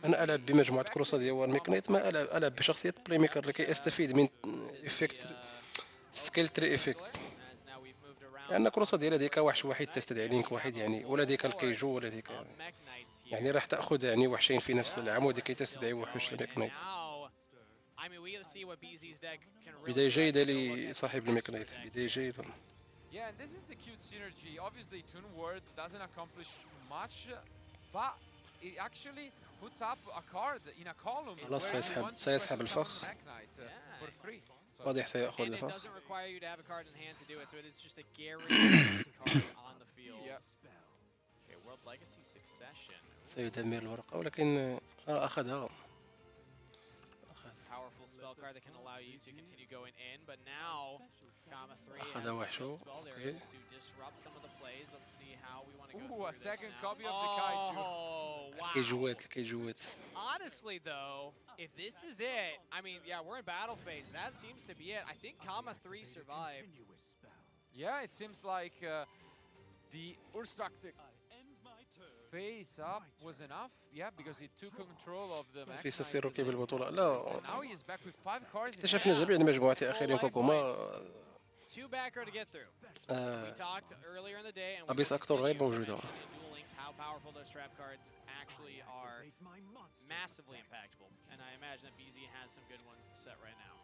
أنا ألعب بمجموعة كروسة ديال الميكنايت، ما ألعب بشخصية بلاي ميكر لكي أستفيد من إفكت سكيل تري إفكت. لأن كروسة ديالها ديك وحش واحد تستدعي لينك واحد يعني، ولا ديك الكيجو ولا ديك يعني راح تأخذ يعني وحشين في نفس العمود لكي تستدعي وحوش الميكنايت. بداية جيدة لصاحب الميكنايت، بداية جيدة. Yeah, and this is the cute synergy. Obviously, Toon Word doesn't accomplish much, but it actually puts up a card in a column. خلاص سيسحب الفخ. For free. واضح سيأخذ الفخ. It doesn't require you to have a card in hand to do it, so it is just a guaranteed card on the field. Okay, World Legacy Succession. سيدمر الورقة ولكن أخذها. Powerful spell card that can allow you to continue going in, but now Gamma 3 has أخذها spell. They're able to disrupt some of the plays. Let's see how we want to go through a second now. copy of the Kaiju. Oh, wow. الكيجوات. Honestly, though, if this is it, I mean, yeah, we're in battle phase. That seems to be it. I think Gamma 3 survived. Yeah, it seems like the Urstructic face up was enough. Yeah, because he took control of the في سيروكي بالبطولة. لا. Now he is back with 5 cards. اكتشفنا جميع المجموعات أخيرا كوكوما. Two backer to get through. We talked earlier in the day and أبيس أكتر غير موجودة. how powerful those trap cards actually are massively impactful, and I imagine that BZ has some good ones set right now.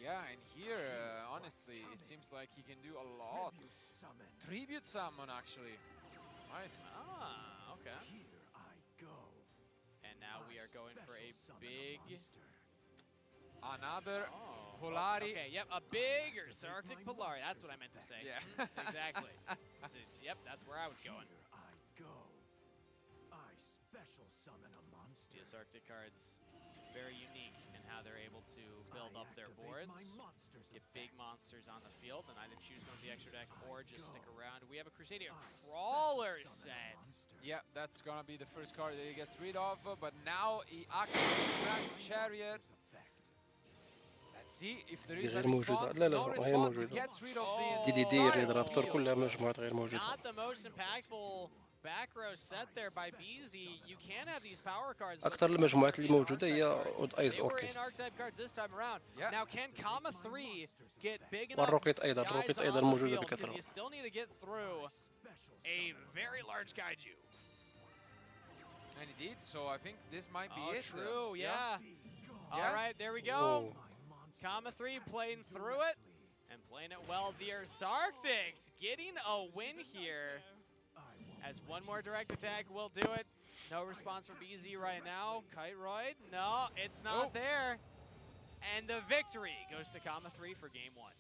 Yeah, and here, honestly, it seems like he can do a lot. Tribute summon, actually. Nice. Ah, okay. Here I go. And now we are going for a big... Another Oh, Polari. okay, yep, a bigger Arctic Polari. That's what I meant to say. Yeah. Exactly. Yep, that's where I was going. Here I go. I special summon a monster. These Arctic cards, very unique in how they're able to build up their boards. Get big monsters on the field, and either choose one with the extra deck or just stick around. We have a Crusadia Crawler set. Yeah, that's gonna be the first card that he gets rid of, but now he activates the Grand Chariot. Let's see if there is a غير موجودة. response. لا لا No غير response, موجودة. gets rid of the دي دير entire رابطور field. كلها مجموعات غير موجودة. Not the most impactful back row set there by BZ. You can have these power cards. أكثر المجموعات اللي موجودة هي اود ايز They were in اوركست. archetype cards this time around. Yeah. Now can Kama 3 get big enough والروكيت أيضا. guys الروكيت on أيضا the موجودة field? Because بكثرة. you still need to get through a very large kaiju. And he did, so I think this might be Oh, it. true, yeah. Yeah. All right, there we go. Whoa. Kama 3 playing through it and playing it well. The Arctics getting a win here. As one more direct attack will do it. No response from BZ right now. Kiteroid, no, it's not there. And the victory goes to Kama 3 for game 1.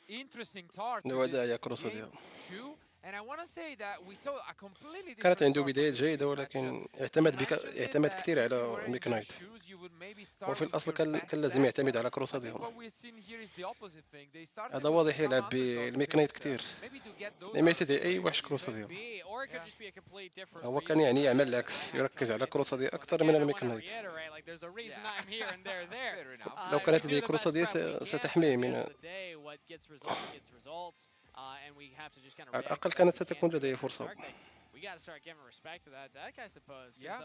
Interesting start to نودع يا this كروساديا. game 2. And I want to say that we saw a completely different كانت عنده start بداية from this جيدة match. ولكن You اعتمد mentioned كثير that على if you were in ميك their نايت. shoes, you would maybe start وفي with الأصل your كان best لازم deck. يعتمد على I think كروساديا. what we've seen here is the opposite thing. They started هذا with واضح some يلعب underdog بالميك picks, نايت كثير. maybe to get those لما out of the يسدي أي way. وحش Could كروساديا. be, or it could Yeah. just be a complete different هو read كان يعني of يعمل the العكس. deck يركز coming على into this كروساديا one. أكثر Again, من I الميك want to نايت. reiterate, like there's a reason Yeah. I'm here and they're there. Fair enough. لو We كانت do هذه the best كروساديا prep we can, but ستحميه at the من end of the day, what gets results gets results, and we have to just kind of على react الأقل as كانت best we can ستكون to لديه it. فرصة. We got to start giving respect to that deck, I suppose. 'Cause Yeah.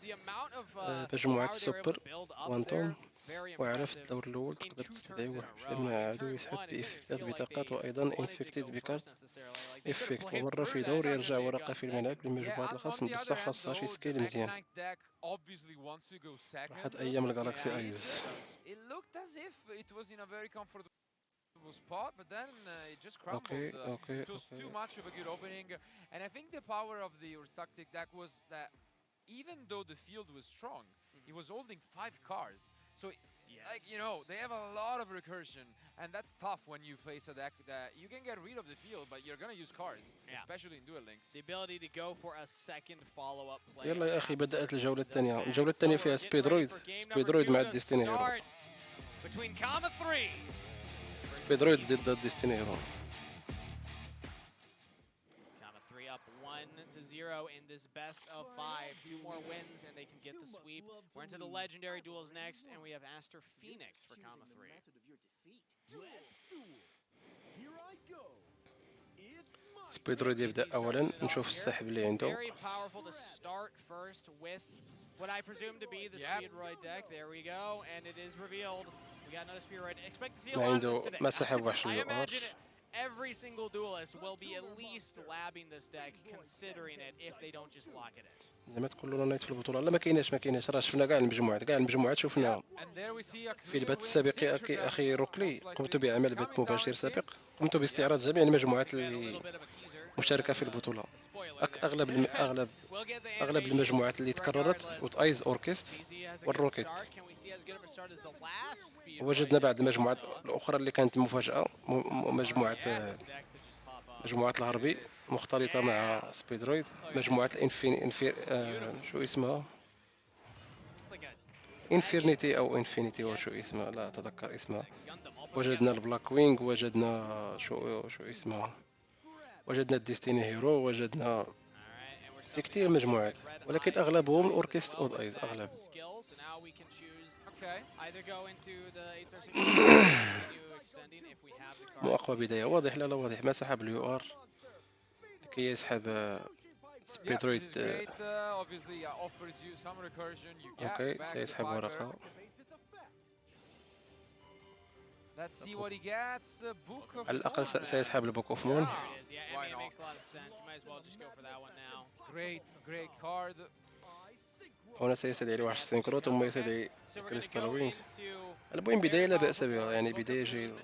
The amount of مجموعة power they were able السوبر to build up وانتوم there, very وعرف impressive. الدور الأول In تقدر 2 تستدعي turns in a وحش row. لما Like in عدو turn يسحب 1, it didn't بإفكتات feel like بطاقات they وأيضا wanted to انفكتيت go بكارت first necessarily. Like they could have افكت played ومرة through في that دور sucker يرجع if they had ورقة gone في الملعب second. لمجموعة Yeah, الخصم on the بصح other hand, خاصهاش though, the سكيل مزيان. Mech Knight deck obviously wants to go second. راحت أيام الجالاكسي Yeah. أيز. It looked as if it was in a very comfortable spot, but then it just crumbled. أوكي It was too much of a good opening, and I think the power of the Arctic deck was that even though the field was strong, he was holding 5 cards. So, like, you know, they have a lot of recursion, and that's tough when you face a deck that you can get rid of the field, but you're gonna use cards, especially in Duel Links. The ability to go for a second follow-up play. يلا يا أخي بدأت الجولة الثانية. الجولة الثانية فيها سبيدرويد. سبيدرويد مع الديستيني هيرو. Between Kama 3. سبيدرويد ضد الديستيني هيرو. Kama 3 up 1-0 in this best of 5. 2 more wins and they can get the sweep. We're into the legendary duels next, and we have Aster Phoenix for Kama 3. سبيدرويد يبدأ أولا. نشوف السحب اللي عنده. Very powerful to start first with what I presume to be the Speedroid deck. There we go, and it is revealed. We got another Speedroid. Expect to see a ما lot of عنده this today. ما سحب وحش I اليو ار. imagine every single duelist will be at least labbing this deck, considering it, if they don't just lock it in. زعما تقول له نايت في البطولة. لا ما كايناش راه شفنا كاع المجموعات شفناها. في البث السابق أخي روكلي قمت بعمل بث مباشر سابق. قمت باستعراض جميع المجموعات اللي مشاركة في البطولة. أغلب المجموعات اللي تكررت ايز اوركست والروكيت. وجدنا بعض المجموعات الأخرى اللي كانت مفاجأة. مجموعة الغربي مختلطة مع سبيدرويد. مجموعة شو اسمها؟ انفيرنيتي أو انفينيتي وشو اسمها؟ لا أتذكر اسمها. وجدنا البلاك وينج، وجدنا شو اسمها؟ وجدنا الديستيني هيرو، وجدنا في كتير مجموعات، ولكن أغلبهم أوركست أود أيز. أغلب مو أقوى بداية. واضح. لا واضح. ما سحب اليو ار لكي يسحب سبيدرويد. اوكي سيسحب ورقة. على الأقل سيسحب البوك اوف مون. هنا سيستدعي لوحش سينكرو ثم يستدعي كريستال وينج. المهم بداية لا بأس بها، يعني بداية جيدة.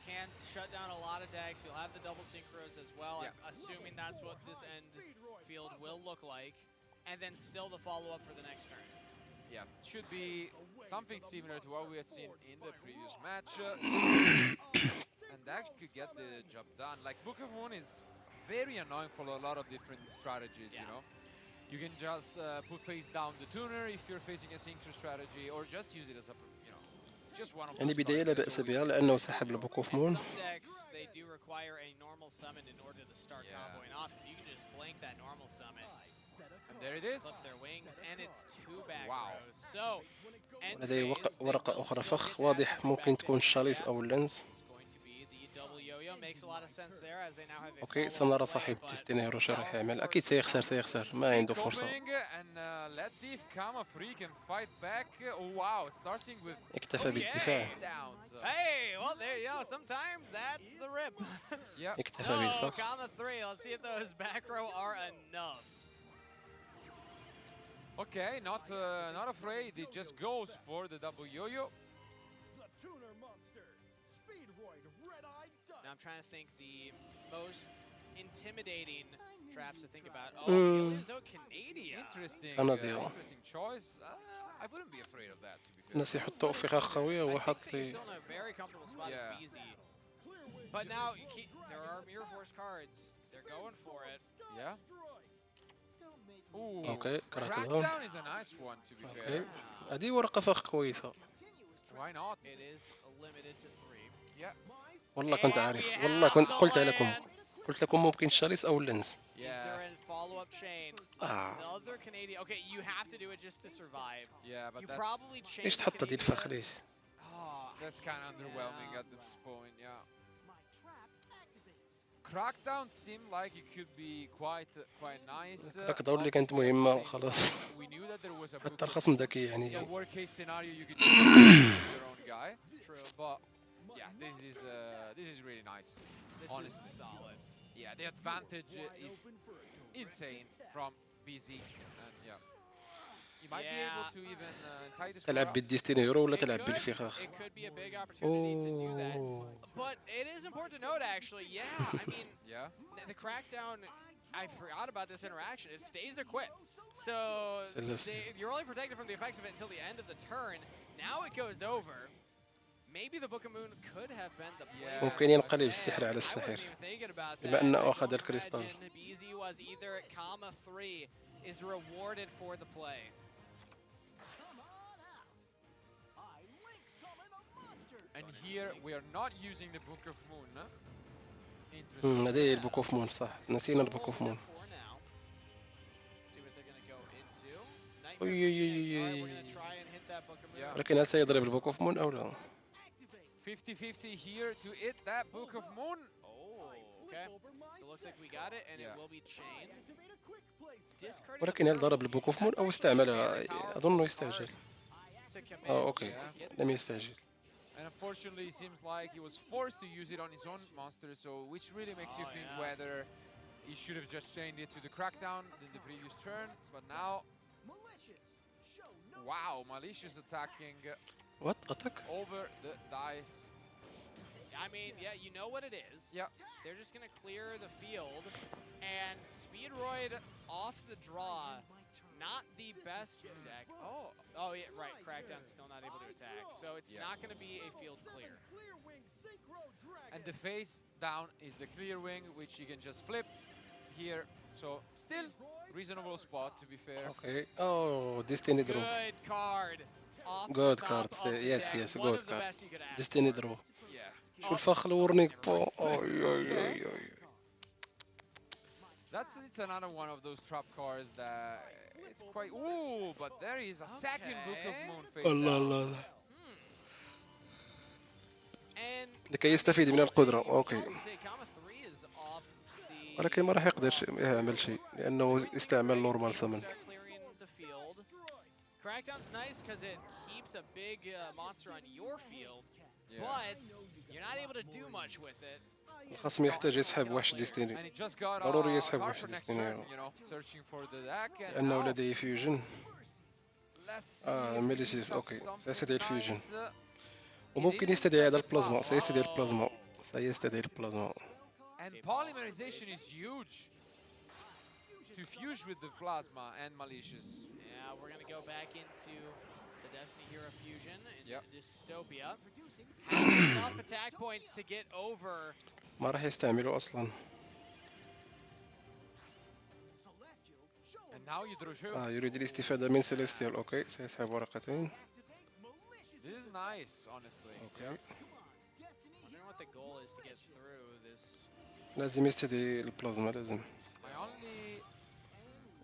Can shut down a lot of decks. You'll have the double synchros as well. I'm assuming that's what this end field will look like. And then still the follow-up for the next turn. Yeah, should be something similar to what we had seen in the previous match. And that could get the job done. Like, Book of Moon is very annoying for a lot of different strategies, you know? You can just put face down the tuner if you're facing a synchro strategy, or just use it as a, you know, just one of يعني those بداية لا بأس بها لأنه سحب البوك اوف مون. Some decks, they do require a normal summon in order to start comboing off. If you can just blank that normal summon, and there it is. Clip their wings, and it's 2 back rows. So, ولدي ورقة أخرى فخ، واضح ممكن تكون الشاليس أو اللينز. اوكي سنرى صاحب ديستيني هيرو شو راح يعمل. اكيد سيخسر ما عنده فرصه. اكتفى بالدفاع. اكتفى بالفخ. Okay, not afraid. He just goes for the double yo-yo. I'm trying to think the most intimidating traps to think about. Oh, yugioh Canadian. Interesting choice. I wouldn't be afraid of that, to be fair. الناس يحطوا فخاخ قوية وحط لي. But now there are Mirror Force cards. They're going for it. Yeah. Ooh, اوكي crackdown is a nice one, to be fair. هذه ورقة فخ كويسة. Why not? It is limited to 3. Yeah. والله كنت عارف، والله كنت قلت لكم ممكن الشاليس او اللينز. Okay, you have to do it just to survive. Yeah, but ليش تحط هذه الفخ ليش؟ That's kind of underwhelming at this point, yeah. Crackdown seemed like it could be quite nice. crackdown اللي كانت مهمة خلاص. حتى الخصم ذكي يعني. Yeah, worst case scenario you could use your own guy. True. But yeah, this is really nice. Honestly, solid. Yeah, the advantage is insane from BZ, and yeah, you might be able to even tie this. تلعب بالديستيني هيرو ولا تلعب بالفخاخ؟ It could be a big opportunity to do that. But it is important to note, actually. Yeah, I mean, the crackdown. I forgot about this interaction. It stays equipped, so you're only protected from the effects of it until the end of the turn. Now it goes over. Maybe the Book of Moon could have been the play. ممكن ينقلب السحر على السحر بما أنه أخذ الكريستال. BZ was either comma 3 is rewarded for the play. And here we are not using the Book of Moon. هذه البوك اوف مون صح، نسينا البوك اوف مون. ولكن هل سيضرب البوك اوف مون أو لا؟ 50-50 here to hit that Book of Moon. Okay. So it looks like we got it and it will be chained. ولكن هل ضرب البوك اوف مون أو استعملها؟ أظنه يستعجل. أوكي لم يستعجل. And unfortunately, it seems like he was forced to use it on his own monster, so which really makes you think whether he should have just chained it to the crackdown in the previous turn. But now, wow, malicious attacking. What attack? Over the dice. I mean, yeah, you know what it is. Yeah. They're just gonna clear the field, and Speedroid off the draw. Not the best deck. Oh yeah, right. Crackdown's still not able to attack, so it's not going to be a field clear. And the face down is the clear wing, which you can just flip here. So still reasonable spot, to be fair. Okay. Oh, Destiny draw. Good card. Good card. Yes, good card. Destiny draw. شو الفخ الورنيك بو. It's another one of those trap cards that it's quite. Ooh, but there is a second Book of Moon face. الله. لكي يستفيد من القدرة. اوكي. ولكن ما راح يقدر يعمل شيء لأنه استعمل نورمال سمن. Crackdown's nice because it keeps a big monster on your field, but you're not able to do much with it. الخصم يحتاج يسحب وحش ديستيني، ضروري يسحب وحش ديستيني لأنه لديه فيوجن. ميليسيس اوكي سيستدعي الفيوجن، وممكن يستدعي هذا البلازما. سيستدعي البلازما، سيستدعي البلازما. And polymerization is huge to fuse with the plasma and malicious. Yeah, we're gonna go back into the Destiny Hero fusion in Dystopia. Having enough attack points to get over. ما راح يستعملوا أصلا. And now yugioh. يريد الاستفادة من سيليستيال. اوكي سيسحب ورقتين. This is nice, honestly. اوكي. Wondering what the goal is to get through this. لازم يستدعي البلازما لازم. My only.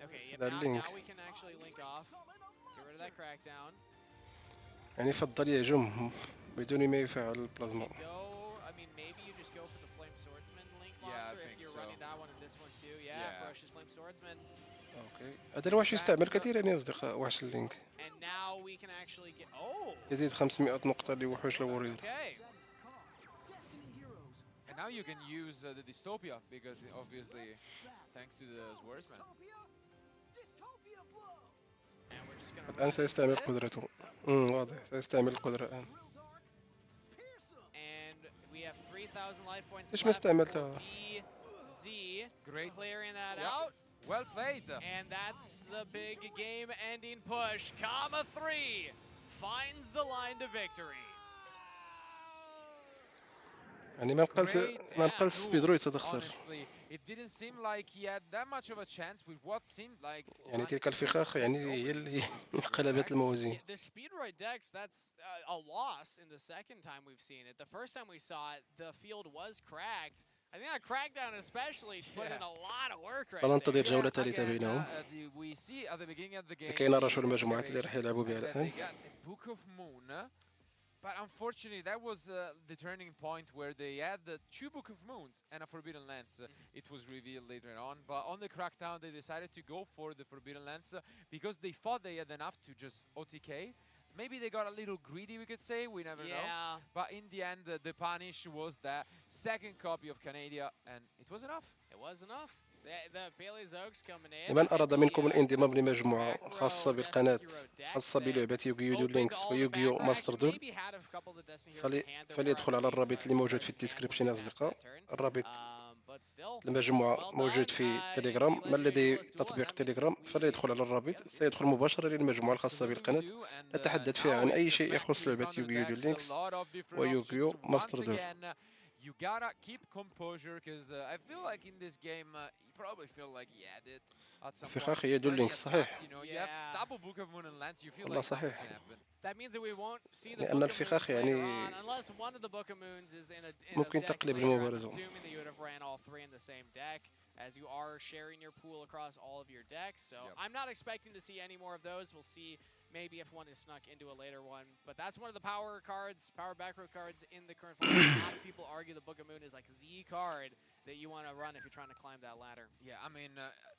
Okay, now we can actually link off. Get rid of that crackdown. يعني يفضل يهجم بدون ما يفعل البلازما. I mean, maybe you just go for the Flame Swordsman link monster if you're running that one and this one too. Yeah, Ferocious Flame Swordsman. اوكي هذا الوحش يستعمل كثيرا يا اصدقاء، وحش اللينك. And now we can actually get يزيد 500 نقطة لوحوش الورير. Okay. And now you can use the Dystopia because obviously thanks to the Swordsman. الآن سيستعمل قدرته. واضح سيستعمل القدرة الآن. And we have 3000 life points. ليش ما استعملتها؟ Great. Clearing that out. Well played. And that's the big game-ending push. Kama 3 finds the line to victory. يعني ما نقلش سبيدرويد ستخسر. It didn't seem like he had that much of a chance with what seemed like. يعني تلك الفخاخ يعني هي اللي انقلبت الموازين. The Speedroid decks, that's a loss in the second time we've seen it. The first time we saw it, the field was cracked. I think that crackdown especially put in a lot of work right there. سننتظر جولة ثالثة بينهم لكي نرى شو المجموعات اللي راح يلعبوا بها الآن. But unfortunately, that was the turning point where they had the 2 Book of Moons and a Forbidden Lance. It was revealed later on. But on the crackdown, they decided to go for the Forbidden Lance because they thought they had enough to just OTK. Maybe they got a little greedy, we could say. We never know. But in the end, the punish was that second copy of Canada, and it was enough. It was enough. The Paleozogs coming in. لمن أراد منكم الانضمام لمجموعة خاصة بالقناة خاصة بلعبة يوغيو دول لينكس ويوغيو ماستر دول فليدخل على الرابط اللي موجود في الديسكريبشن يا أصدقاء. الرابط المجموعة موجود في تيليغرام. من لديه تطبيق تيليغرام فليدخل على الرابط، سيدخل مباشرة للمجموعة الخاصة بالقناة نتحدث فيها عن أي شيء يخص لعبة يوغيو دول لينكس ويوغيو ماستر دول. You gotta keep composure because I feel like in this game you probably feel like had it at some point. فخاخ هي دول لينكس صحيح. You know, you have double Book of Moon and Lance. You feel والله like صحيح. That means that we won't see the لأن الفخاخ يعني unless one of the Book of Moons is in a ممكن تقلب المبارزة. assuming that you would have ran all 3 in the same deck as you are sharing your pool across all of your decks. So I'm not expecting to see any more of those. We'll see maybe if one is snuck into a later one, but that's one of the power cards, power back row cards in the current format. A lot of people argue the Book of Moon is like the card that you want to run if you're trying to climb that ladder. Yeah, I mean,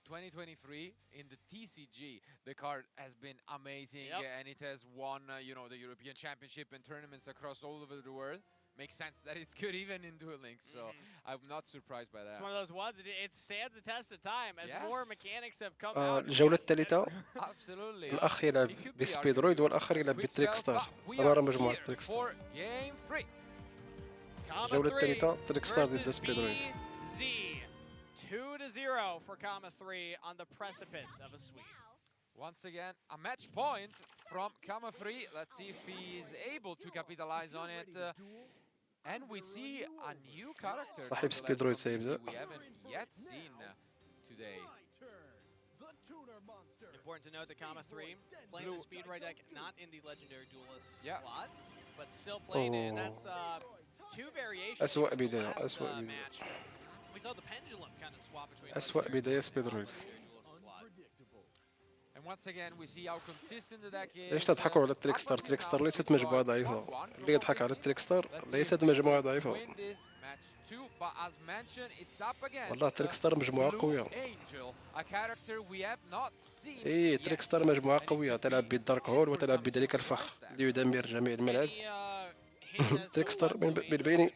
2023 in the TCG, the card has been amazing, and it has won, you know, the European Championship and tournaments across all over the world. Makes sense that it's good even in Duel Links, so I'm not surprised by that. It's one of those ones that it stands the test of time as more mechanics have come out. الجولة الثالثة Absolutely. الأخ يلعب بسبيدرويد والآخر يلعب بالتريكستار. سنرى مجموعة تريكستار. الجولة الثالثة تريكستار ضد سبيدرويد. 2-0 for Kama 3 on the precipice of a sweep. Once again, a match point from Kama 3. Let's see if he's able to capitalize on it. And we see a new character صاحب سبيدرويد سيبدأ. we haven't yet seen today. Important to note that Kama 3 playing the Speedroid deck not in the Legendary Duelist slot, but still playing it, and that's 2 variations. أسوأ بداية. أسوأ بداية. We saw the pendulum kind of swap between. أسوأ بداية سبيدرويد. Once again, we see how consistent the deck is. ليش تضحكوا على التريكستار؟ التريكستار ليست مجموعة ضعيفة. اللي يضحك على التريكستار ليست مجموعة ضعيفة. والله تريكستار مجموعة قوية. إيه تريكستار مجموعة قوية، تلعب بالدارك هول وتلعب بذلك الفخ اللي يدمر جميع الملعب. تريكستار من بين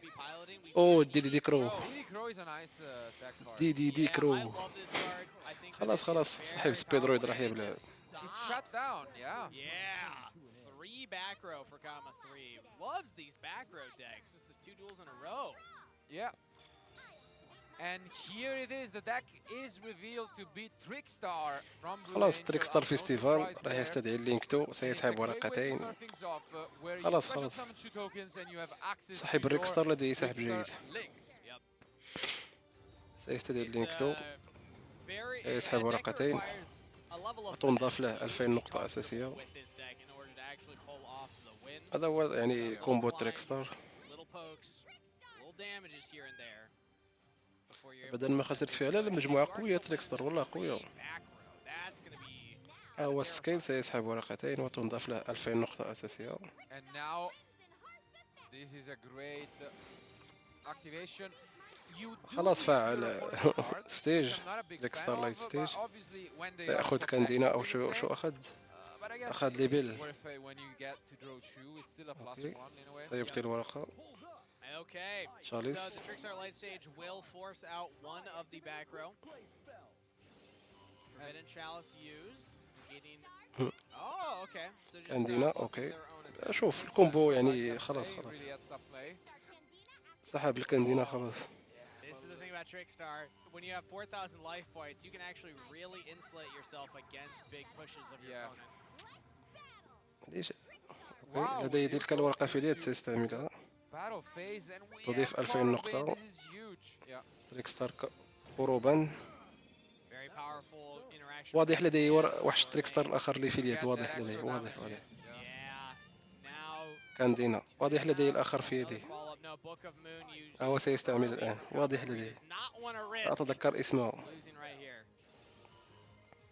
اوه دي كرو. DD Crow is a nice tech card. دي كرو. I love this card. I think that خلاص it خلاص is صاحب very سبيدرويد powerful راح and it يبلع. just It's shut stops. down, yeah. Yeah. 3 back row for Kama 3. Loves these back row decks. Just the 2 duels in a row. Yeah. And here it is, the deck is revealed to be Trickstar from Blue خلاص Angel. تريكستار No فيستيفال surprise راح there. يستدعي اللينكتو And it's a سيسحب great way to ورقتين. start things off, where you خلاص special خلاص summon 2 tokens and you have access صاحب to your الريكستار لديه سحب جيد. Trickstar links. Yep. سيستدعي It's اللينكتو very سيسحب a deck that ورقتين requires a level of وتنضاف finesse له to 2000 be نقطة comfortable أساسية. with this deck in order to actually pull off the win. هذا هو يعني Little كومبو climbs, تريكستار. little pokes, little damages here and there. before you're able بدل to ما set خسرت this فيها لا up. المجموعة You are قوية still winning تريكستار with والله 3 قوية. back row. That's gonna be هو kinda السكيل terrifying. سيسحب ورقتين وتنضاف له 2000 نقطة أساسية. And now this is a great activation. You do خلاص need فعل your opponent's card, ستيج which I'm not a big fan تريكستار لايت of, ستيج. but obviously when they are سيأخذ protected كاندينا أو with the شو same, أخذ. but I guess أخذ it's ليبل. worth it when you get to draw 2. It's still a +1 أوكي. in a way. سيبطل ورقة. Okay, so Chalice. the Trickstar Light Stage will force out one of the back row. Forbidden Chalice used, getting... Oh, okay. So just كاندينا buffing أوكي. their own attack. شوف Makes الكومبو sense. يعني Like that خلاص play, خلاص really adds up play. سحب الكاندينا خلاص. This is the thing about Trickstar. When you have 4,000 life points, you can actually really insulate yourself against big pushes of your Yeah. opponent. ليش؟ Wow, أوكي. لدي with this تلك الورقة في اليد into سيستعملها. battle phase and we تضيف have 2000 Mono نقطة. Bay. This is huge. Yeah. تريكستار أوروبان. Very powerful interaction. واضح لدي with وحش Mono تريكستار Bay. الآخر اللي في اليد Get واضح that لدي extra واضح damage واضح. in. Yeah. Now. كاندينا واضح لدي الآخر في Another يدي. follow-up. No, Book of Moon used هو سيستعمل early الآن for واضح Kama. He لدي. does not want to لا risk أتذكر اسمه. losing right here.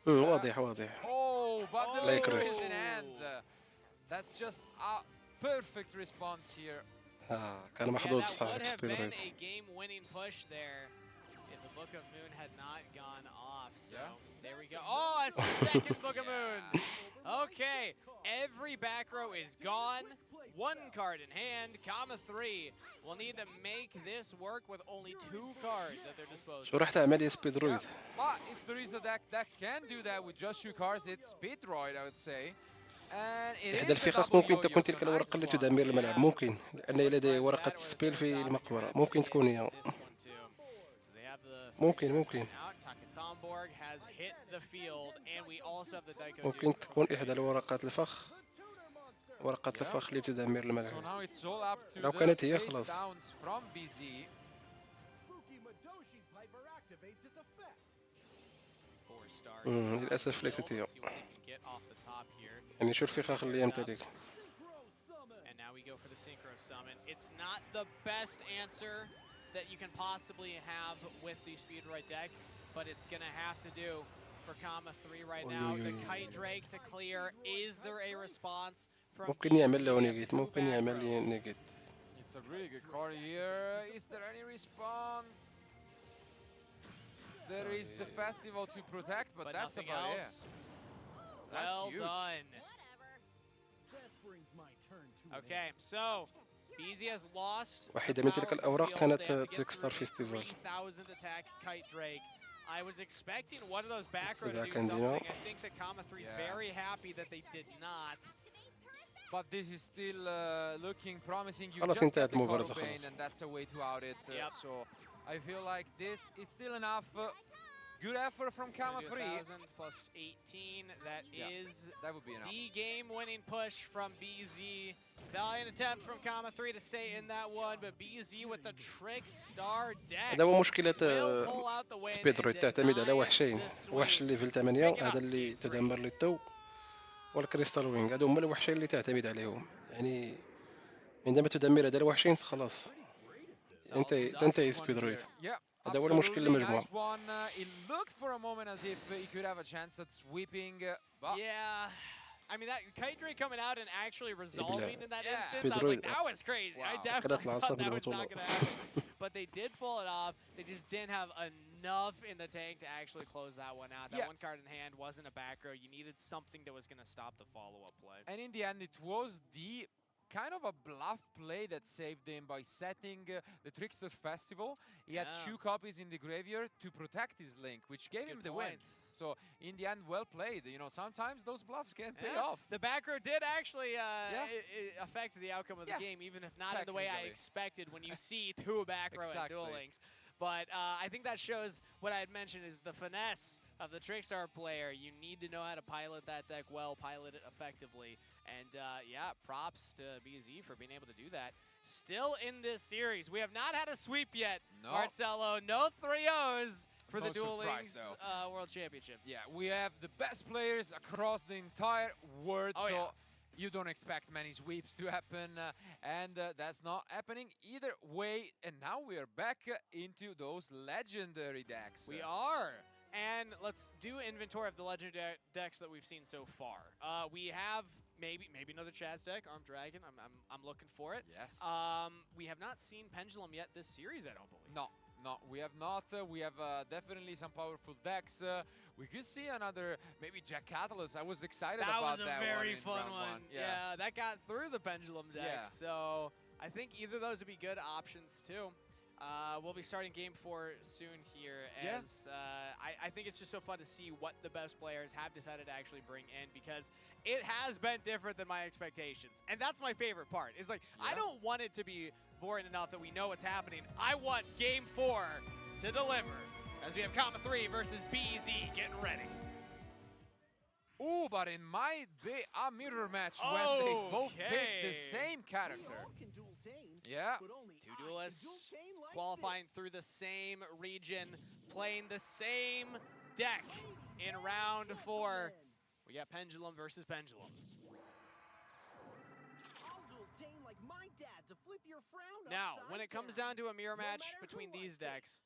واضح واضح. Oh, but the Lakers. Lakers in hand. That's just a perfect response here. كان Yeah, محظوظ that would صاحب have سبيد been ريد. a game-winning push there if the Book of Moon had not gone off. So there we go. Oh, a second Book of Moon. Okay, every back row is gone. One card in hand. Kama 3 will need to make this work with only 2 cards at their disposal. شو راح تعمل يا سبيد Yeah. رويد؟ But if there is a deck that can do that with just 2 cards, it's Speedroid, I would say. And it إحدى is the الفخاخ double ممكن yo-yo, تكون so تلك nice الورقة التي one. تدمر الملعب ممكن لأن لدي ورقة That or سبيل في Sarasota المقبرة has ممكن hit تكون هي. this one too. So they have the ممكن three ممكن out. Takatomborg has hit the field, and we also have the Daiko ممكن Duke. تكون إحدى الورقات الفخ ورقة الفخ اللي تدمر So الملعب. now it's all up to لو the كانت هي face خلاص. downs from BZ. للأسف ليست هي. Let's see what they can get off the top here. يعني شو الفخاخ اللي يمتلك. And now we go for the Synchro Summon. It's not the best answer that you can possibly have with the Speedroid deck, but it's going to have to do for Kama 3 right now. The Kite Drake to clear. Is there a response from ممكن يعمل BZ? له They have نيجيت 2 ممكن back يعمل row. لي نيجيت. It's a really good card here. Is there any response? There is the festival to protect, but that's nothing about else. it. That's Well huge. done. Okay, so BZ has lost. واحدة the من تلك power الأوراق field. كانت They have to get تريكستار through a فيستيفال. 3,000 attack Kite Drake. I was expecting one of those back row to That do can do. something. I think that Kama 3 is Yeah. very happy that they did not. But this is still looking promising. You خلاص just انتهت get the المبارزة Coro Bane خلاص. and that's a way to out it. Yep. So I feel like this is still enough. Good effort from Kama 3. 1,000 plus 18. That Yeah. is That would be enough. the game-winning push from BZ. Valiant attempt from Kama 3 to stay in that one, but BZ with the Trickstar deck هذا هو مشكلة will pull out the win سبيد رويد and تعتمد على deny وحشين. the وحش sweep. الليفل 8 هذا اللي تدمر للتو والكريستال وينج هذا هما الوحشين اللي تعتمد عليهم. يعني عندما تدمر هذا الوحشين خلاص تنتهي سبيد رويد. Yeah. هذا هو المشكل للمجموعة. Nice one. It looked for a moment as if he could have a chance at sweeping, but Yeah. I mean, that Kite Drake coming out and actually resolving in that Yeah. instance, I was like, Speedroid. that was crazy. I Wow. definitely كانت thought العصا that was بالبطولة. not going to happen. But they did pull it off. They just didn't have enough in the tank to actually close that one out. That Yeah. one card in hand wasn't a back row. You needed something that was going to stop the follow-up play. and in the end it was the kind of a bluff play that saved him by setting the Trickster Festival. He had 2 copies in the graveyard to protect his Link, which gave him the win. So in the end, well played. You know, sometimes those bluffs can pay off. The back row did actually affect the outcome of the game, even if not in the way I expected when you see 2 back row at Duel Links. But I think that shows what I had mentioned is the finesse of the Trickstar player. You need to know how to pilot that deck well, pilot it effectively. And yeah, props to BZ for being able to do that. Still in this series, we have not had a sweep yet, Marcelo. No 3-0s for the Duel Links World Championships. Yeah, we have the best players across the entire world, so you don't expect many sweeps to happen, and that's not happening either way. And now we are back into those legendary decks. We are. And let's do inventory of the legendary decks that we've seen so far. We have maybe another Chaz deck, Armed Dragon. I'm looking for it. Yes. We have not seen Pendulum yet this series, I don't believe. No, we have not. We have definitely some powerful decks. We could see another, maybe Jack Catalyst. I was excited about that one. That was a very fun one. Yeah, that got through the Pendulum deck. So I think either of those would be good options too. We'll be starting Game 4 soon here, as I think it's just so fun to see what the best players have decided to actually bring in, because it has been different than my expectations. And that's my favorite part. It's like, I don't want it to be boring enough that we know what's happening. I want Game 4 to deliver, as we have Comma 3 versus BZ getting ready. Ooh, but it might be a mirror match when they both pick the same character. Yeah. 2 duelists qualifying through the same region, playing the same deck in round 4. We got Pendulum versus Pendulum. Now, when it comes down to a mirror match between these decks,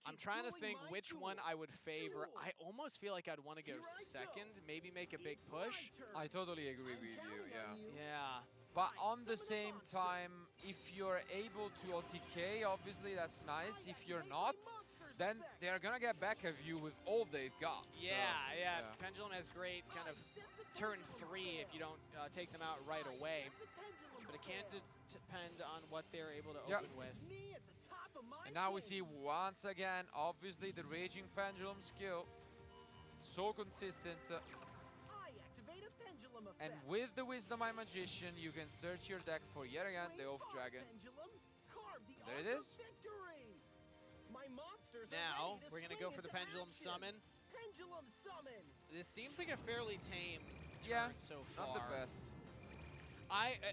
I'm trying to think which one I would favor. I almost feel like I'd want to go second, maybe make a big push. I totally agree with you, Yeah. But on the same time, if you're able to OTK, obviously that's nice. If you're not, then they're gonna get back at you with all they've got. Yeah. Pendulum has great kind of turn 3 if you don't take them out right away. But it can depend on what they're able to open with. And now we see once again, obviously, the Raging Pendulum skill. So consistent. And with the Wisdom Eye Magician, you can search your deck for yet again the Oath Dragon. There it is. Now, we're going to go for the Pendulum Summon. This seems like a fairly tame turn so far. Not the best.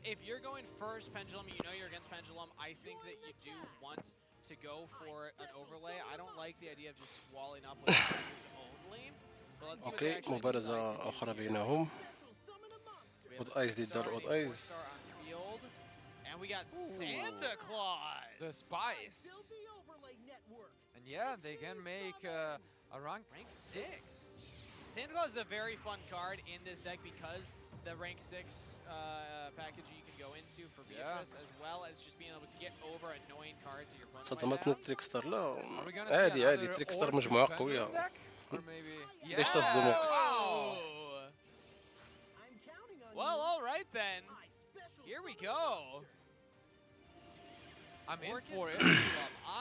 If you're going first Pendulum, you know you're against Pendulum, I think that you do want to go for an overlay. I don't like the idea of just swallowing up with only. اوكي مبارزة أخرى بينهم. Odd Eyes ضد Odd Eyes. And we got Santa Claus. The Spice. And yeah, they can make a rank 6. Santa Claus is a very fun card in this deck because the rank 6 package you can go into for Beatrice, as well as just being able to get over annoying cards that your opponent صدمتنا التريكستر. لا عادي تريكستر مجموعة قوية. ليش تصدمك؟ Well, all right then. Here we go. I'm in for it.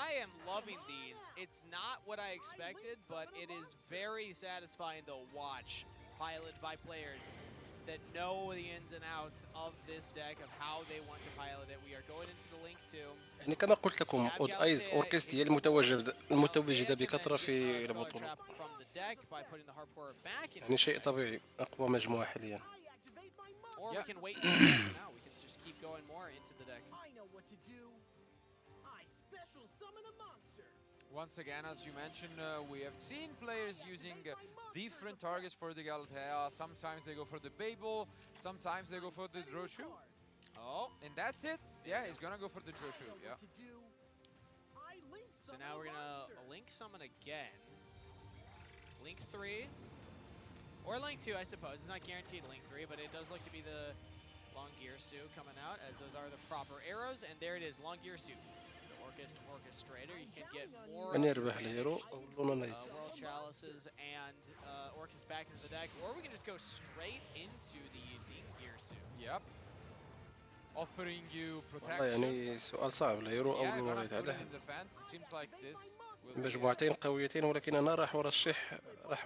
I am loving these. It's not what I expected, but it is very satisfying to watch, piloted by players that know the ins and outs of this deck, of how they want to pilot it. We are going into the link too. يعني كما قلت لكم Odd Eyes Orchest هي المتواجدة بكثرة في البطولة. يعني شيء طبيعي، أقوى مجموعة حاليا. Or we can wait now. We can just keep going more into the deck. I know what to do. I special summon a monster. Once again, as you mentioned, we have seen players using different targets for the Galatea. Sometimes they go for the Babel, sometimes they go for the Droshu. Oh, and that's it. Yeah, he's gonna go for the Droshu. Yeah. So now we're gonna link summon again. Link 3. Or Link 2, I suppose. It's not guaranteed Link 3, but it does look to be the Long Gear Suit coming out, as those are the proper arrows. And there it is, Long Gear Suit. The Orchestrator. You can get more World Chalices and Orcus back into the deck, or we can just go straight into the Deep Gear Suit. Yep. offering you والله protection. يعني سؤال صعب الهيرو أو Yeah, gonna المريض put him عليه. in defense. It seems like this will be مجموعتين قويتين ولكن أنا راح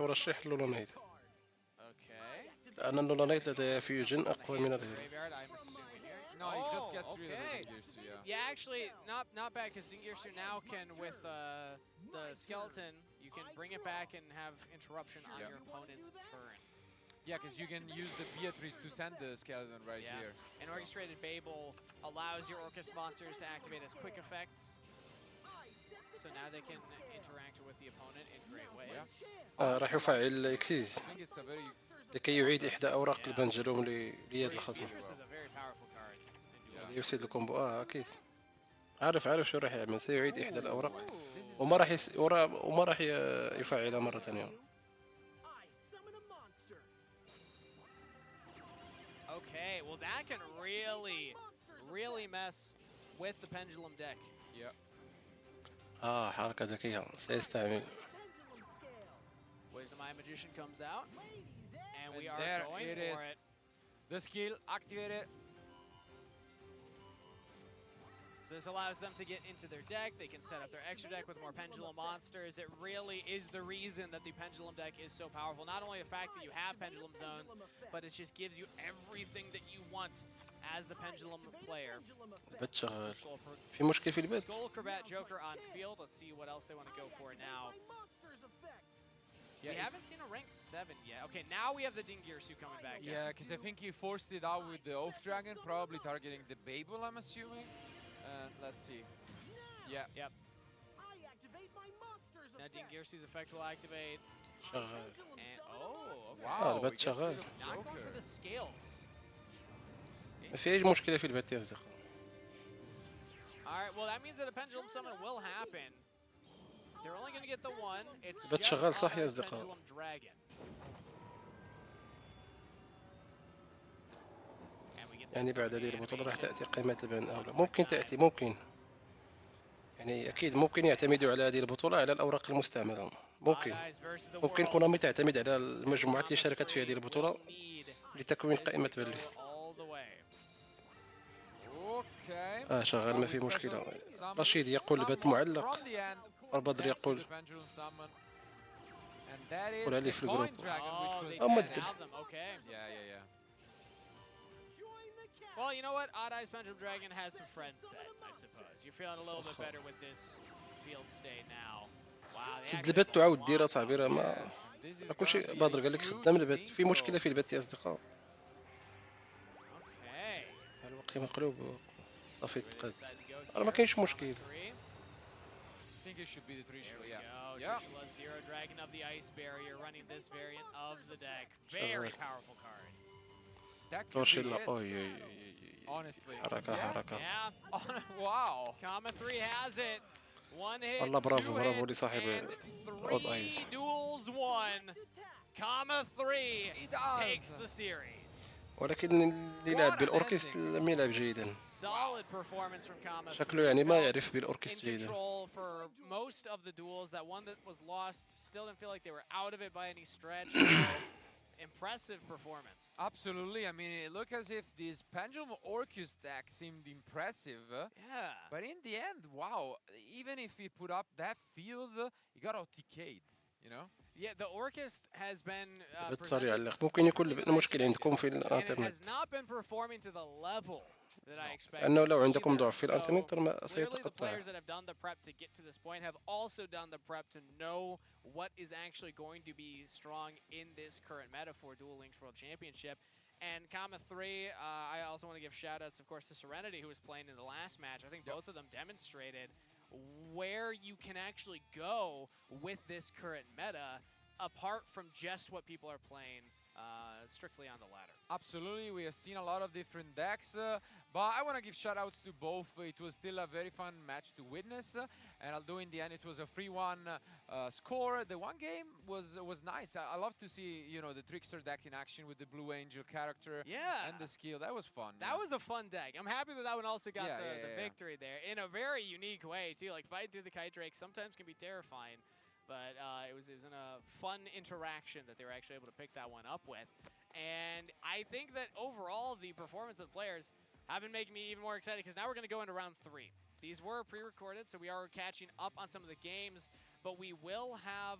أرشح لولونايت Okay. لأن اللولونايت لديه فيوجن أقوى من الهيرو. Graveyard, I'm assuming here. No, he just Oh, gets rid of okay. the Dingirsu, yeah. Yeah, actually, not bad because Dingirsu now can, with the skeleton, you can bring it back and have interruption on your opponent's turn. Yeah, because you can use the Beatrice to send the skeleton right here. And Orchestrated Babel allows your Orcus monsters to activate as quick effects. So now they can interact with the opponent in great ways. راح يفعل إكسيز I think it's a very لكي يعيد إحدى أوراق البنجلوم ليد الخصم. Beatrice is a very powerful card in Duel. يفسد الكومبو أكيد. عارف شو راح يعمل، سيعيد إحدى الأوراق This is وما راح يفعلها مرة ثانية. I summon a monster. Okay, well that can really mess with the pendulum deck. yeah. حركة ذكية سيستعمل. Pendulum scale. Wisdom Eye Magician comes out, Ladies and we And are there going it for is. it. The skill activated. So this allows them to get into their deck. They can set up their extra deck with more pendulum monsters. It really is the reason that the pendulum deck is so powerful. Not only the fact that you have pendulum zones, but it just gives you everything that you want as the pendulum player. البت شغال. في مشكلة في البت. Skull Acrobat Joker on field. Let's see what else they want to go for now. Yeah, We haven't seen a rank 7 yet. Okay, now we have the Dingirsu coming back. Yeah, because I think he forced it out with the Oath Dragon, probably targeting the Babel, I'm assuming. And let's see. Yeah. Yep. I activate my monster's Now effect. Dingirsu's effect will activate. شغال. And okay. Wow. البت he gets rid شغال. of Not going for Joker. the scales. ما في أي مشكلة في البت يا أصدقاء. Alright, well that means that a pendulum summon will happen. They're only going to get the one. It's البت just شغال صح يا Alli's أصدقاء. Pendulum Dragon. And we get يعني this بعد summon هذه البطولة راح animation. تأتي قائمة البان أو لا. ممكن تأتي ممكن. يعني أكيد ممكن يعتمدوا على هذه البطولة على الأوراق المستعملة. ممكن. Odd Eyes versus the ممكن World. كونامي تعتمد على المجموعات اللي Comma شاركت في 3 هذه البطولة will need لتكوين this قائمة to go بالليست. all the way. Okay. شغال ما في Now we مشكلة. special summon رشيد يقول البت someone معلق. from the end. البدر Thanks to يقول the pendulum summon. And that is قولها لي the في الجروب. Coin Dragon, which Oh, was they Oh, did مدل. have them. Okay. Yeah. Join the cat. Well, you know what? Odd Eyes Pendulum Dragon has some friends dead, I suppose. You're feeling a little bit better with this field state now. Wow. they سد actually البت got تعاود one. ديرها صعبيرة ما And this is كل gonna شيء be a بدر قال لك huge خدام البت. في synchro. مشكلة في البت يا أصدقاء. Okay. الوقي مقلوب صافي Where they تقاد. decide to go أنا ما here. كاينش Comma مشكل. 3. I think it should be the There Trishula, we yeah. go. Yeah. Trishula Zero Dragon of the Ice Barrier running this variant of the deck. Very شغال. powerful card. That could be تورشيلا it, أوي honestly. حركة Yeah. حركة. Yeah. Wow. Comma 3 has it. One hit, والله برافو two برافو hits, لصاحب and Odd 3 Eyes. duels won. Comma 3 He does. takes the series. ولكن اللي لعب بالأوركست لم يلعب جيدا. Solid performance from Comma 3. شكله يعني ما Felt يعرف in بالأوركست جيدا. control for most of the duels. That one that was lost still didn't feel like they were out of it by any stretch. Impressive performance. Absolutely. I mean, it looked as if this Pendulum Orcus deck seemed impressive. Yeah. But in the end, wow, even if he put up that field, he got out-TK'd, you know? Yeah, the Orchest has been البت صار presented يعلق. ممكن يكون pretty المشكلة nicely, عندكم في and it الإنترنت. has not been performing to the level that I expected. لأنه لو عندكم either. ضعف في الإنترنت So, ما clearly the سيتقطع. players that have done the prep to get to this point have also done the prep to know what is actually going to be strong in this current meta for Duel Links World Championship. And Comma 3, I also want to give shout-outs, of course, to Serenity, who was playing in the last match. I think both of them demonstrated where you can actually go with this current meta, apart from just what people are playing strictly on the ladder. Absolutely, we have seen a lot of different decks, but I want to give shout-outs to both. It was still a very fun match to witness, and although in the end it was a 3-1 score, the one game was nice. I love to see, you know, the Trickster deck in action with the Blue Angel character Yeah. and the skill. That was fun. That was a fun deck. I'm happy that that one also got Yeah, the victory there in a very unique way too. Like fighting through the Kite Drake sometimes can be terrifying, but it was in a fun interaction that they were actually able to pick that one up with. And I think that overall the performance of the players have been making me even more excited because now we're going to go into round 3. These were pre-recorded, so we are catching up on some of the games, but we will have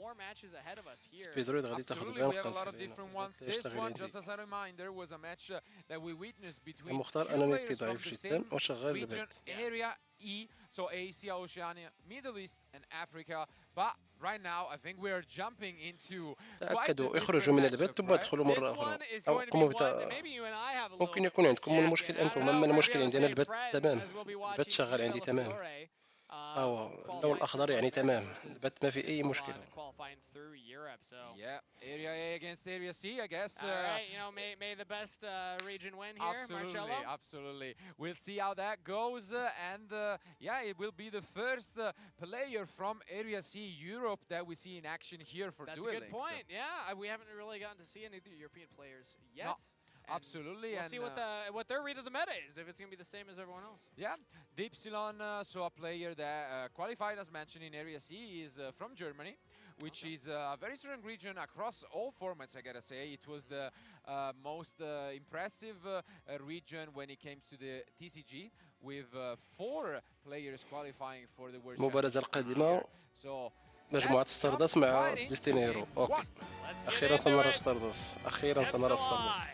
more matches ahead of us here. Absolutely, we have a lot of different ones. This one, just as a reminder, was a match that we witnessed between two players from the same region, Area E, so Asia, Oceania, Middle East, and Africa. But right now, I think we are jumping into تأكدوا اخرجوا من البث ثم ادخلوا مرة أخرى أو قوموا ممكن يكون عندكم المشكل أنتم، أما المشكل عندنا البث تمام، البث شغال عندي تمام. اللون الأخضر يعني تمام، البث ما في أي مشكلة. Yeah, Area A against Area C, I guess. All right, you know, may the best region win here, Marcello. Absolutely. We'll see how that goes, and yeah, it will be the first player from Area C Europe that we see in action here for Duel. That's a good point. Yeah, we haven't really gotten to see any of the European players yet. No. Absolutely, we'll see what their read of the meta is, if it's going to be the same as everyone else. Yeah, Dipsilon, so a player that qualified as mentioned in Area C, is from Germany, which is a very strong region across all formats, I gotta say. It was the most impressive region when it came to the TCG, with 4 players qualifying for the World المباراة القادمة مجموعة ستاردس مع ديستيني هيرو. اوكي أخيرا سنرى ستاردس، أخيرا سنرى ستاردس.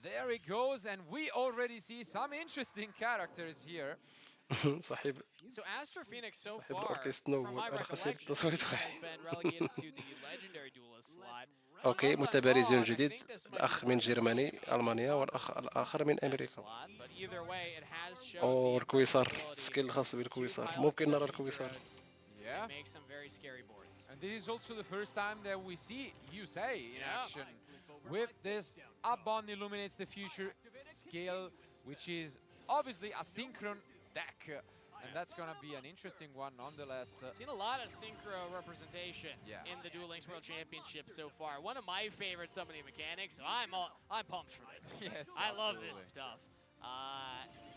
There it goes, and we already see some interesting characters here. صاحب So Astro Phoenix so صاحب far, الأوركسترا from my رخص recollection, التصويت has واحد. been relegated to the legendary duelist slot. اوكي متبارزون جديد، الأخ من جرماني ألمانيا والأخ الآخر من أمريكا. أو الكويسار، السكيل الخاص بالكويسار، ممكن نرى الكويسار. Yeah. And this is also the first time that we see Yusei in action with this Abon Illuminates the Future skill, which is obviously a synchron deck. And that's going to be an interesting one nonetheless. Seen a lot of synchro representation in the Duel Links World Championship so far. One of my favorite summoning mechanics, so I'm pumped for this. Yes, I love this stuff.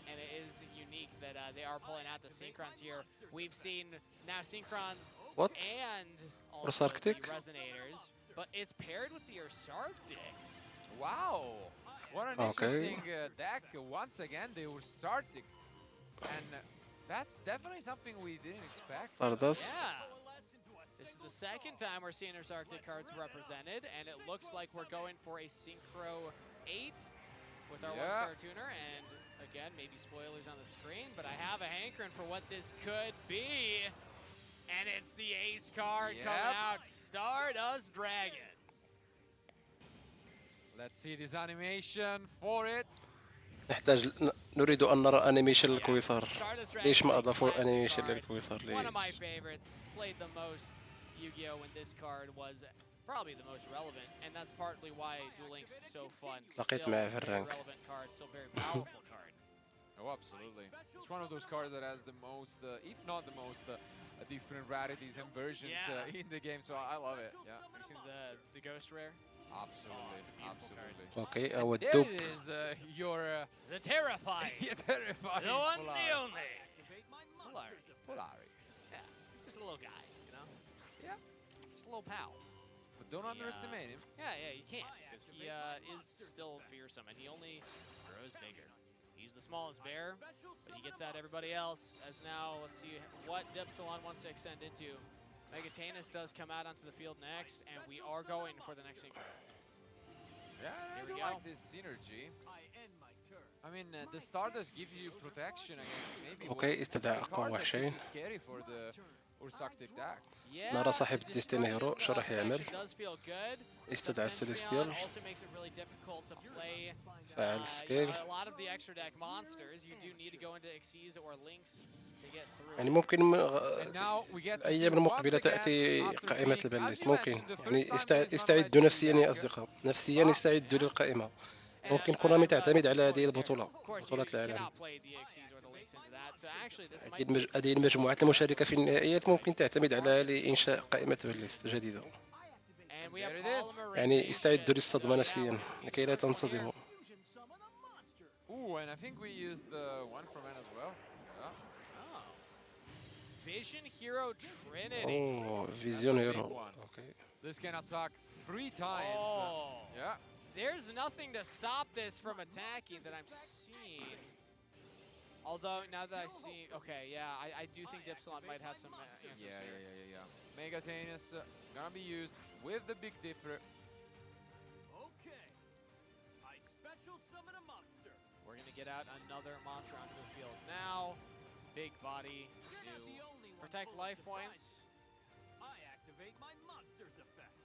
And it is unique that they are pulling out the synchrons here. We've seen now synchrons and also the resonators, but it's paired with the Ursarctics. Wow, what an interesting deck. Once again, the Ursarctic. And that's definitely something we didn't expect. Stardust. Yeah. This is the second time we're seeing Ursarctic cards represented, and it looks like we're going for a Synchro 8 with our 1-star tuner, and again, maybe spoilers on the screen, but I have a hankering for what this could be, and it's the ace card coming out, Stardust Dragon. Let's see this animation for it. نريد أن نرى أنيميشن للكويسار. ليش ما أضافوا أنيميشن للكويسار؟ One of my favorites, played the most Yu-Gi-Oh when this card was probably the most relevant, and that's partly why Duel Links is so fun. لقيت معه في الرانك. Relevant card, still very powerful card. Oh, absolutely. It's one of those cards that has the most, if not the most, different rarities and versions in the game, so I love it. Yeah. Have you seen the Ghost Rare? Absolutely, absolutely. Okay, our there dupe. is your the terrifying, terrifying, the one, the only, Polari. Yeah, he's just a little guy, you know. Yeah, just a little pal. But don't underestimate him. Yeah, you can't, because he is still fearsome, and he only grows bigger. He's the smallest bear, but he gets at everybody else. As now, let's see what Dipsilon wants to extend into. Megatanus does come out onto the field next, and we are going for the next synchro. Yeah, I do like this synergy. I mean, the Stardust gives you protection against maybe اوكي استدعى أقوى وحشين. scary for the Ursarctic deck. نرى صاحب ديستيني هيرو شو راح يعمل. استدعى السيليستيال. فعل السكيل. يعني ممكن الأيام المقبلة تأتي قائمة البليست، ممكن يعني استعدوا نفسيا يا أصدقاء، نفسيا استعدوا للقائمة. ممكن كونامي تعتمد على هذه البطولة، بطولة العالم. أكيد هذه المجموعات المشاركة في النهائيات ممكن تعتمد على لإنشاء قائمة بليست جديدة. يعني استعدوا للصدمة نفسيا لكي لا تنصدموا. And I think we used the one from N as well. Vision Hero Trinity. Oh, Vision Hero. Okay. This can attack 3 times. Oh. Yeah. There's nothing to stop this from attacking that I'm seeing. Although, now that I see... Okay, yeah, I do think Dipsilon might have some answers here. Yeah. Mega Tennis gonna be used with the Big Dipper. Okay. I special summon a monster. We're going to get out another monster onto the field now. Big body to protect life points. I activate my monster's effect.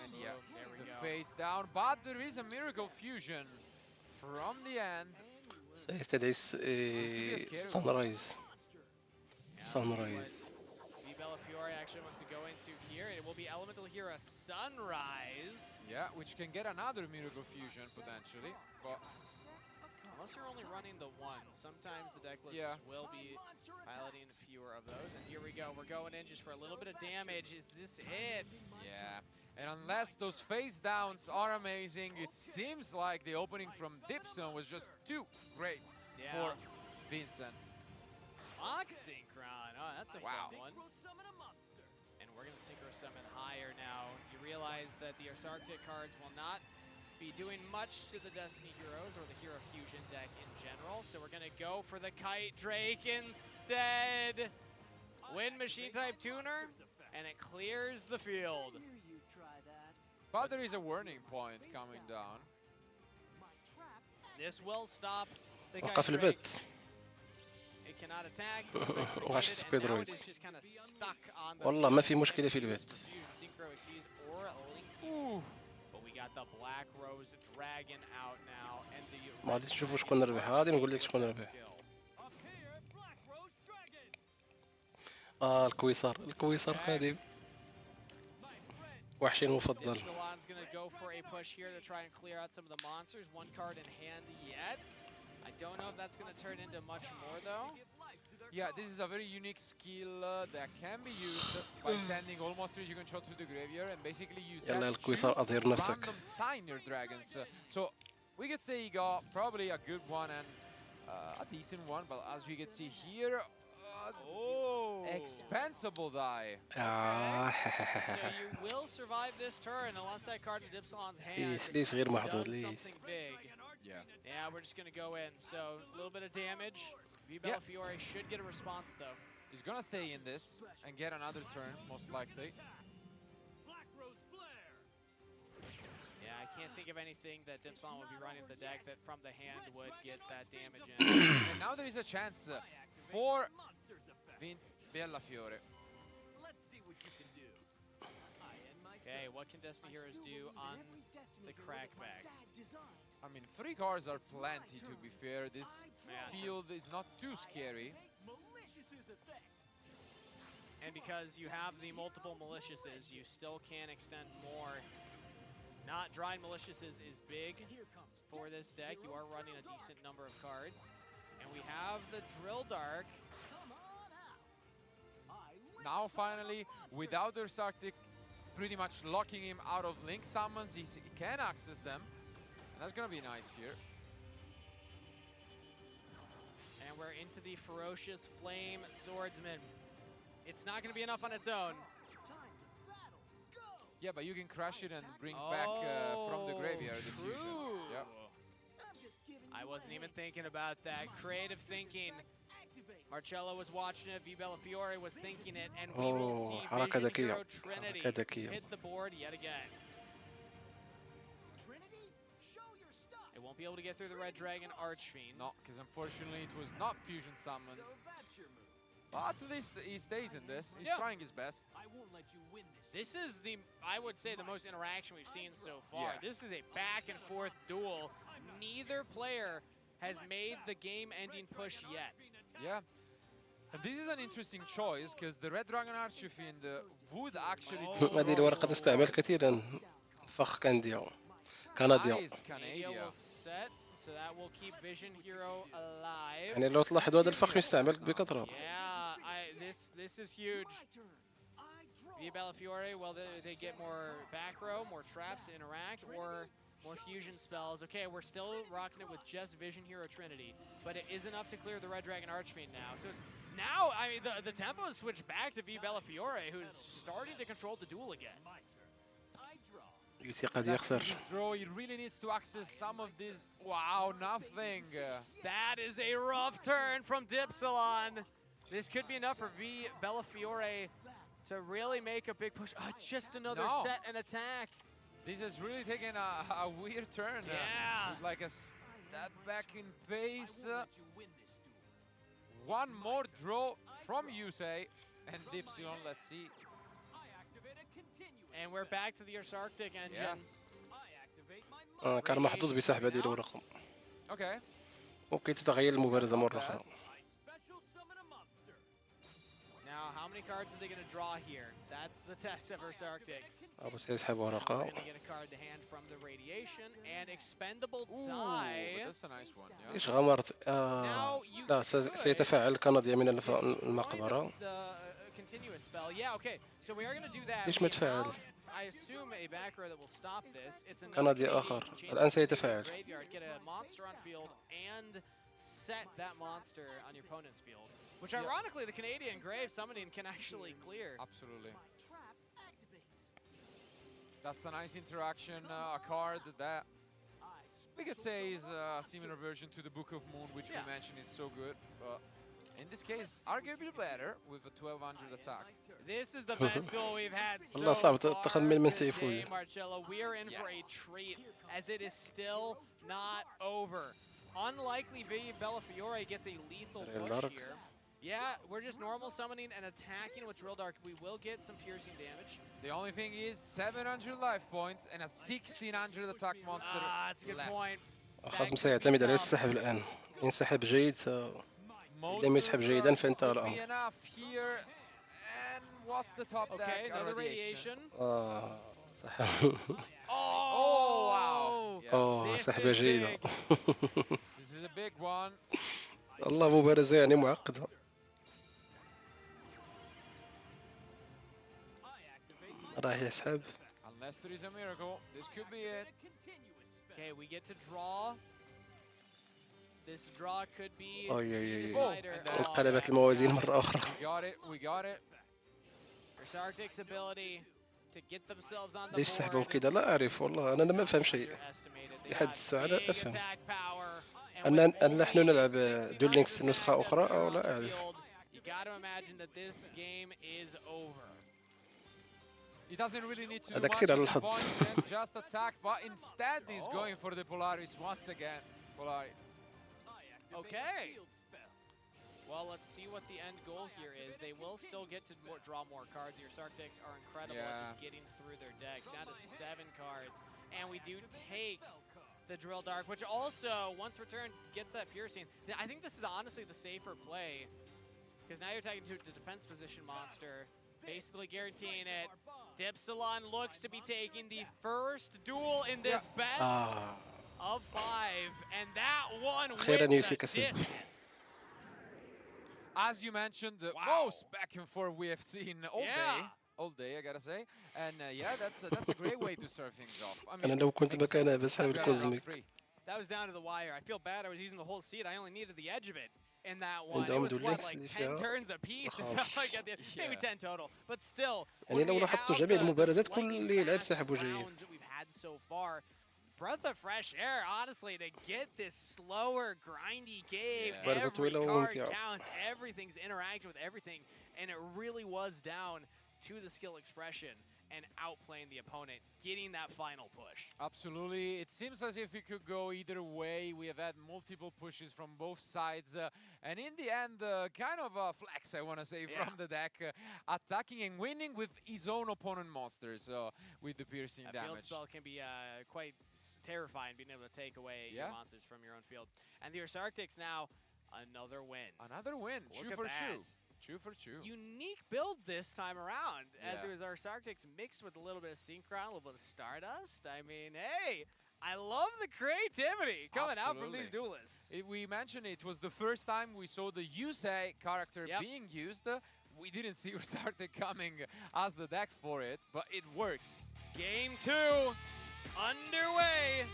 And Yeah, there we the go. face down, but there is a Miracle Fusion from the end. سيستدعي Sunrise. Sunrise. Bellafiore actually wants to go into here. It will be Elemental Hero Sunrise. Yeah, which can get another Miracle Fusion potentially, but unless you're only running the one, sometimes the deck list will be piloting fewer of those. And here we go. We're going in just for a little bit of damage. Is this it? Yeah. And unless those face downs are amazing, it seems like the opening from Dipson was just too great for Vincent. Mock Synchron. Oh, that's a fun one. Summon a monster. And we're going to Synchro Summon higher now. You realize that the Arctic cards will not be doing much to the Destiny Heroes or the Hero Fusion deck in general. So we're going to go for the Kite Drake instead. Wind Machine type tuner, and it clears the field. But there is a warning point coming down. This will stop the وقف Kite Drake. البت. It cannot attack. واش سبيد and now رويد. it is just kind of stuck on the والله ما في مشكلة في البت. Synchro Exceeds or Link. But we got the Black Rose Dragon out now, and the ما غاديش نشوفوا شكون ربح، غادي نقول لك شكون ربح. الكويسر قادم. وحشي المفضل. Dipsilon's gonna go for a push here to try and clear out some of the monsters. One card in hand yet. I don't know if that's gonna turn into much more though. Yeah, this is a very unique skill that can be used by sending all monsters you control to the graveyard, and basically you send random signer dragons. So we could say he got probably a good one and a decent one, but as we can see here, expensible die. So you will survive this turn unless that card in Dipsilon's hand ليش غير محظوظ does ليش. something big. Yeah, we're just gonna go in. So a little bit of damage. Bellafiore should get a response though. He's gonna stay in this and get another turn, most likely. Yeah, I can't think of anything that Dipsilon would be running the deck that from the hand would get that damage in. And now there is a chance for Bellafiore. Let's see what you can do. Okay, what can Destiny Heroes do on the crackback? I mean, 3 cards are plenty, to be fair. This field is not too scary. And because you have the multiple Maliciouses, you still can extend more. Not drawing Maliciouses is big for this deck. You are running a decent number of cards. And we have the Drill Dark. Now finally, without the Arctic pretty much locking him out of Link summons, he can access them. And that's gonna be nice here. And we're into the Ferocious Flame Swordsman. It's not gonna be enough on its own. Yeah, but you can crush it and bring back from the graveyard the fusion. Yep. I wasn't even thinking about that. Creative thinking. Marcello was watching it, Bellafiore was thinking it, and we will see Vision Hero Trinity hit the board yet again. It won't be able to get through the Red Dragon Archfiend. No, because unfortunately it was not fusion summoned. But at least he stays in this. He's trying his best. I won't let you win this. This is the, I would say, the most interaction we've seen so far. This is a back and forth duel. Neither player has made the game-ending push yet. Yeah. And this is an interesting choice because the Red Dragon Archfiend would actually do هذه الورقة تستعمل كثيرا. فخ كنديا. كنديا. will set, so that will keep Vision Hero alive. يعني لو تلاحظوا هذا الفخ يستعمل بكثرة. Yeah, this is huge. Bellafiore, well, they get more back row, more traps to interact, or more fusion spells. Okay, we're still rocking it with just Vision Hero Trinity, but it is enough to clear the Red Dragon Archfiend now. So it's now, I mean, the tempo has switched back to V Bellafiore, who's starting to control the duel again. يوسي قد يخسر. This draw, he really needs to access some of this. Wow, nothing. That is a rough turn from Dipsilon. This could be enough for V Bellafiore to really make a big push. Oh, it's just another set and attack. This has really taken a weird turn. Yeah. With like a step back in pace. One more draw from Yusei and Dipsilon. Let's see. And we're back to the Arctic engine. Yes. كان محظوظ بسحب هذه الورقة. Okay. ممكن تتغير المبارزة مرة أخرى. Now, how many cards are they going to draw here? That's the test of Arctics. أبو سيسحب ورقة. We're going to get a card to hand from the Radiation and Expendable Die. That's a nice one. Yeah. إيش غمرت؟ لا سيتفاعل الكندي من المقبرة. Continuous spell. Yeah, okay. So we are going to do that. ليش ما تفاعل؟ I assume a back row that will stop this. It's كندي آخر. الآن سيتفاعل. Get a monster on field and set that monster on your opponent's field. Which ironically, the Canadian Grave Summoning can actually clear. Absolutely. That's a nice interaction, a card that we could say is a similar version to the Book of Moon, which we mentioned is so good. But in this case, arguably better with a 1200 attack. This is the best duel we've had so والله صعب far تخمن من سيفوز. today, Marcello. We are in for a treat as it is still not over. Unlikely V Bellafiore gets a lethal push here. Yeah, we're just normal summoning and attacking with Drill Dark. We will get some piercing damage. The only thing is 700 life points and a 1600 attack monster. That's a good point. خصم سيعتمد على السحب الآن. إن سحب جيد لم يسحب جيدا فانتهى الأمر. Okay, so the Radiation. سحب. Oh wow. سحبة جيدة. This is a big one. الله مبارزة يعني معقدة. راح يسحب. Unless there is a miracle, this could be it. Okay, we get to draw. This draw could be انقلبت الموازين مرة أخرى. We got it. Arctic's ability to get themselves on the ليش سحبوا كذا؟ لا أعرف والله، أنا ما أفهم شيء. لحد الساعة لا أفهم. أن نحن نلعب دول لينكس نسخة أخرى أو لا أعرف. He doesn't really need to هذا كثير على الحظ. just attack, but instead he's going for the Polaris once again. Polaris. Okay. Well, let's see what the end goal here is. They will still get to draw more cards. Your Arctics are incredible at just getting through their deck. Down to 7 cards. And we do take the Drill Dark, which also, once returned, gets that piercing. I think this is honestly the safer play. Because now you're taking to the defense position monster. Basically guaranteeing it. Dipsilon looks to be taking the first duel in this best of 5. And that one with the distance. As you mentioned, the most back and forth we have seen all day, I gotta say. And yeah, that's a great way to start things off. I mean, أنا لو كنت مكانه بسحب الكوزميك. That was down to the wire. I feel bad. I was using the whole seat. I only needed the edge of it in that one. It was what, like 10 turns a piece. It felt like at the end, maybe 10 total. But still, يعني لو لاحظتوا جميع المبارزات كل اللي يلعب سحبوا جيد. We've had so far. Breath of fresh air, honestly, to get this slower, grindy game. Every card counts. Everything's interacting with everything. And it really was down to the skill expression and outplaying the opponent, getting that final push. Absolutely. It seems as if it could go either way. We have had multiple pushes from both sides. And in the end, kind of a flex, I want to say, from the deck. Attacking and winning with his own opponent monsters with the piercing damage. Field spell can be quite terrifying, being able to take away your monsters from your own field. And the Arctics now, another win. Another win. True for true. True for true. Unique build this time around, as it was our Arctics mixed with a little bit of Synchron, a little bit of Stardust. I mean, hey, I love the creativity coming out from these duelists. We mentioned it was the first time we saw the Yusei character being used. We didn't see Arctic coming as the deck for it, but it works. Game 2 underway.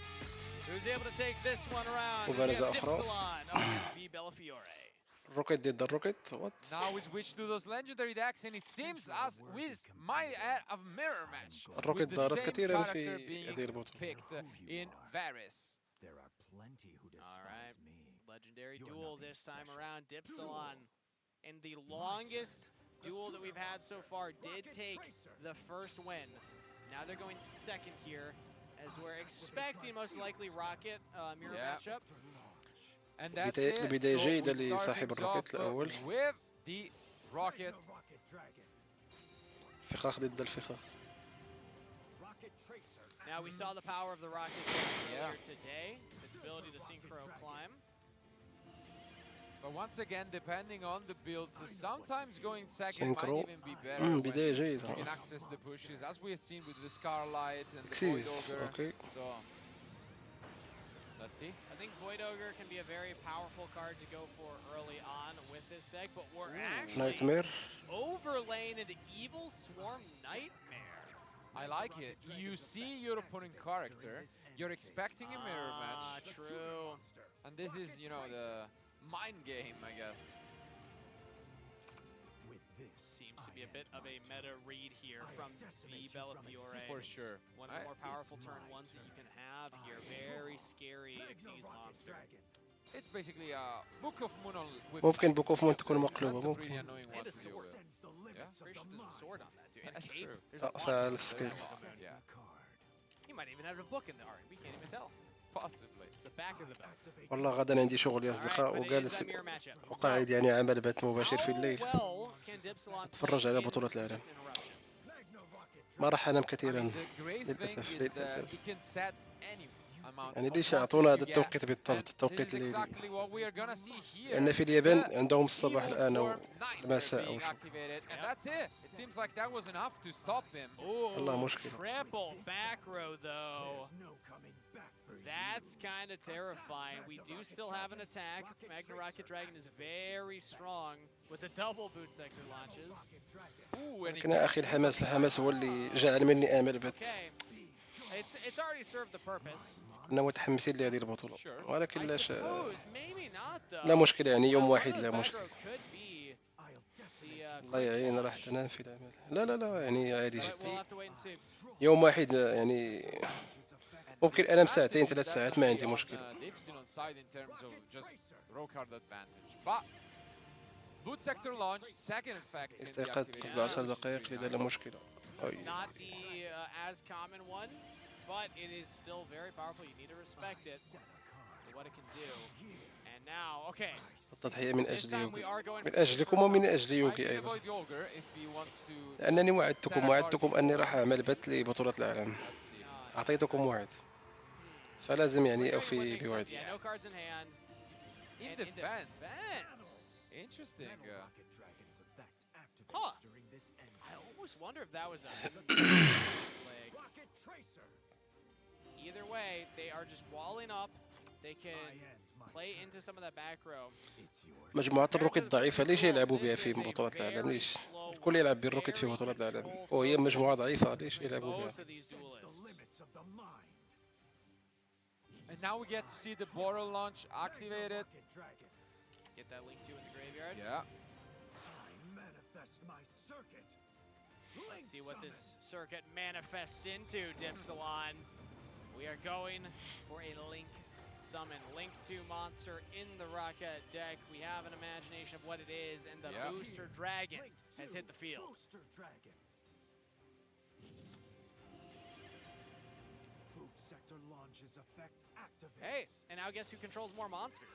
Who's able to take this one around? مبارزة أخرى. Dipsilon against V Bellafiore. الروكيت ضد الروكيت وات. Now we switch to those legendary decks, and it seems as we might have a mirror match الروكيت with the ظهرت same كثيرا character في being هذه البطولة. picked in Varus. There are plenty who All right, despise me. legendary You're duel nothing this time special. around. Dipsilon, in the longest duel that we've had so far, did take the first win. Now they're going second here, as we're expecting most likely Rocket mirror matchup. And that's it. البداية So جيدة we start لصاحب things الروكيت off الأول. with the Rocket. فخاخ ضد الفخاخ. Now we saw the power of the Rocket earlier Yeah. today, its ability to synchro climb. But once again, depending on the build, sometimes going second Synchro. might even be better when بداية you جيدة. can access the pushes, as we have seen with the Scarlight and the Void إكسيس Ogre. أوكي. So, let's see. I think Void Ogre can be a very powerful card to go for early on with this deck, but we're actually نايتمير. overlaying into Evil Swarm Nightmare. I like it. You see your opponent character, you're expecting a mirror match, True. and this is, you know, the mind game, I guess. Seems to be a bit of a meta read here from the Bellafiore. For sure. One of the more powerful turn ones that you can have here. Very scary Xyz monster. It's basically a Book of Moon on with ممكن بوك اوف مون تكون مقلوبة That's a ممكن. really annoying one And a to deal sword. with. Yeah, Pretty sure there's a sword on that, dude. And a That's cape. true. There's a wand. فعل سكيل. Yeah, He might even have a book in the art. We can't even tell. possibly. The back of the belt. والله غدا عندي شغل يا All right, أصدقاء but it is وجالس a mirror matchup. وقاعد يعني عمل بث مباشر في How الليل. well can Dipsilon أتفرج على play بطولة into العالم. this interruption? ما راح أنام I كثيرا mean, the great للأسف thing is that للأسف. we can set any amount يعني of ليش monsters يعطونا هذا you get. التوقيت بالضبط And التوقيت this is الليلي؟ exactly what we are gonna see here. لأن في اليابان The عندهم الصباح Evil الآن أو Swarm Nightmare المساء أو being شو. activated, and that's it. It seems like that was enough to stop him. والله Ooh, مشكلة. triple back row though. That's kind of terrifying. We do still have an attack. Magna Rocket Dragon is very strong with the double boot sector launches. Ooh, and he لكن يا أخي الحماس هو اللي جعل مني آمل بث. Okay, it's already served the purpose. كنا متحمسين لهذه البطولة Sure. ولكن I لا suppose, maybe not though. لا مشكلة يعني يوم One of واحد those لا back مشكلة. row could be the, الله يعين راح تنام في العمل. لا يعني عادي but جدا. we'll have to wait and see. يوم واحد يعني ممكن أنام ساعتين 3 ساعات ما عندي مشكلة. Dipsilon side in terms of just row card advantage, but boot sector launch second effect can be استيقظت activated. قبل 10 دقائق لذا لا مشكلة. Not the as common one, but it is still very powerful. You need to respect it for what it can do. And now, okay, التضحية من this أجل time we يوغي. are going من for أجلكم ومن أجل Might يوغي be أيضا. avoid Yogurt if he wants to. لأنني وعدتكم أني راح أعمل بث لبطولة العالم. Let's see. أعطيتكم وعد فلازم يعني Wondering what أوفي makes sense. بوعدي. Yeah, no cards in hand. In And defense. defense. Interesting. Huh. I almost wonder if that was a leg. Either way, they are just walling up. They can play into some of that back row. مجموعة الروكيت ضعيفة ليش يلعبوا بها في بطولة العالم؟ ليش؟ الكل يلعب بالروكيت في بطولة العالم وهي مجموعة ضعيفة ليش يلعبوا بها؟ Both of these duelists. And now we get to see the Boral launch activated. Get that link 2 in the graveyard. Yeah. Let's see what this circuit manifests into, Dipsilon. We are going for a Link summon. Link 2 monster in the Rocket deck. We have an imagination of what it is, and the Booster Dragon has hit the field. Hey, and now guess who controls more monsters?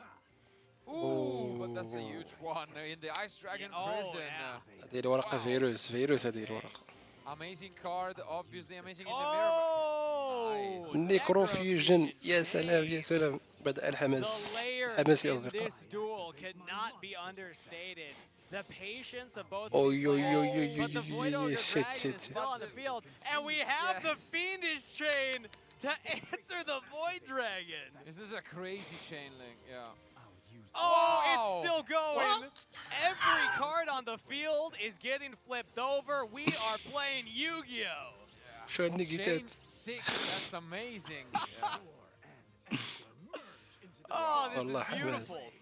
Ooh, but that's a huge one in the Ice Dragon prison. هذه الورقة فيروس هذه الورقة. Amazing card, obviously amazing in the Oh! mirror. Nice. نيكروفيوجن يا سلام بدأ الحماس. The layers حماس يا in أصدقاء. this duel cannot be understated. The patience of both Oh, of these yo, players, yo, but the Void Ogre shit, Dragon shit, is shit. still on the field, and we have the Fiendish Chain to answer the Void Dragon. This is a crazy chain link, yeah. Oh, Wow. it's still going. Every card on the field is getting flipped over. We are playing Yu-Gi-Oh! شو Chain النيجيتات؟ 6, that's amazing. Yeah. Oh, this والله is حماس. beautiful.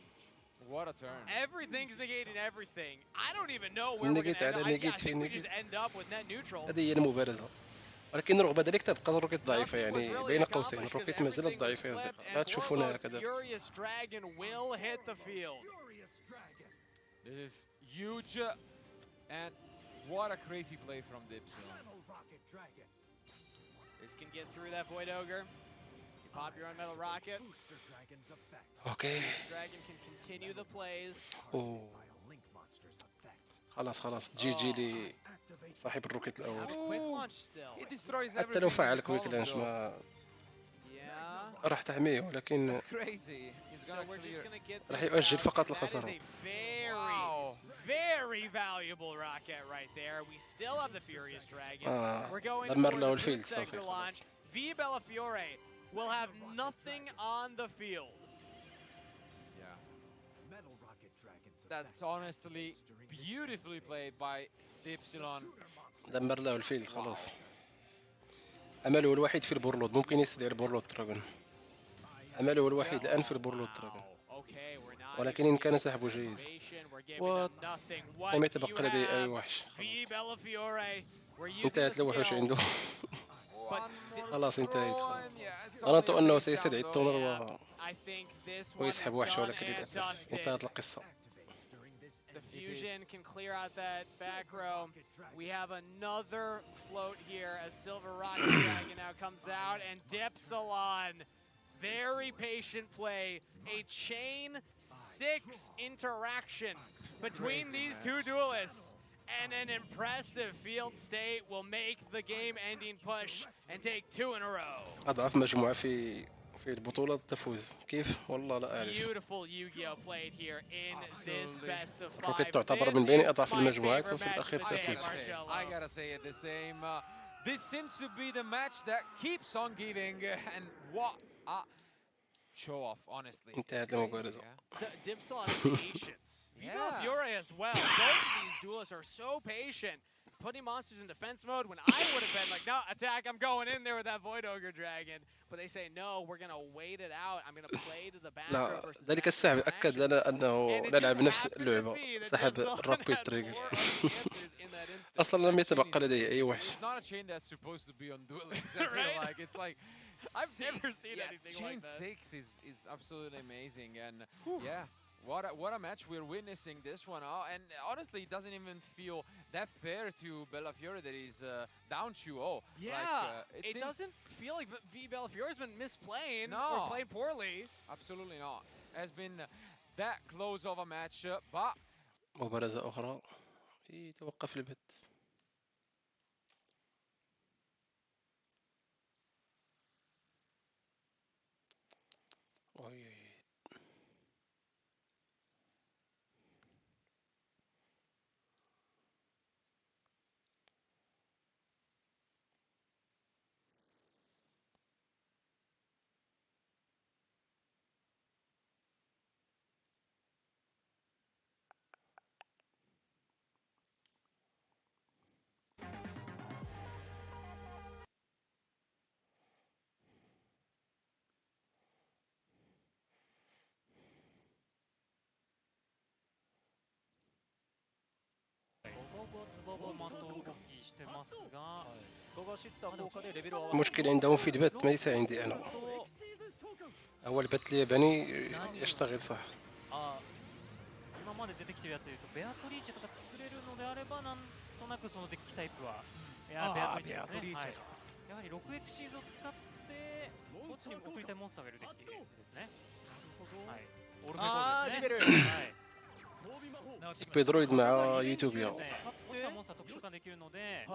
What a turn. Everything's negating everything. I don't even know where we're going to end up. I think we just end up with net neutral. هذه هي المبارزة. ولكن الرغبة ذلك تبقى الروكيت ضعيفة، يعني بين قوسين الروكيت ما زالت ضعيفة يا أصدقاء، لا تشوفونها هكذا. This is huge, and what a crazy play from Dipson. This can get through that Void Ogre. You pop your own Metal Rocket. Okay. Dragon can continue the plays. خلاص جي لي صاحب الروكيت الأول. حتى لو فعل كويك لانش ما راح تحميه، ولكن راح يؤجل فقط الخسارة. Very valuable rocket right there. We still have the Furious Dragon. We're going دمر له for the الفيلد sector صافي launch. V Bellafiore will have nothing on the field. Yeah. That's honestly beautifully played by Dipsilon. دمر له الفيلد خلاص. أمله الوحيد في البورلود، ممكن يستدعي البورلود دراجون. أمله الوحيد الآن في البورلود دراجون، ولكن إن كان سحبه جيد. لم يتبقى لدي أي وحش. انتهت الوحوش عنده. خلاص انتهت. ظننت أنه سيستدعي التونر ويسحب وحش، ولكن للأسف انتهت القصة. The fusion can clear out that back row. We have another float here as Silver Rocket Dragon now comes out, and Dipsilon, very patient play. A chain 6 interaction between these two duelists, and an impressive field state will make the game-ending push and take 2 in a row. أضعف مجموعة في البطولة تفوز. كيف؟ والله لا أعرف. Beautiful yugioh played here in this best of 5. الروكيت تعتبر من بين أضعف المجموعات وفي الأخير تفوز. I gotta say it the same. This seems to be the match that keeps on giving, and what a show off, honestly. انتهت المبارزة. Dipsilon's patience. Bellafiore as well. Both of these duelists are so patient, putting monsters in defense mode when I would have been like, no, attack, I'm going in there with that Void Ogre Dragon. But they say, no, we're going to wait it out. I'm going to play to the back row versus the ذلك السحب أكد لنا أنه نلعب نفس اللعبة. سحب رابط تريجر. أصلا لم يتبقى لدي أي وحش. It's not a chain that's supposed to be on Duel Links. I feel like it's like I've never seen anything like that. Chain 6 is absolutely amazing, and yeah. What a match we're witnessing this one. And honestly, it doesn't even feel that fair to Bellafiore that he's down 2-0. Yeah, like, it doesn't feel like Bellafiore's been misplaying or playing poorly. Absolutely not. Has been that close of a match, but مبارزة أخرى توقف البث. المشكلة عندهم في البث ما ليس عندي أنا. هو البث الياباني يشتغل صح. 今まで出てきてるやつでいうとベアトリーチェとか作れるのであればなんとなくそのデッキタイプはベアトリーチェですね。やはり 6X を使ってこっちに送りたいモンスターがいるデッキですね。はい。オルフェゴールですね。はい。 سبيدرويد مع يوتوبيا. モンスター特殊化できるので、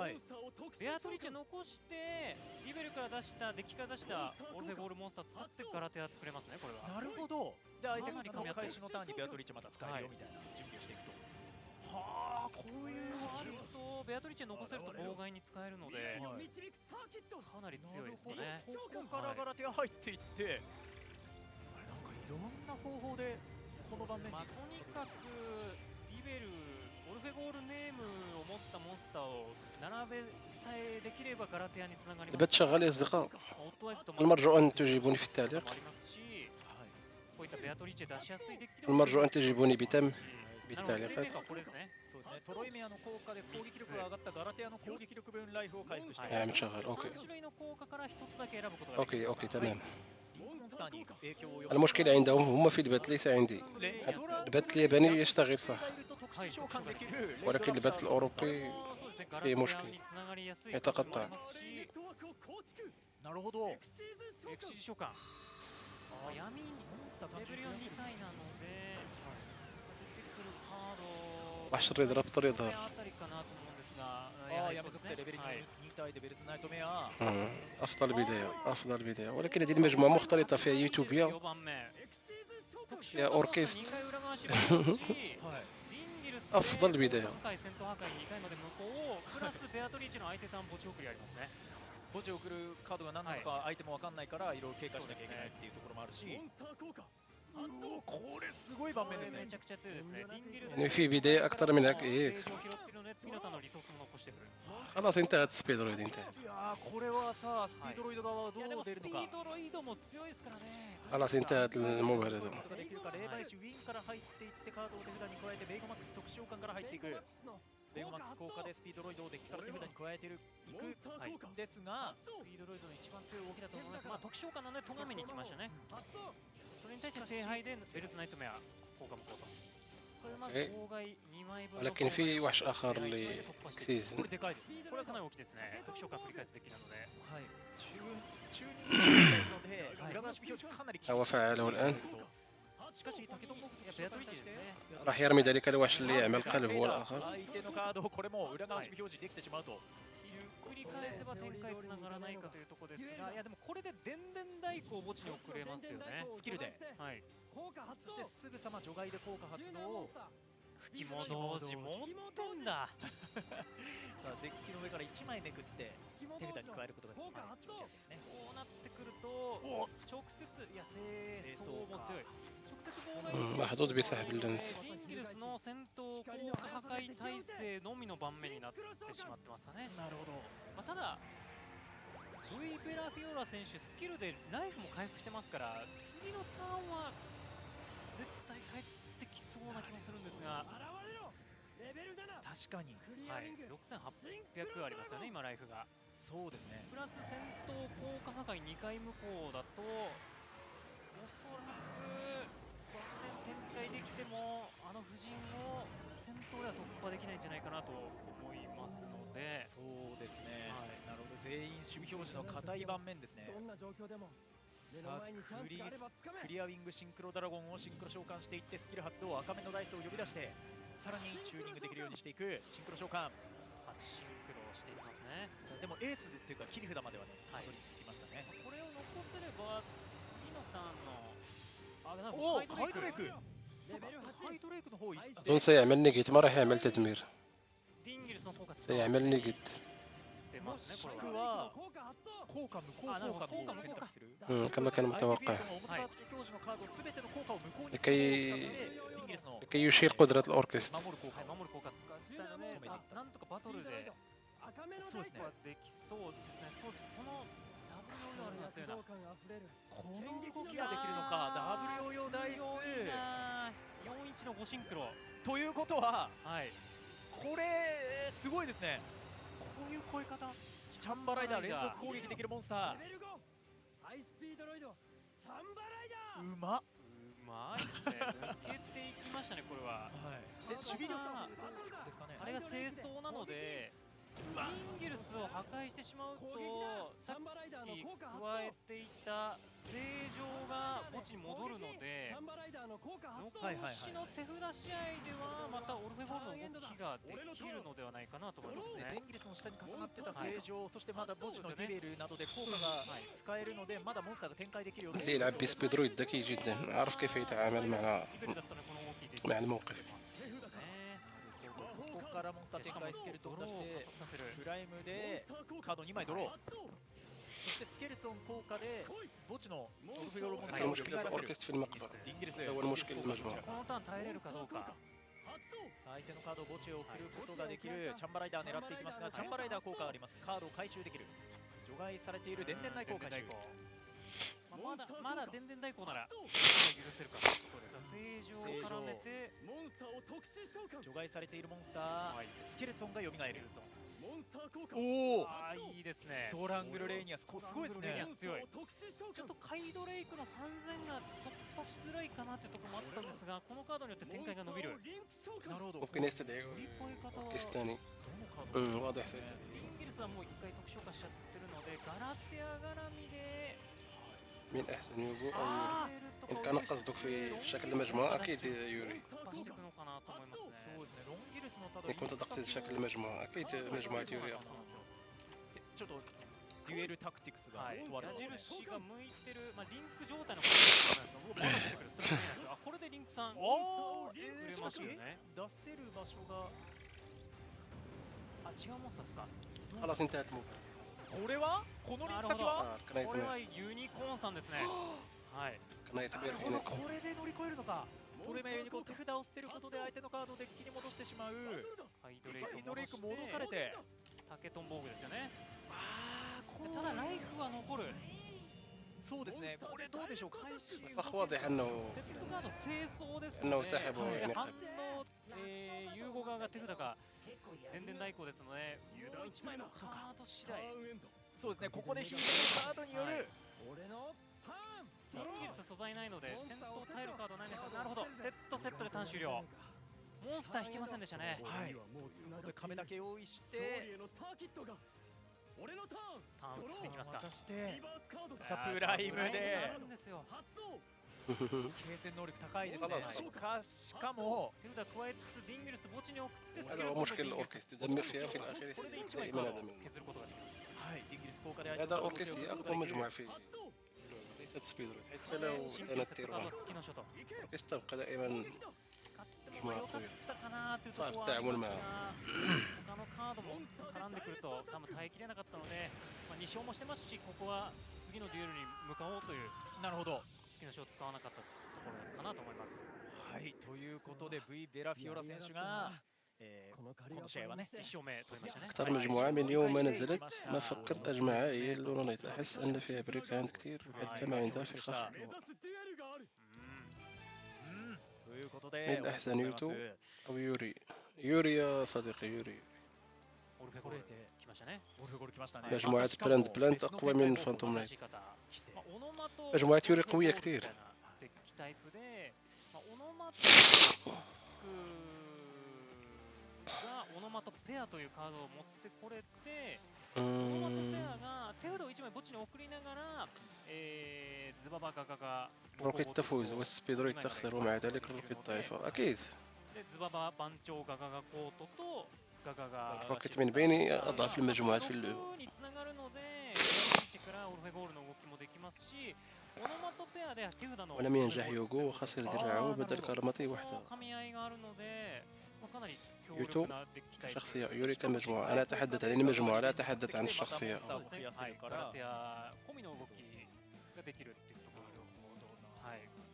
ベアトリーチェ残してリベルから出したデッキから出したオルフェゴールモンスター使ってガラテア作れますねこれは。なるほど。じゃあ相手が開始のターンにベアトリーチェまた使えるよみたいな準備をしていくと。はあ、こういうのあるとベアトリーチェ残せると妨害に使えるので、かなり強いですよね。ここからガラテア入っていって、なんかいろんな方法で。 この場面とにかくリベル、オルフェゴールネームを持ったモンスターを並べさえできればガラテアにつながります。البث شغال يا أصدقاء. المرجو أن تجيبوني في التعليق. المرجو أن تجيبوني بتم بالتعليقات. トロイメアの効果で攻撃力が上がったガラテアの攻撃力分ライフを回復しています。شغال. أوكي. أوكي أوكي تمام. المشكلة عندهم هم في البات ليس عندي. البات الياباني يشتغل صح، ولكن البات الأوروبي فيه مشكل يتقطع. なるほど。エクシー召喚。闇にレベル4 2体なので、出てくるカード 10 يضرب طر يظهر. あたりかなと思うんですが、闇属性レベル2体でベルズナイトメア。أفضل بداية أفضل بداية، ولكن هذه المجموعة مختلطة فيها يوتوبيا يا أوركيست. أفضل بداية. 墓地を送るカードが何なのか相手も分かんないからいろいろ警戒しなきゃいけないっていうところもあるし、これすごい盤面ですね。めちゃくちゃ強いですね。يعني في بداية أكثر من هيك. خلاص انتهت سبيد رويد انتهت. いやこれはさスピードロイド側はどう出るのか。スピードロイドも強いですからね。خلاص انتهت المبارزة. できるか霊媒師ウィンから入っていってカードを手札に加えてベイゴマックス特殊召喚から入っていく。ベイゴマックス効果でスピードロイドをデッキから手札に加えていくですが、スピードロイドの一番強い動きだと思います。まあ特殊召喚なのでとがめに行きましたね。それに対して聖杯でベルズナイトメア効果も効果。それまず妨害2枚分。 ولكن في وحش آخر لكسيز. これでかいです。これはかなり大きいですね。特殊召喚繰り返すデッキなので。はい。中ので裏返し表示かなり。هو فعله الآن. しかしタケトンボベアトリッチですね。 راح يرمي ذلك الوحش اللي يعمل قلب هو الآخر. 相手のカードをこれも裏返し表示できてしまうと。繰り返せば展開つながらないかというところですが、いやでもこれで電電代行墓地に送れますよね。スキルで。はい。そしてすぐさま除外で効果発動。吹き戻し持ってんだ。さあデッキの上から1枚めくって手札に加えることができる条件ですね。こうなってくると直接いや清掃も強い。محدود بسحب اللينس. インギルスの戦闘効果破壊耐性のみの盤面になってしまってますかね。なるほど。まあただルイ・ベラフィオラ選手スキルでライフも回復してますから次のターンは絶対帰ってきそうな気もするんですが。確かに、はい、6800ありますよね今ライフが。そうですね。プラス戦闘効果破壊2回無効だとおそらく盤面展開できてもあの布陣を戦闘では突破できないんじゃないかなと思いますので。そうですね、はい、なるほど。全員守備表示の硬い盤面ですね。さあクリアウィングシンクロドラゴンをシンクロ召喚していってスキル発動赤目のダイスを呼び出してさらにチューニングできるようにしていくシンクロ召喚。シンクロしていきますね。でもエースっていうか切り札まではねたどり着きましたね。これを残せれば次のターンのおおカイドレイク。カイドレイクの方أظن سيعمل نيجيت ما راح يعمل تدمير. ディンギルスの効果 سيعمل نيجيت. もしくは効果無効効果の方を選択する。كما كان متوقع. لكي يشير قدرة الأوركست. なんとかバトルでそうですね。できそうですね。そうこのダブルヨーヨーの強いな。この動きができるのか。ダブルヨーヨーダイス41の5シンクロということは、はい、これすごいですね。こういう超え方。チャンバライダー連続攻撃できるモンスター。うまっ。うまいですね。抜けていきましたねこれは。で守備力ですかね。あれが清掃なので。インギルスを破壊してしまうとさっき加えていた正常が墓地に戻るので残しの手札試合ではまたオルフェボールの動きができるのではないかなと思いますね。インギルスの下に重なってた正常、そしてまだ墓地のデュエルなどで効果が使えるのでまだモンスターが展開できるように。اللي يلعب بسبيدرويد ذكي جدا عارف كيف يتعامل مع الموقف. からモンスター展開スケルツォン出してプライムでカード2枚ドロー。そしてスケルツォン効果で墓地のオルフヨロモンスターを呼び出させる。インギルスこのターン耐えれるかどうか。相手のカードを墓地へ送ることができるチャンバライダー狙っていきますがチャンバライダー効果があります。カードを回収できる。除外されている電電内効果回収。まだ電電代行なら許せるかというところですが、正常を絡めてモンスターを特殊召喚。除外されているモンスター、スケルツォンが蘇る。モンスター効果。おお、いいですね。ストラングルレイニアス、すごいですね。強い。ちょっとカイドレイクの3000が突破しづらいかなというところもあったんですが、このカードによって展開が伸びる。なるほど。ممكن يستدعي باكستاني واضح سيستدعي. インギリスはもう一回特殊化しちゃってるので、ガラテア絡みで مين أحسن يوغو أو يوري؟ إن كان قصدك في شكل المجموعة أكيد يوري. إن كنت تقصد شكل المجموعة أكيد مجموعة يوري أقوى. ちょっとデュエルタクティクスが問われてます。矢印が向いてる、リンク状態のことなんですが、これでリンクさんおお、くれますよね。出せる場所が違うモンスターですか。 خلاص انتهت المباراة. これはこのリンク先はこれはユニコーンさんですね。はい。これで乗り越えるのか。トレメユニコーン、手札を捨てることで相手のカードをデッキに戻してしまう。ハイドレイク戻されてタケトンボーグですよね。ただライフは残る。そうですね。これどうでしょう。開始 الفخ واضح انه セットカード清掃ですانه سحبوا يعني 反応ユーゴ側が手札が電電代行ですので、もう1枚のカード次第。そうですね。ここで引いてるカードによる俺のターン。インギリス素材ないので戦闘耐えるカードないんですが、なるほど。セットでターン終了。モンスター引けませんでしたね。はい。亀だけ用意してターン移っていきますか。サプライムで継戦能力高いですね。しかも手札加えつつディンギルス墓地に送って、هذا هو مشكل الأوركستي تدمر فيها في الأخير دائما هذا من 削ることができます。はい、ディンギリス効果で هذا الأوركستي أقوى مجموعة في ليست سبيدرويد حتى لو كانت تيران الأوركستي تبقى دائما مجموعة قوية صعب التعامل معها. 他のカードも絡んでくると多分耐えきれなかったので、2勝もしてますし、ここは次のデュエルに向かおうという、なるほど、月の賞を使わなかったところかなと思います。はい、ということで V ベラフィオラ選手がこの試合はね1勝目取りましたね。 أكثر مجموعة من يوم ما نزلت ما فكرت أجمعها هي اللونونيت. أحس أن فيها بريك هاند كتير حتى ما عندها في خط. مين الأحسن يوتو أو يوري؟ يوري يا صديقي يوري. مجموعة بلانت أقوى من فانتوم نايت. مجموعة يوري قوية كتير. オノマトペアというカードを持ってこれて、オノマトペアが手札を1枚墓地に送りながら、ズババガガガ روكيت تفوز والسبيدرويد تخسر ومع ذلك روكيت ضعيفة أكيد. ズババ番長ガガガコートとガガガ روكيت من بين أضعف المجموعات في اللعبة. につながるので、からオルフェゴールの動きもできますし、オノマトペアで手札の ولم ينجح يوغو وخسر دراعه بدل كرامته وحده. 噛み合いがあるので、かなり يوتو شخصية يوري كمجموعة. أنا أتحدث عن المجموعة لا أتحدث عن الشخصية.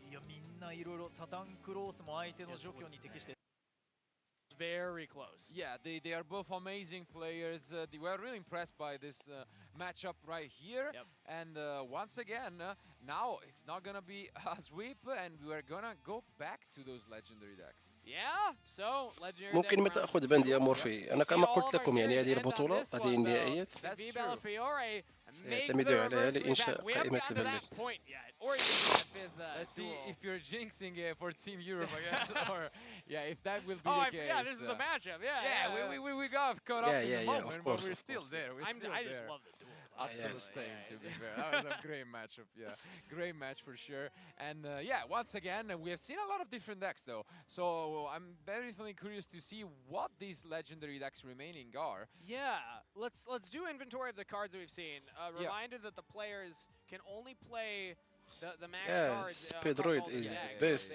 いや、みんないろいろサタンクロースも相手の除去に適して very close. Yeah, they are both amazing players. We were really impressed by this matchup right here. Yep. And once again, now it's not gonna be a sweep, and we're gonna go back to those legendary decks. Yeah, so legendary. ممكن تأخذ بند يا مورفي. أنا كما قلت لكم يعني هذه البطولة هذه النهائيات سيعتمد عليها لإنشاء قائمة البلاست. Let's see if you're jinxing for Team Europe, I guess, or yeah, if that will be the case. Yeah, this is the matchup. We got caught up in the moment, but we're still there. I just love the duels. Absolutely same, to be fair. That was a great matchup. Yeah, great match for sure. And yeah, once again, we have seen a lot of different decks though. So I'm definitely curious to see what these legendary decks remaining are. Yeah, let's do inventory of the cards that we've seen. Reminder that the players can only play the max cards. Speedroid is the best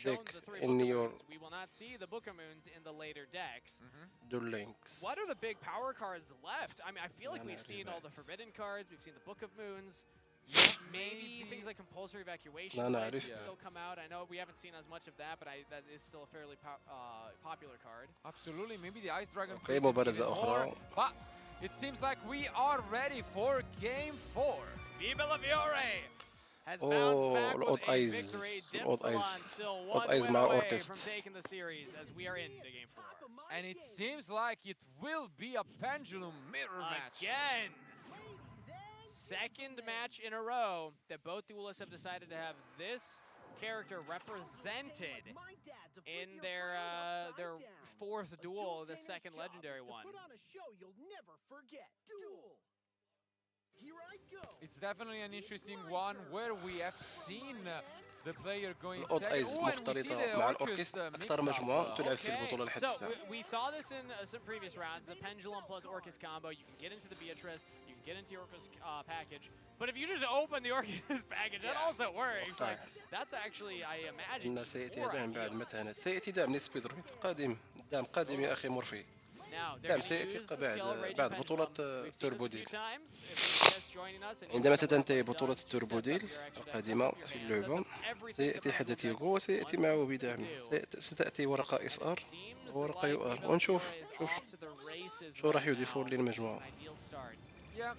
deck in your. We will not see the Book of Moons in the later decks. Duel Links. What are the big power cards left? I mean, I feel like we've seen all the Forbidden cards. We've seen the Book of Moons. Maybe things like Compulsory Evacuation still come out. I know we haven't seen as much of that, but that is still a fairly popular card. Absolutely, maybe the Ice Dragon. Okay, مبارزة أخرى. But it seems like we are ready for Game 4. Viva la Fiore! has bounced back with الأوت a ايز victory. الأوت Dipsilon ايز still الأوت one ايز win مع away from الأوركست. taking the series as we are into game 4. And it seems like it will be a pendulum mirror match. Again! Second match in a row that both duelists have decided to have this character represented in their fourth duel, the second legendary one. Put on a show you'll never forget. Duel. Here I go. It's definitely an interesting one where we have seen the player going الأوت second. ايز Oh, and we see مختلطة the مع Orcus الأوركست mix أكثر up. مجموعة تلعب في Okay, البطولة لحد so الساعة. we saw this in some previous rounds, the Pendulum plus Orcus combo. You can get into the Beatrice, you can get into the Orcus package, but if you just open the Orcus package, that also works. Like, that's actually, I imagine, إن سيأتي more دعم بعد ideal. متانة، سيأتي دعم لسبيد رويد قادم، دعم قادم يا أخي مورفي. Now, they're دعم gonna سيأتي use the بعد skill Raging بعد Pendulum. بطولة We've seen this a توربو few ديل. times. If you're just joining us and you عندما don't know what ستنتهي Rubber بطولة does, just التوربو sets up ديل your extra deck, القادمة sets up your في hand, اللعبة، sets up everything the سيأتي Pendulum حدث deck يوغو وسيأتي wants معه to بدعم، do. ستأتي ورقة إس آر Seems وورقة like يو آر، Viva ونشوف Fiore is شوف off to the races شو راح right يضيفوا now. للمجموعة. An ideal start. Yeah.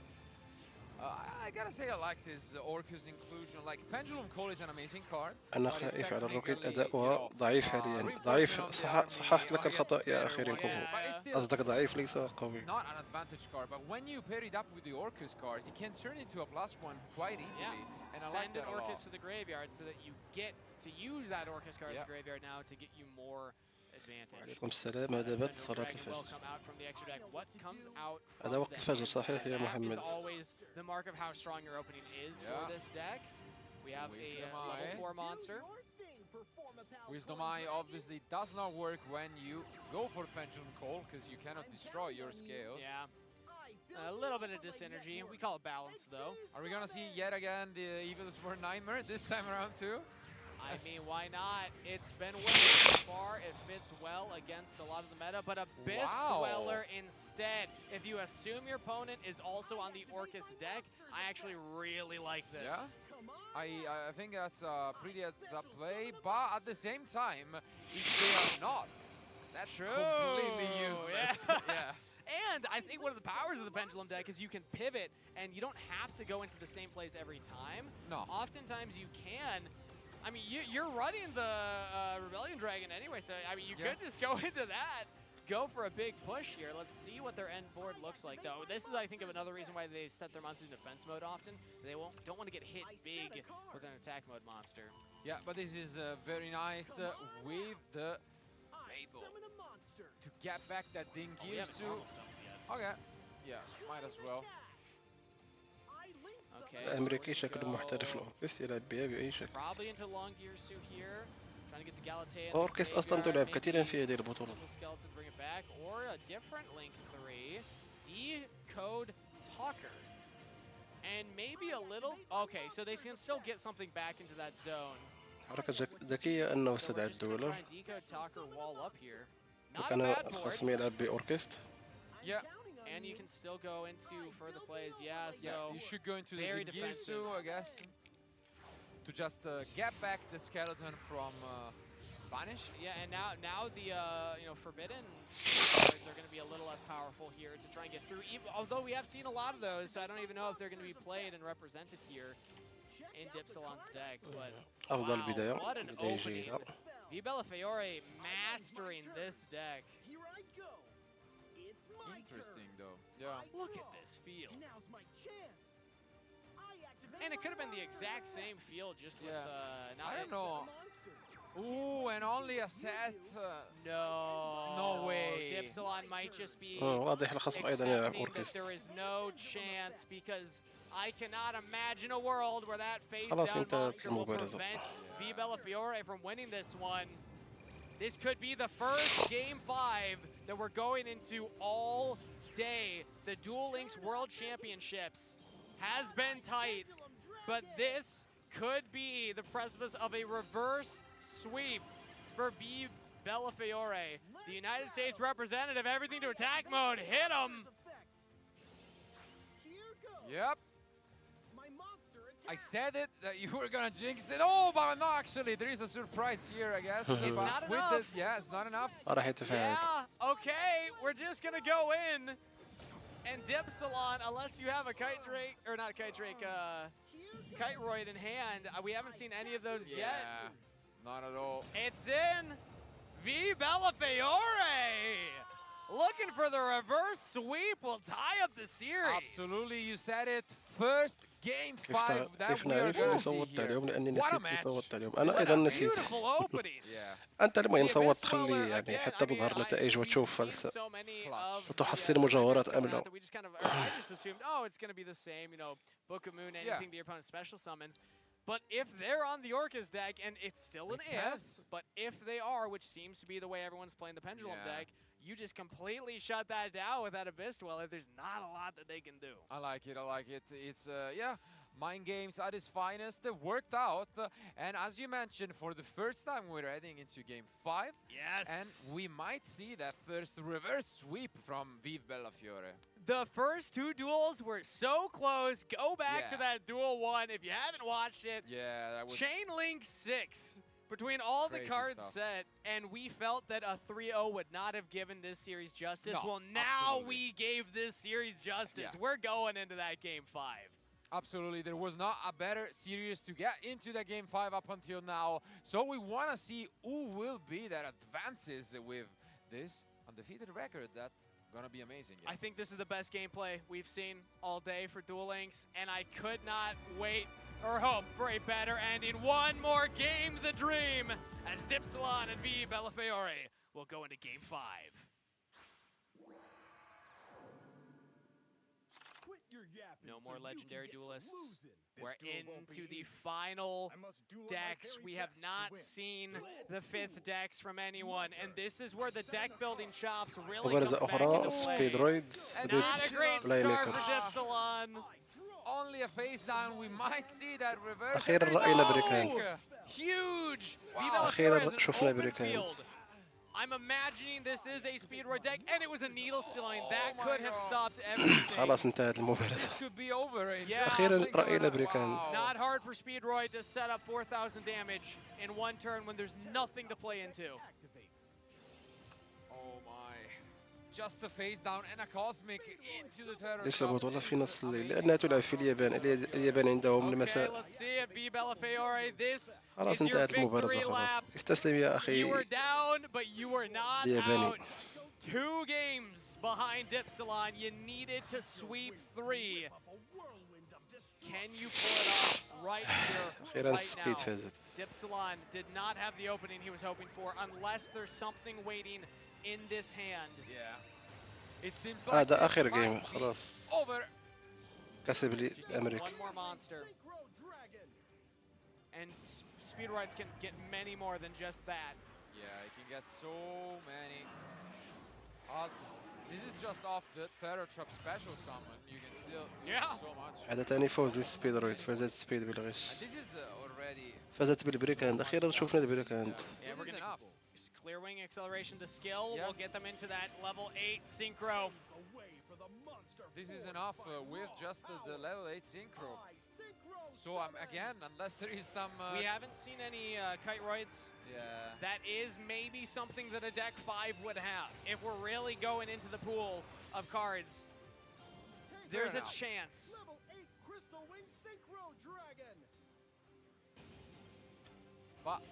I gotta say I like this Orcus inclusion. Like Pendulum Call is an amazing card. أنا but it's خائف على الروكيت، technically, أداؤها ضعيف حاليا، reinforcement ضعيف. of the army, صححت لك or gets الخطأ يا better أخي one. رينكوفو. But it's still قصدك ضعيف ليس قوي. not an advantage card, but when you pair it up with the Orcus cards, it can turn into a +1 quite easily. And I like Send that an a lot. Orcus to the graveyard so that you get to use that Orcus card in Yeah. the graveyard now to get you more advantage. وعليكم السلام، هذا بث صلاة الفجر. Will come out from the extra deck. What comes out from هذا وقت the الفجر hand صحيح يا that محمد. is always the mark of how strong your opening is for Yeah. this deck. We have a level 4 monster. Wisdom Eye obviously does not work when you go for Pendulum Call because you cannot destroy your scales. Yeah. A little bit of disenergy. We call it balance, though. Are we gonna see yet again the Evil's Word Nightmare this time around too? I mean, why not? It's been working so far. It fits well against a lot of the meta, but Abyss Dweller instead. If you assume your opponent is also on the Orcus deck, I actually really like this. Yeah? I think that's a pretty heads-up play, but at the same time, if they are not, that's completely useless. Yeah. And I think one of the powers of the Pendulum deck is you can pivot, and you don't have to go into the same place every time. No. Oftentimes you can. I mean, you're running the Rebellion Dragon anyway, so I mean, you could just go into that, go for a big push here. Let's see what their end board looks like, though. This is, I think, of another reason why they set their monsters in defense mode often. They don't want to get hit big with an attack mode monster. Yeah, but this is very nice with the Mabel to get back that Dingirsu. Okay, yeah, might as well. Okay. الأمريكي شكله محترف الأوركست، يلعب بها بأي شكل. Probably into long gear suit here. Trying to get the Galatea. أوركست أصلا تلعب كثيرا في هذه البطولة. Bring it back, or a different Link 3, Decode Talker. And maybe a little. Okay, so they can still get something back into that zone. حركة ذكية أنه استدعى الدولة. وكان الخصم يلعب بأوركست. Yeah. And you can still go into further plays, so you should go into the Dingirsu, I guess, to just get back the skeleton from Spanish. Yeah, and now the Forbidden cards are going to be a little less powerful here to try and get through. Although we have seen a lot of those, so I don't even know if they're going to be played and represented here in Dipsilon's deck. But أفضل wow, بداية، what an بداية opening! جيدة. Viva Fiore mastering this deck. Interesting though. Yeah. Look at this field. And it could have been the exact same field, just with not. I don't know. Ooh, and only a set. No way. Dipsilon might just be واضح الخصم أيضا يلعب accepting that أوركست. there is no chance because I cannot imagine a world where that face خلاص down انتهت monster will المبارزة. prevent Viva Fiore from winning this one. This could be the first Game 5 that we're going into all day. The Duel Links World Championships has been tight, but this could be the precipice of a reverse sweep for Vive Bellafiore. The United States representative, everything to attack mode, hit him! Yep. I said it, that you were gonna jinx it. Oh, but no, actually, there is a surprise here, I guess. It's not enough. Yeah, it's not enough. راح يتفاعل. Yeah, okay, we're just gonna go in and Dipsilon, unless you have a Kite Drake, or not Kite Drake, Kiteroid in hand. We haven't seen any of those yet. Not at all. It's in. V Bellafiore looking for the reverse sweep will tie up the series. Absolutely, you said it. First game 5 that كيف we are نعرف going اللي to see صوتت here. عليهم لاني What a نسيت اللي match. صوتت عليهم انا ايضا نسيت. Beautiful opening. انت المهم The صوت Abyss تخلي Dweller يعني again. حتى I mean, تظهر نتائج وتشوف we've seen so many of ستحصل the مجوهرات records ام coming لا. out that we just kind of, or I just assumed, oh, it's going to be the same, you know, Book of Moon, anything to your opponent's special summons. But if they're on the Orcus deck, and it's still an if, but if they are, which seems to be the way everyone's playing the Pendulum deck, you just completely shut that down with that Abyss Dweller. There's not a lot that they can do. I like it, I like it. It's, yeah, mind games at its finest. It worked out. And as you mentioned, for the first time, we're heading into game 5. Yes. And we might see that first reverse sweep from Vive Bellafiore. The first 2 duels were so close. Go back to that Duel 1 if you haven't watched it. Yeah, that was Chain Link 6 between all the cards set, and we felt that a 3-0 would not have given this series justice. Well, now we gave this series justice. We're going into that game 5. Absolutely, there was not a better series to get into the game 5 up until now. So we want to see who will be that advances with this undefeated record. That's gonna be amazing. I think this is the best gameplay we've seen all day for Duel Links, and I could not wait or hope for a better ending. One more game, the dream, as Dipsilon and V Bellafiore will go into game 5. No more legendary duelists. We're into the final decks. We have not seen the 5th decks from anyone, and this is where the deck building shops really come back into play. سبيدرويد Not a great start for Dipsilon. Only a face down. We might see that reverse. أخيرا رأينا بريكان. Huge. أخيرا شفنا بريكان. I'm imagining this is a Speedroid deck, and it was a needle stealing. That could have stopped everything. خلاص انتهت المباراة. This could be over. أخيرا رأينا بريكان. Not hard for Speedroid to set up 4,000 damage in one turn when there's nothing to play into. Oh my. Just a face down and a cosmic into the terror. ليش البطولة في نص الليل؟ لأنها تلعب في اليابان، اليابان عندهم المساء. خلاص انتهت المباراة خلاص. استسلم يا أخي. الياباني. 2 games behind Dipsilon. You needed to sweep 3. Can you pull it off right here, أخيرا right سبيد now? فازت. Dipsilon did not have the opening he was hoping for, unless there's something waiting in this hand. Yeah. It seems like هذا آخر جيم خلاص. over. كسب لي أمريكا. One more monster. And Speedroids can get many more than just that. Yeah, it can get so many. Awesome. This is just off the Terror Trap special summon. You can still do so much. هذا تاني فوز للسبيدرويد. فازت سبيد بالغش. And this is already. فازت بالبريكاند. أخيرا شفنا البريكاند. Yeah, we're gonna clear wing acceleration. The skill will get them into that level 8 synchro. This is enough with just the level 8 synchro. So again, unless there is some... we haven't seen any Kiteroids. Yeah. That is maybe something that a deck 5 would have. If we're really going into the pool of cards, there's a chance. Level 8 Crystal Wing Synchro Dragon.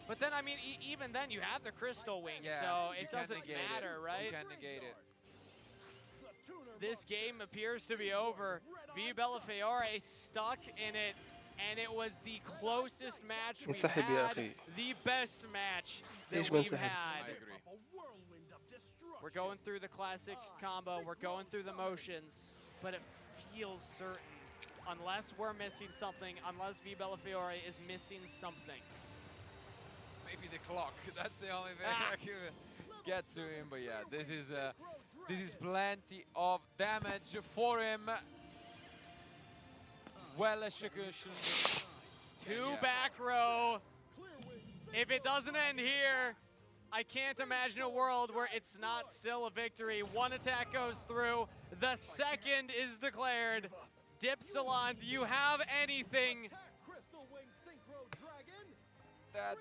But then, I mean, even then, you have the Crystal Wing, so it doesn't matter, right? You can negate it. This game appears to be over. V Bellafiore stuck in it, and it was the closest match we've had, the best match that we've had. I agree. We're going through the classic combo, we're going through the motions, but it feels certain. Unless we're missing something, unless V Bellafiore is missing something. Maybe the clock, that's the only thing I can get to him, but yeah, this is plenty of damage for him. Well execution. 2 back row. If it doesn't end here, I can't imagine a world where it's not still a victory. 1 attack goes through, the second is declared. Dipsilon, do you have anything? That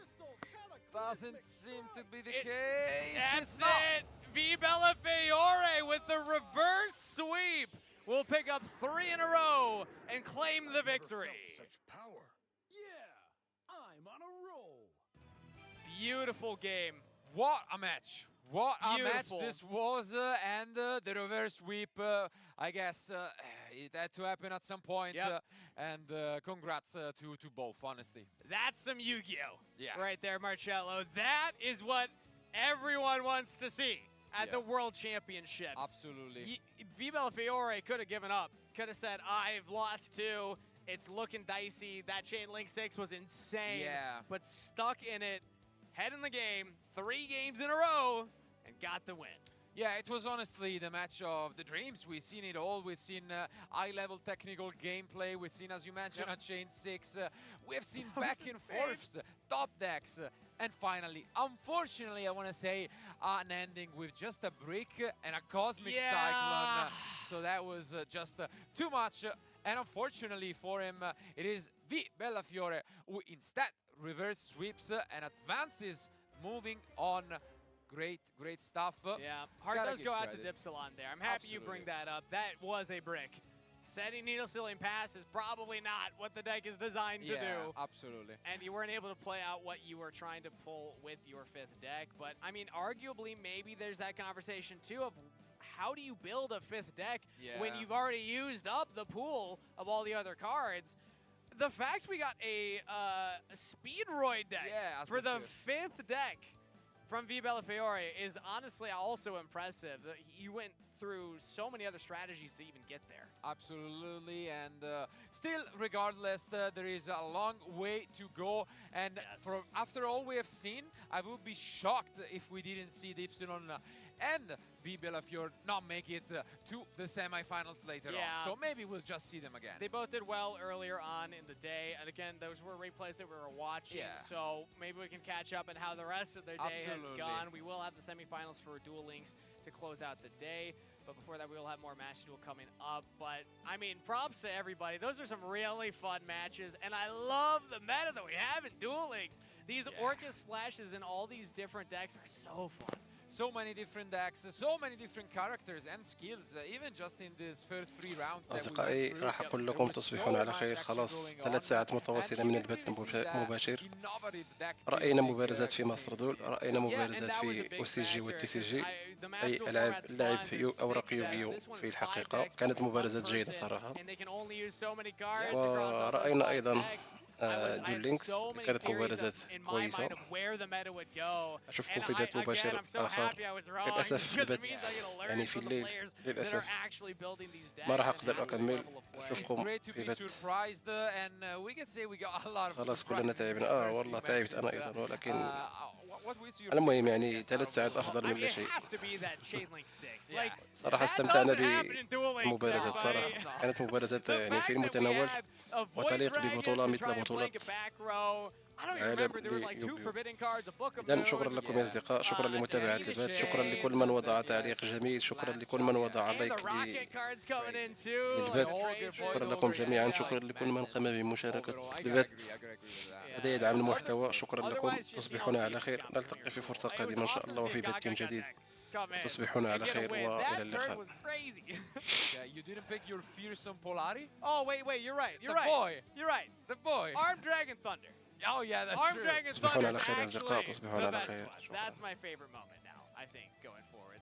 doesn't seem to be the case. That's it! V Bellafiore with the reverse sweep will pick up 3 in a row and claim the victory. Such power. Yeah, I'm on a roll. Beautiful game. What a match. What a match Beautiful. this was, and the reverse sweep, I guess it had to happen at some point, Yep. and congrats to both, honestly. That's some Yu-Gi-Oh! Yeah. Right there, Marcello. That is what everyone wants to see at the World Championships. Absolutely. Viva Fiore could have given up. Could have said, I've lost 2. It's looking dicey. That Chain Link 6 was insane. Yeah. But stuck in it, head in the game, 3 games in a row, and got the win. Yeah, it was honestly the match of the dreams. We've seen it all. We've seen high-level technical gameplay. We've seen, as you mentioned, a Chain 6. We've seen back and forths, top decks. And finally, unfortunately, I want to say, an ending with just a brick and a cosmic cyclone. So that was just too much. And unfortunately for him, it is V Bellafiore who instead reverse sweeps and advances, moving on. Great stuff. Yeah, heart Gotta does give go out credit. to Dipsilon there. I'm happy you bring that up. That was a brick. Setting Needle Sealing Pass is probably not what the deck is designed to do. Absolutely. And you weren't able to play out what you were trying to pull with your 5th deck. But, I mean, arguably, maybe there's that conversation, too, of how do you build a 5th deck when you've already used up the pool of all the other cards? The fact we got a Speedroid deck for the 5th deck from V Bellafiore is honestly also impressive. You went through so many other strategies to even get there. Absolutely, and still, regardless, there is a long way to go. And after all we have seen, I would be shocked if we didn't see the Epsilon and V Bellafiore not make it to the semifinals later on. So maybe we'll just see them again. They both did well earlier on in the day. And again, those were replays that we were watching. So maybe we can catch up on how the rest of their day has gone. We will have the semifinals for Duel Links to close out the day. But before that, we will have more Match Duel coming up. But, I mean, props to everybody. Those are some really fun matches. And I love the meta that we have in Duel Links. These Orcus splashes in all these different decks are so fun. So many different decks, so many different characters and skills, even just in these first 3 rounds. أصدقائي راح أقول لكم تصبحون على خير. خلاص 3 ساعات متواصلة من البث المباشر. رأينا مبارزات في ماستر دول، رأينا مبارزات في أو سي جي والتي سي جي، أي لعب أوراق يوغيو في الحقيقة. كانت مبارزات جيدة صراحة. ورأينا أيضا دول لينكس، كانت مبارزات كويسة. أشوفكم في بث مباشر آخر. للأسف البث يعني في الليل، للأسف ما راح أقدر أكمل. أشوفكم في بث. خلاص كلنا تعبنا. والله تعبت أنا أيضا، ولكن المهم يعني 3 ساعات أفضل من لا شيء. صراحة استمتعنا بمبارزات صراحة. كانت مبارزات يعني في المتناول وتليق ببطولة مثل بطولة العالم ليوغيو. إذن شكرا لكم يا أصدقاء، شكرا لمتابعة البث، شكرا لكل من وضع تعليق جميل، شكرا لكل من وضع لايك للبث، شكرا لكم جميعا، شكرا لكل من قام بمشاركة البث لدى يدعم المحتوى. شكرا لكم، تصبحون على خير. نلتقي في فرصة قادمة إن شاء الله وفي بث جديد. تصبحون على خير وإلى اللقاء. You didn't pick your fearsome Polari? Oh, wait, you're right. You're right. The boy. Armed Dragon Thunder. Oh, yeah, that's Armed true. Dragon تصبحون Thunder على خير يا is أصدقاء، actually تصبحون the على best خير. one. That's my favorite moment now, I think, going forward.